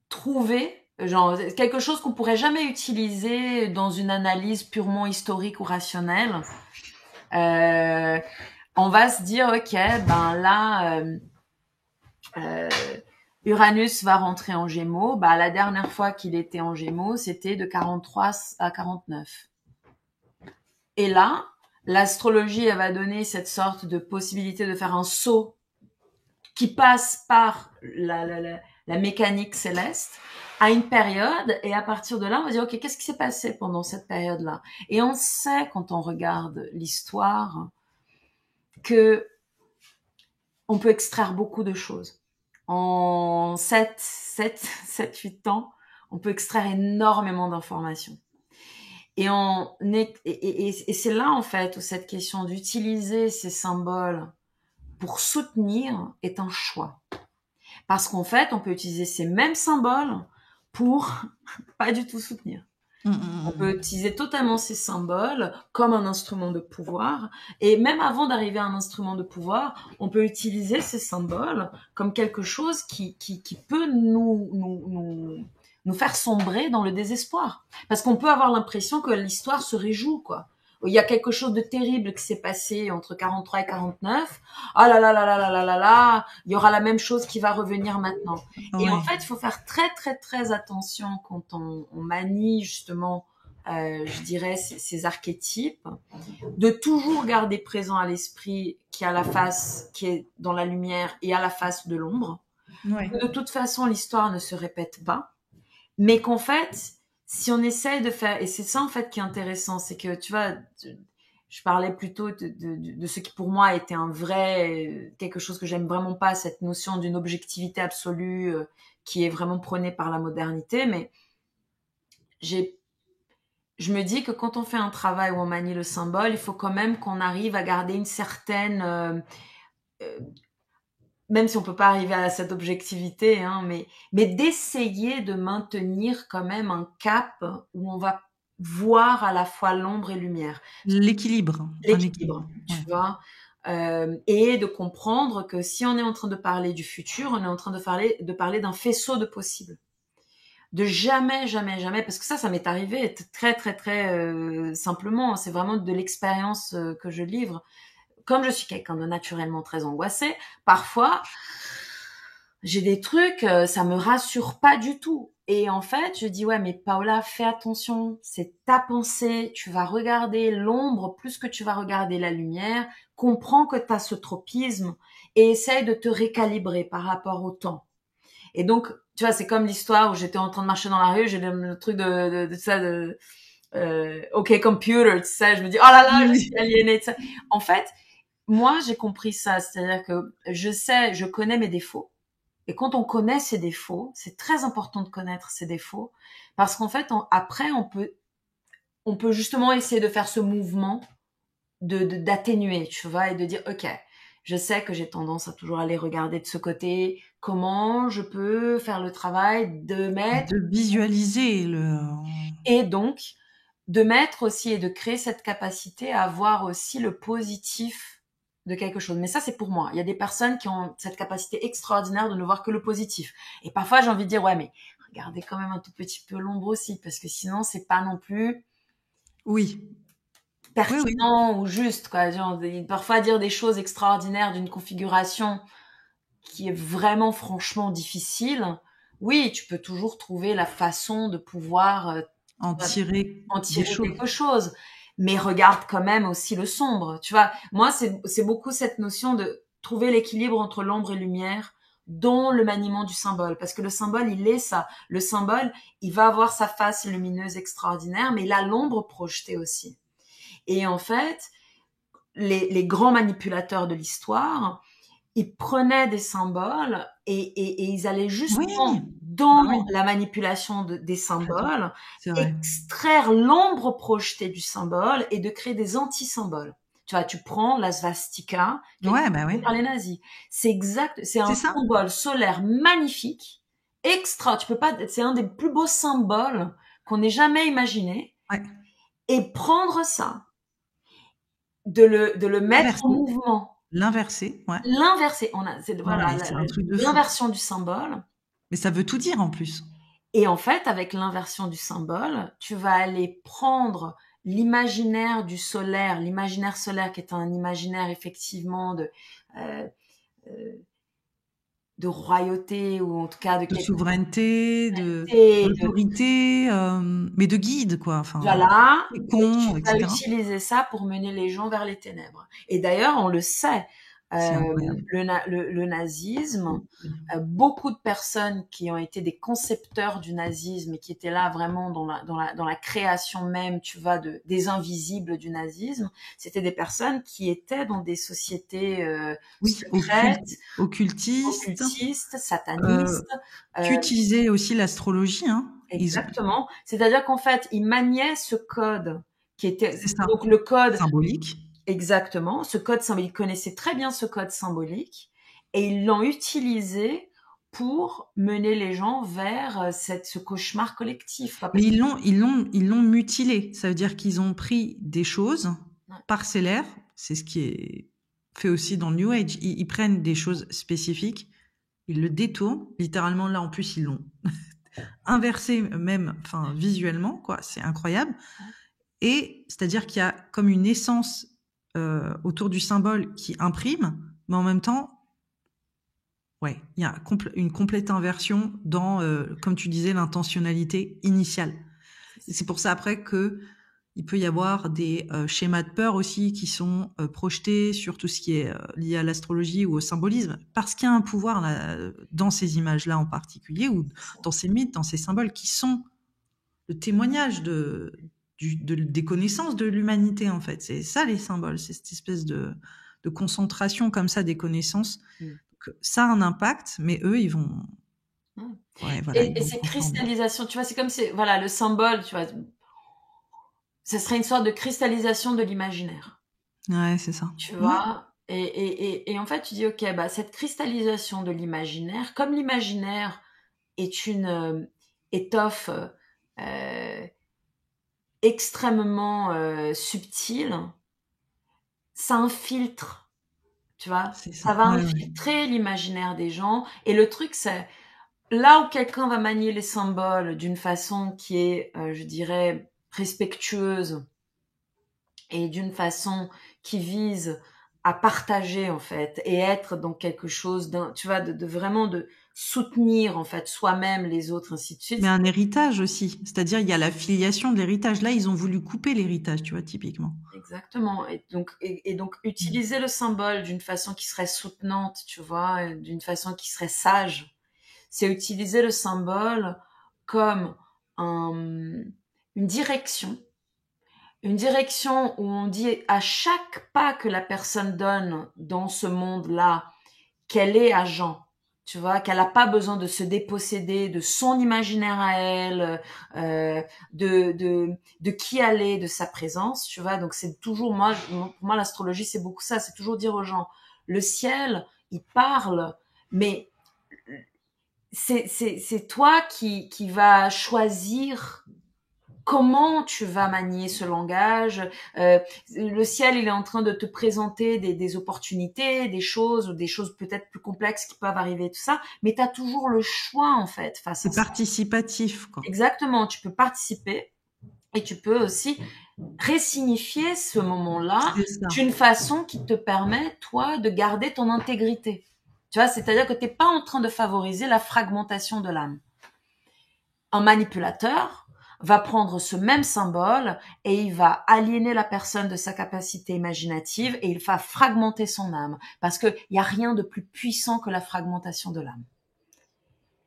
trouver genre quelque chose qu'on pourrait jamais utiliser dans une analyse purement historique ou rationnelle. On va se dire, ok, ben là, Uranus va rentrer en Gémeaux. Bah, la dernière fois qu'il était en Gémeaux, c'était de 43 à 49. Et là, l'astrologie, elle va donner cette sorte de possibilité de faire un saut qui passe par la mécanique céleste à une période, et à partir de là, on va dire, ok, qu'est-ce qui s'est passé pendant cette période-là? Et on sait, quand on regarde l'histoire, que on peut extraire beaucoup de choses. En 8 ans, on peut extraire énormément d'informations. Et c'est là, en fait, où cette question d'utiliser ces symboles pour soutenir est un choix. Parce qu'en fait, on peut utiliser ces mêmes symboles pour pas du tout soutenir. On peut utiliser totalement ces symboles comme un instrument de pouvoir. Et même avant d'arriver à un instrument de pouvoir, on peut utiliser ces symboles comme quelque chose qui peut nous faire sombrer dans le désespoir. Parce qu'on peut avoir l'impression que l'histoire se réjoue, quoi. Il y a quelque chose de terrible qui s'est passé entre 43 et 49. Ah là là là là là là là là, il y aura la même chose qui va revenir maintenant. Oui. Et en fait, il faut faire très très très attention quand on manie justement, je dirais, ces archétypes, de toujours garder présent à l'esprit qu'il y a la face qui est dans la lumière et à la face de l'ombre. Ouais. De toute façon, l'histoire ne se répète pas, mais qu'en fait, si on essaye de faire, et c'est ça en fait qui est intéressant, c'est que tu vois, je parlais plutôt de ce qui pour moi était un vrai, quelque chose que j'aime vraiment pas, cette notion d'une objectivité absolue qui est vraiment prônée par la modernité, mais je me dis que quand on fait un travail où on manie le symbole, il faut quand même qu'on arrive à garder une certaine même si on peut pas arriver à cette objectivité, mais d'essayer de maintenir quand même un cap où on va voir à la fois l'ombre et lumière. L'équilibre. L'équilibre, tu ouais. vois. Et de comprendre que si on est en train de parler du futur, on est en train de parler d'un faisceau de possibles. De jamais, jamais, jamais, parce que ça m'est arrivé très, très, très simplement. C'est vraiment de l'expérience que je livre. Comme je suis quelqu'un de naturellement très angoissé, parfois, j'ai des trucs, ça me rassure pas du tout. Et en fait, je dis, ouais, mais Paola, fais attention, c'est ta pensée, tu vas regarder l'ombre plus que tu vas regarder la lumière, comprends que tu as ce tropisme et essaye de te récalibrer par rapport au temps. Et donc, tu vois, c'est comme l'histoire où j'étais en train de marcher dans la rue, j'ai le truc de ça, OK computer, tu sais, je me dis, oh là là, je suis aliénée, tu sais. En fait, moi, j'ai compris ça, c'est-à-dire que je connais mes défauts. Et quand on connaît ses défauts, c'est très important de connaître ses défauts, parce qu'en fait, après, on peut justement essayer de faire ce mouvement d'atténuer, tu vois, et de dire, ok, je sais que j'ai tendance à toujours aller regarder de ce côté, comment je peux faire le travail de mettre... De visualiser Et donc, de mettre aussi et de créer cette capacité à voir aussi le positif de quelque chose. Mais ça, c'est pour moi. Il y a des personnes qui ont cette capacité extraordinaire de ne voir que le positif. Et parfois, j'ai envie de dire, ouais, mais regardez quand même un tout petit peu l'ombre aussi, parce que sinon, c'est pas non plus pertinent ou juste, quoi. Genre, parfois, dire des choses extraordinaires d'une configuration qui est vraiment, franchement difficile. Oui, tu peux toujours trouver la façon de pouvoir en tirer quelque chose. Mais regarde quand même aussi le sombre. Tu vois, moi, c'est beaucoup cette notion de trouver l'équilibre entre l'ombre et lumière dans le maniement du symbole. Parce que le symbole, il est ça. Le symbole, il va avoir sa face lumineuse extraordinaire, mais il a l'ombre projetée aussi. Et en fait, les grands manipulateurs de l'histoire, ils prenaient des symboles et ils allaient justement Oui, bah dans oui, la manipulation des complètement. symboles, C'est vrai. extraire l'ombre projetée du symbole et de créer des anti-symboles. Tu vois, tu prends la svastika qui a été Ouais, bah créée ouais. par les nazis. C'est exact, c'est C'est un ça. symbole solaire magnifique, extra. Tu peux pas, c'est un des plus beaux symboles qu'on ait jamais imaginé. Ouais. Et prendre ça, de le mettre en L'inverser. mouvement, L'inverser, ouais. l'inverser. Ouais, Voilà mais c'est un truc de fou. l'inversion du symbole. Mais ça veut tout dire en plus. Et en fait, avec l'inversion du symbole, tu vas aller prendre l'imaginaire du solaire, l'imaginaire solaire qui est un imaginaire effectivement euh, euh, de royauté ou en tout cas de De quelque souveraineté, chose de d'autorité, mais de guide, quoi. Enfin, voilà, et fécond, tu vas etc. utiliser ça pour mener les gens vers les ténèbres. Et d'ailleurs, on le sait, C'est incroyable. le nazisme, beaucoup de personnes qui ont été des concepteurs du nazisme et qui étaient là vraiment dans la création même, tu vois, des invisibles du nazisme, c'était des personnes qui étaient dans des sociétés Oui, secrètes, occultiste, occultistes, euh, satanistes, qui euh, utilisait aussi l'astrologie, hein. exactement. C'est-à-dire qu'en fait, ils maniaient ce code qui était C'est ça, donc le code symbolique. exactement, ce code symbolique. Ils connaissaient très bien ce code symbolique et ils l'ont utilisé pour mener les gens vers ce cauchemar collectif. Mais ils l'ont mutilé. Ça veut dire qu'ils ont pris des choses parcellaires. C'est ce qui est fait aussi dans le New Age. Ils prennent des choses spécifiques, ils le détournent. Littéralement, là, en plus, ils l'ont inversé même, enfin, visuellement, quoi. C'est incroyable. Et c'est-à-dire qu'il y a comme une essence autour du symbole qui imprime, mais en même temps, ouais, il y a une complète inversion dans, comme tu disais, l'intentionnalité initiale. Et c'est pour ça après que il peut y avoir des schémas de peur aussi qui sont projetés sur tout ce qui est lié à l'astrologie ou au symbolisme, parce qu'il y a un pouvoir là, dans ces images-là en particulier, ou dans ces mythes, dans ces symboles qui sont le témoignage des connaissances de l'humanité en fait. C'est ça les symboles, c'est cette espèce de concentration comme ça des connaissances. Donc, ça a un impact, mais eux ils vont, ouais voilà, ils Et vont ces transformer. cristallisations, tu vois, c'est comme si, voilà, le symbole, tu vois, ça serait une sorte de cristallisation de l'imaginaire. Ouais, c'est ça. Tu Ouais. vois, et en fait, tu dis, ok, bah, cette cristallisation de l'imaginaire, comme l'imaginaire est une étoffe euh, extrêmement subtile, ça infiltre, tu vois, C'est ça. ça va Ouais, ouais. infiltrer l'imaginaire des gens. Et le truc, c'est là où quelqu'un va manier les symboles d'une façon qui est, je dirais, respectueuse et d'une façon qui vise à partager en fait et être dans quelque chose d'un, tu vois, de vraiment de soutenir en fait soi-même les autres ainsi de Mais suite. un héritage aussi. C'est-à-dire, il y a la filiation de l'héritage. Là, ils ont voulu couper l'héritage, tu vois, typiquement. Exactement. Et donc Mm. utiliser le symbole d'une façon qui serait soutenante, tu vois, d'une façon qui serait sage, c'est utiliser le symbole comme un, une direction. Une direction où on dit à chaque pas que la personne donne dans ce monde-là, qu'elle est agent. Tu vois, qu'elle n'a pas besoin de se déposséder de son imaginaire à elle, de qui elle est, de sa présence. Tu vois, donc c'est toujours moi, pour moi l'astrologie c'est beaucoup ça, c'est toujours dire aux gens, le ciel, il parle, mais c'est toi qui va choisir comment tu vas manier ce langage. Le ciel, il est en train de te présenter des opportunités, des choses, ou des choses peut-être plus complexes qui peuvent arriver, tout ça. Mais tu as toujours le choix, en fait, face à C'est ça. participatif, quoi. Exactement, tu peux participer et tu peux aussi ressignifier ce moment-là C'est ça. d'une façon qui te permet, toi, de garder ton intégrité. Tu vois, c'est-à-dire que tu n'es pas en train de favoriser la fragmentation de l'âme. Un manipulateur va prendre ce même symbole et il va aliéner la personne de sa capacité imaginative et il va fragmenter son âme. Parce qu'il n'y a rien de plus puissant que la fragmentation de l'âme.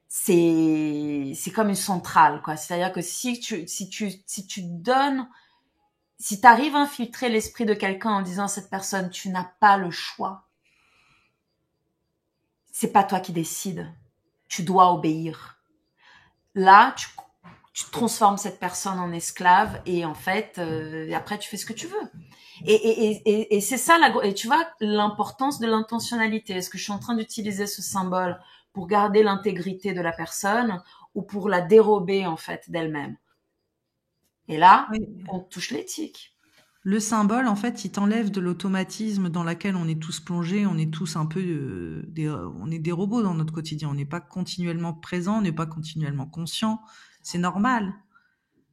C'est comme une centrale, quoi. C'est-à-dire que si tu donnes, si tu arrives à infiltrer l'esprit de quelqu'un en disant à cette personne, tu n'as pas le choix. c'est pas toi qui décides. Tu dois obéir. Là, tu transformes cette personne en esclave et en fait, après, tu fais ce que tu veux. Et c'est ça, et tu vois, l'importance de l'intentionnalité. Est-ce que je suis en train d'utiliser ce symbole pour garder l'intégrité de la personne ou pour la dérober, en fait, d'elle-même? Et là, Oui. on touche l'éthique. Le symbole, en fait, il t'enlève de l'automatisme dans lequel on est tous plongés, on est tous un peu on est des robots dans notre quotidien, on n'est pas continuellement présent, on n'est pas continuellement conscient, c'est normal.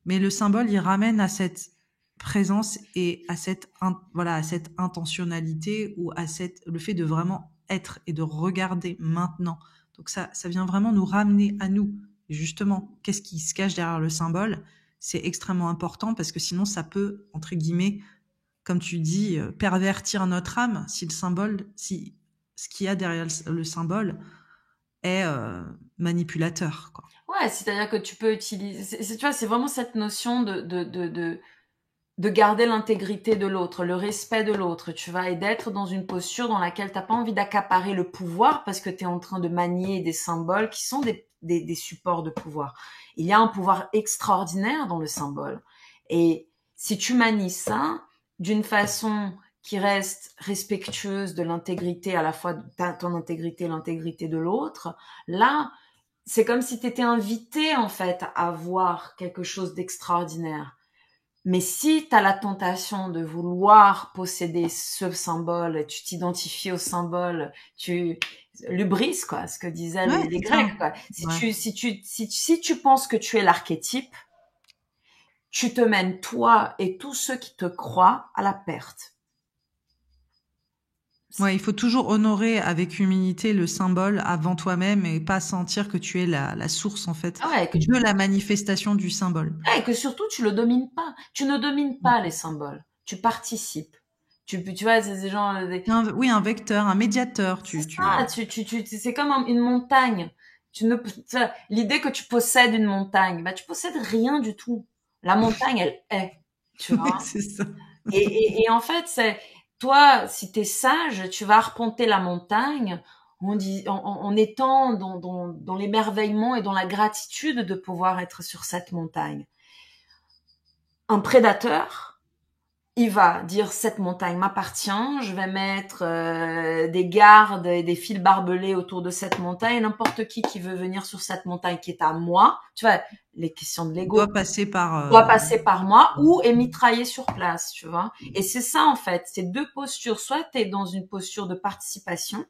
Mais le symbole, il ramène à cette présence et à voilà, à cette intentionnalité ou à le fait de vraiment être et de regarder maintenant. Donc ça vient vraiment nous ramener à nous. Et justement, qu'est-ce qui se cache derrière le symbole? C'est extrêmement important parce que sinon ça peut, entre guillemets, comme tu dis, pervertir notre âme si ce qu'il y a derrière le symbole est manipulateur, quoi. Ouais, c'est-à-dire que tu peux utiliser, tu vois, c'est vraiment cette notion de garder l'intégrité de l'autre, le respect de l'autre, tu vois, et d'être dans une posture dans laquelle t'as pas envie d'accaparer le pouvoir parce que tu es en train de manier des symboles qui sont des supports de pouvoir. Il y a un pouvoir extraordinaire dans le symbole. Et si tu manies ça d'une façon qui reste respectueuse de l'intégrité, à la fois de ton intégrité et l'intégrité de l'autre, là, c'est comme si tu étais invité en fait à voir quelque chose d'extraordinaire. Mais si tu as la tentation de vouloir posséder ce symbole, tu t'identifies au symbole, tu l'hubris, quoi, ce que disaient Ouais, les c'est ça. Grecs, quoi. Ouais. Si tu penses que tu es l'archétype, tu te mènes toi et tous ceux qui te croient à la perte. Ouais, il faut toujours honorer avec humilité le symbole avant toi-même et pas sentir que tu es la source, en fait, Ah ouais, de la manifestation du symbole. et que surtout tu le domines pas. Tu ne domines pas les symboles. Tu participes. Tu vois, c'est des gens, Oui, un vecteur, un médiateur, c'est ça, c'est comme une montagne. L'idée que tu possèdes une montagne, bah, tu possèdes rien du tout. La montagne, elle est, tu Oui, vois. c'est ça. Et en fait, toi, si t'es sage, tu vas arpenter la montagne en étant dans l'émerveillement et dans la gratitude de pouvoir être sur cette montagne. Un prédateur, il va dire cette montagne m'appartient, je vais mettre des gardes et des fils barbelés autour de cette montagne, n'importe qui veut venir sur cette montagne qui est à moi, tu vois, les questions de l'ego Doit passer par. doit passer par moi ou est mitraillé sur place, tu vois. Et c'est ça en fait, c'est deux postures, soit tu es dans une posture de participation,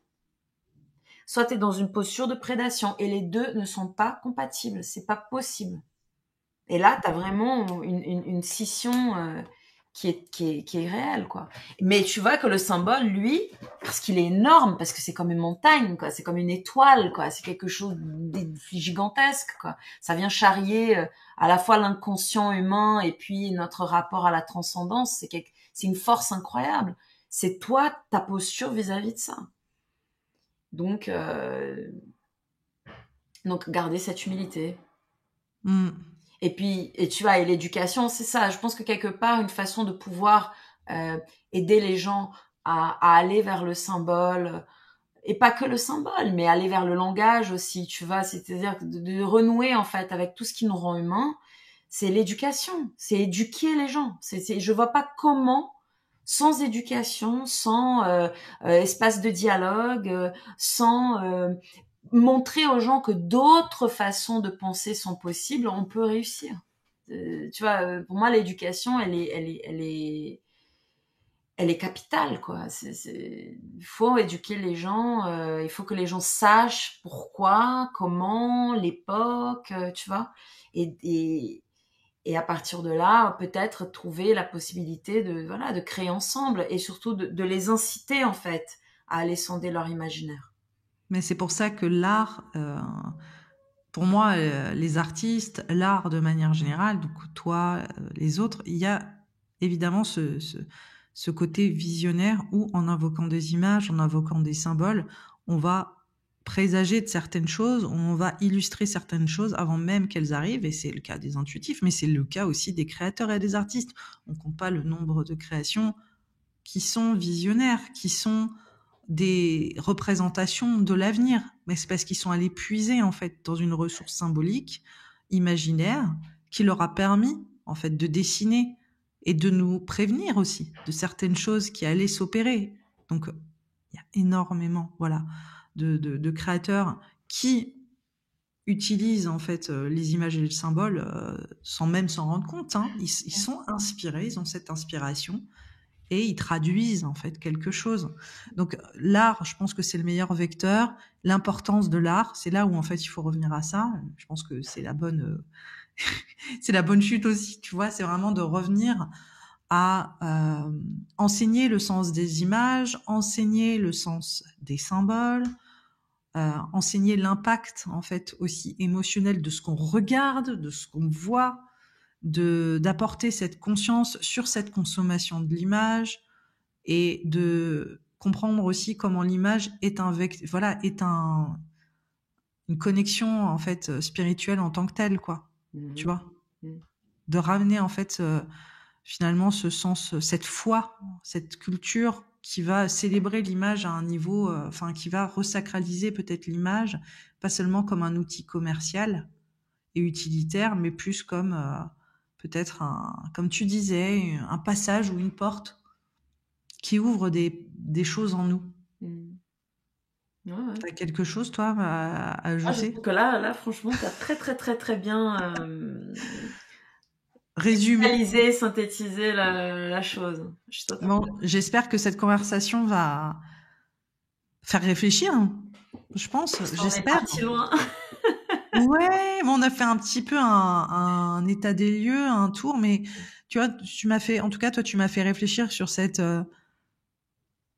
soit tu es dans une posture de prédation et les deux ne sont pas compatibles, c'est pas possible. Et là, tu as vraiment une scission qui est réelle, quoi. Mais tu vois que le symbole, lui, parce qu'il est énorme, parce que c'est comme une montagne, quoi, c'est comme une étoile, quoi, c'est quelque chose de gigantesque, quoi. Ça vient charrier à la fois l'inconscient humain et puis notre rapport à la transcendance. C'est une force incroyable. C'est toi, ta posture vis-à-vis de ça. Donc, garder cette humilité. Et puis, et tu vois, et l'éducation, c'est ça. Je pense que quelque part, une façon de pouvoir aider les gens à aller vers le symbole, et pas que le symbole, mais aller vers le langage aussi, tu vois, c'est-à-dire de renouer en fait avec tout ce qui nous rend humains, c'est l'éducation, c'est éduquer les gens. Je vois pas comment, sans éducation, sans espace de dialogue, sans montrer aux gens que d'autres façons de penser sont possibles, on peut réussir. Tu vois, pour moi, l'éducation, elle est capitale, quoi. Il faut éduquer les gens, il faut que les gens sachent pourquoi, comment, l'époque, tu vois. Et à partir de là, peut-être trouver la possibilité de créer ensemble et surtout de les inciter, en fait, à aller sonder leur imaginaire. Mais c'est pour ça que l'art, pour moi, les artistes, l'art de manière générale, donc toi, les autres, il y a évidemment ce côté visionnaire où, en invoquant des images, en invoquant des symboles, on va présager de certaines choses, on va illustrer certaines choses avant même qu'elles arrivent, et c'est le cas des intuitifs, mais c'est le cas aussi des créateurs et des artistes. On compte pas le nombre de créations qui sont visionnaires, qui sont des représentations de l'avenir, mais c'est parce qu'ils sont allés puiser en fait dans une ressource symbolique, imaginaire, qui leur a permis en fait de dessiner et de nous prévenir aussi de certaines choses qui allaient s'opérer. Donc il y a énormément, voilà, de créateurs qui utilisent en fait les images et les symboles sans même s'en rendre compte. Hein. Ils sont inspirés, ils ont cette inspiration et ils traduisent en fait quelque chose. Donc l'art, je pense que c'est le meilleur vecteur. L'importance de l'art, c'est là où en fait il faut revenir à ça. Je pense que c'est la bonne, c'est la bonne chute aussi. Tu vois, c'est vraiment de revenir à enseigner le sens des images, enseigner le sens des symboles, enseigner l'impact en fait aussi émotionnel de ce qu'on regarde, de ce qu'on voit, d'apporter cette conscience sur cette consommation de l'image et de comprendre aussi comment l'image est une connexion en fait spirituelle en tant que telle, quoi. Tu vois, de ramener en fait finalement ce sens, cette foi, cette culture qui va célébrer l'image à un niveau, qui va resacraliser peut-être l'image, pas seulement comme un outil commercial et utilitaire, mais plus comme peut-être comme tu disais, un passage ou une porte qui ouvre des choses en nous. Ouais. T'as quelque chose, toi, à Je ajouter? trouve que là, franchement, t'as très bien Résumé. synthétisé la chose. Je suis totalement Bon, j'espère que cette conversation va faire réfléchir, hein. Je pense, On est j'espère. parti loin. Ouais, bon, on a fait un petit peu un état des lieux, un tour, mais tu vois, en tout cas, toi, tu m'as fait réfléchir sur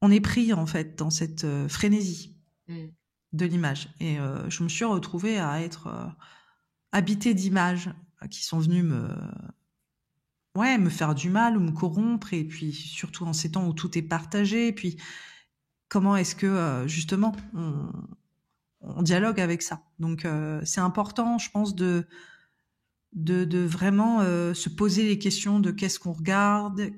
on est pris, en fait, dans cette frénésie de l'image. Et je me suis retrouvée à être habitée d'images qui sont venues me faire du mal ou me corrompre. Et puis, surtout en ces temps où tout est partagé. Et puis, comment est-ce que, justement, on dialogue avec ça. Donc, c'est important, je pense, de vraiment se poser les questions de qu'est-ce qu'on regarde,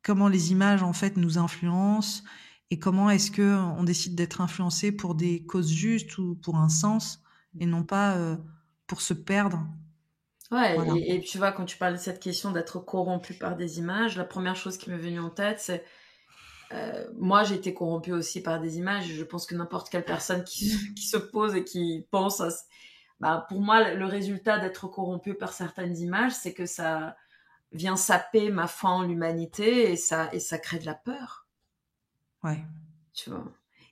comment les images en fait nous influencent et comment est-ce que on décide d'être influencé pour des causes justes ou pour un sens et non pas pour se perdre. Ouais, Voilà. et tu vois, quand tu parles de cette question d'être corrompu par des images, la première chose qui m'est venue en tête, c'est moi j'ai été corrompue aussi par des images. Je pense que n'importe quelle personne qui se pose et qui pense pour moi, le résultat d'être corrompu par certaines images, c'est que ça vient saper ma foi en l'humanité et ça crée de la peur. Ouais. Tu vois.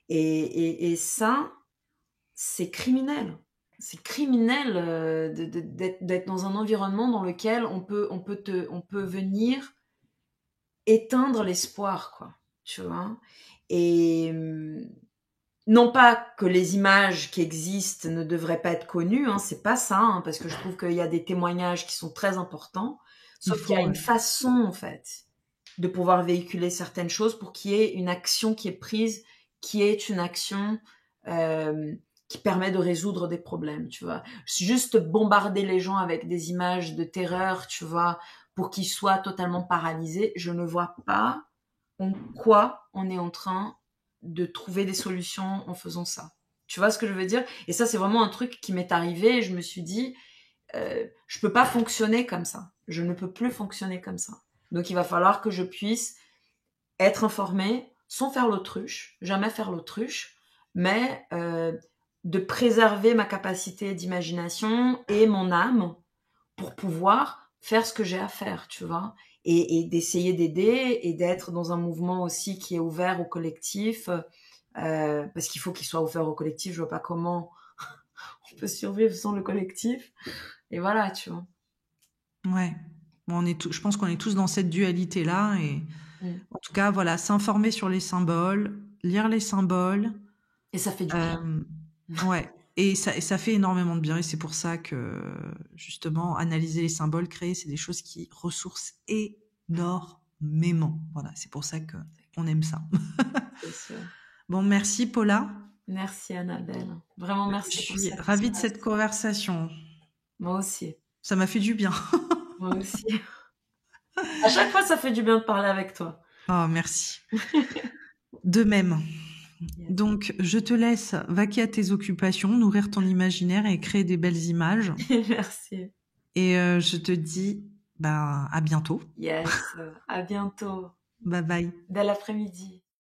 Et ça, c'est criminel. C'est criminel d'être dans un environnement dans lequel on peut venir éteindre l'espoir, quoi. Tu vois. Et non pas que les images qui existent ne devraient pas être connues, hein, c'est pas ça, hein, parce que je trouve qu'il y a des témoignages qui sont très importants, sauf qu'il y a une façon, en fait, de pouvoir véhiculer certaines choses pour qu'il y ait une action qui est prise, qui est une action qui permet de résoudre des problèmes, tu vois. Juste bombarder les gens avec des images de terreur, tu vois, pour qu'ils soient totalement paralysés, je ne vois pas en quoi on est en train de trouver des solutions en faisant ça. Tu vois ce que je veux dire? Et ça, c'est vraiment un truc qui m'est arrivé et je me suis dit, je peux pas fonctionner comme ça. Je ne peux plus fonctionner comme ça. Donc, il va falloir que je puisse être informée sans faire l'autruche, jamais faire l'autruche, mais de préserver ma capacité d'imagination et mon âme pour pouvoir faire ce que j'ai à faire, tu vois, et d'essayer d'aider et d'être dans un mouvement aussi qui est ouvert au collectif, parce qu'il faut qu'il soit ouvert au collectif. Je vois pas comment on peut survivre sans le collectif. Et voilà, tu vois. Ouais. Bon, je pense qu'on est tous dans cette dualité-là et en tout cas, voilà, s'informer sur les symboles, lire les symboles. Et ça fait du bien. Ouais. Et ça fait énormément de bien. Et c'est pour ça que, justement, analyser les symboles, créer, c'est des choses qui ressourcent énormément. Voilà. C'est pour ça qu'on aime ça. C'est sûr. Bon, merci, Paula. Merci, Annabelle. Vraiment, Je merci pour suis cet ravie de espace. cette conversation. Moi aussi. Ça m'a fait du bien. Moi aussi. À chaque fois, ça fait du bien de parler avec toi. Oh, merci. De même. Yes. Donc, je te laisse vaquer à tes occupations, nourrir ton imaginaire et créer des belles images. Merci. Et je te dis à bientôt. Yes, à bientôt. Bye bye. Bel après-midi.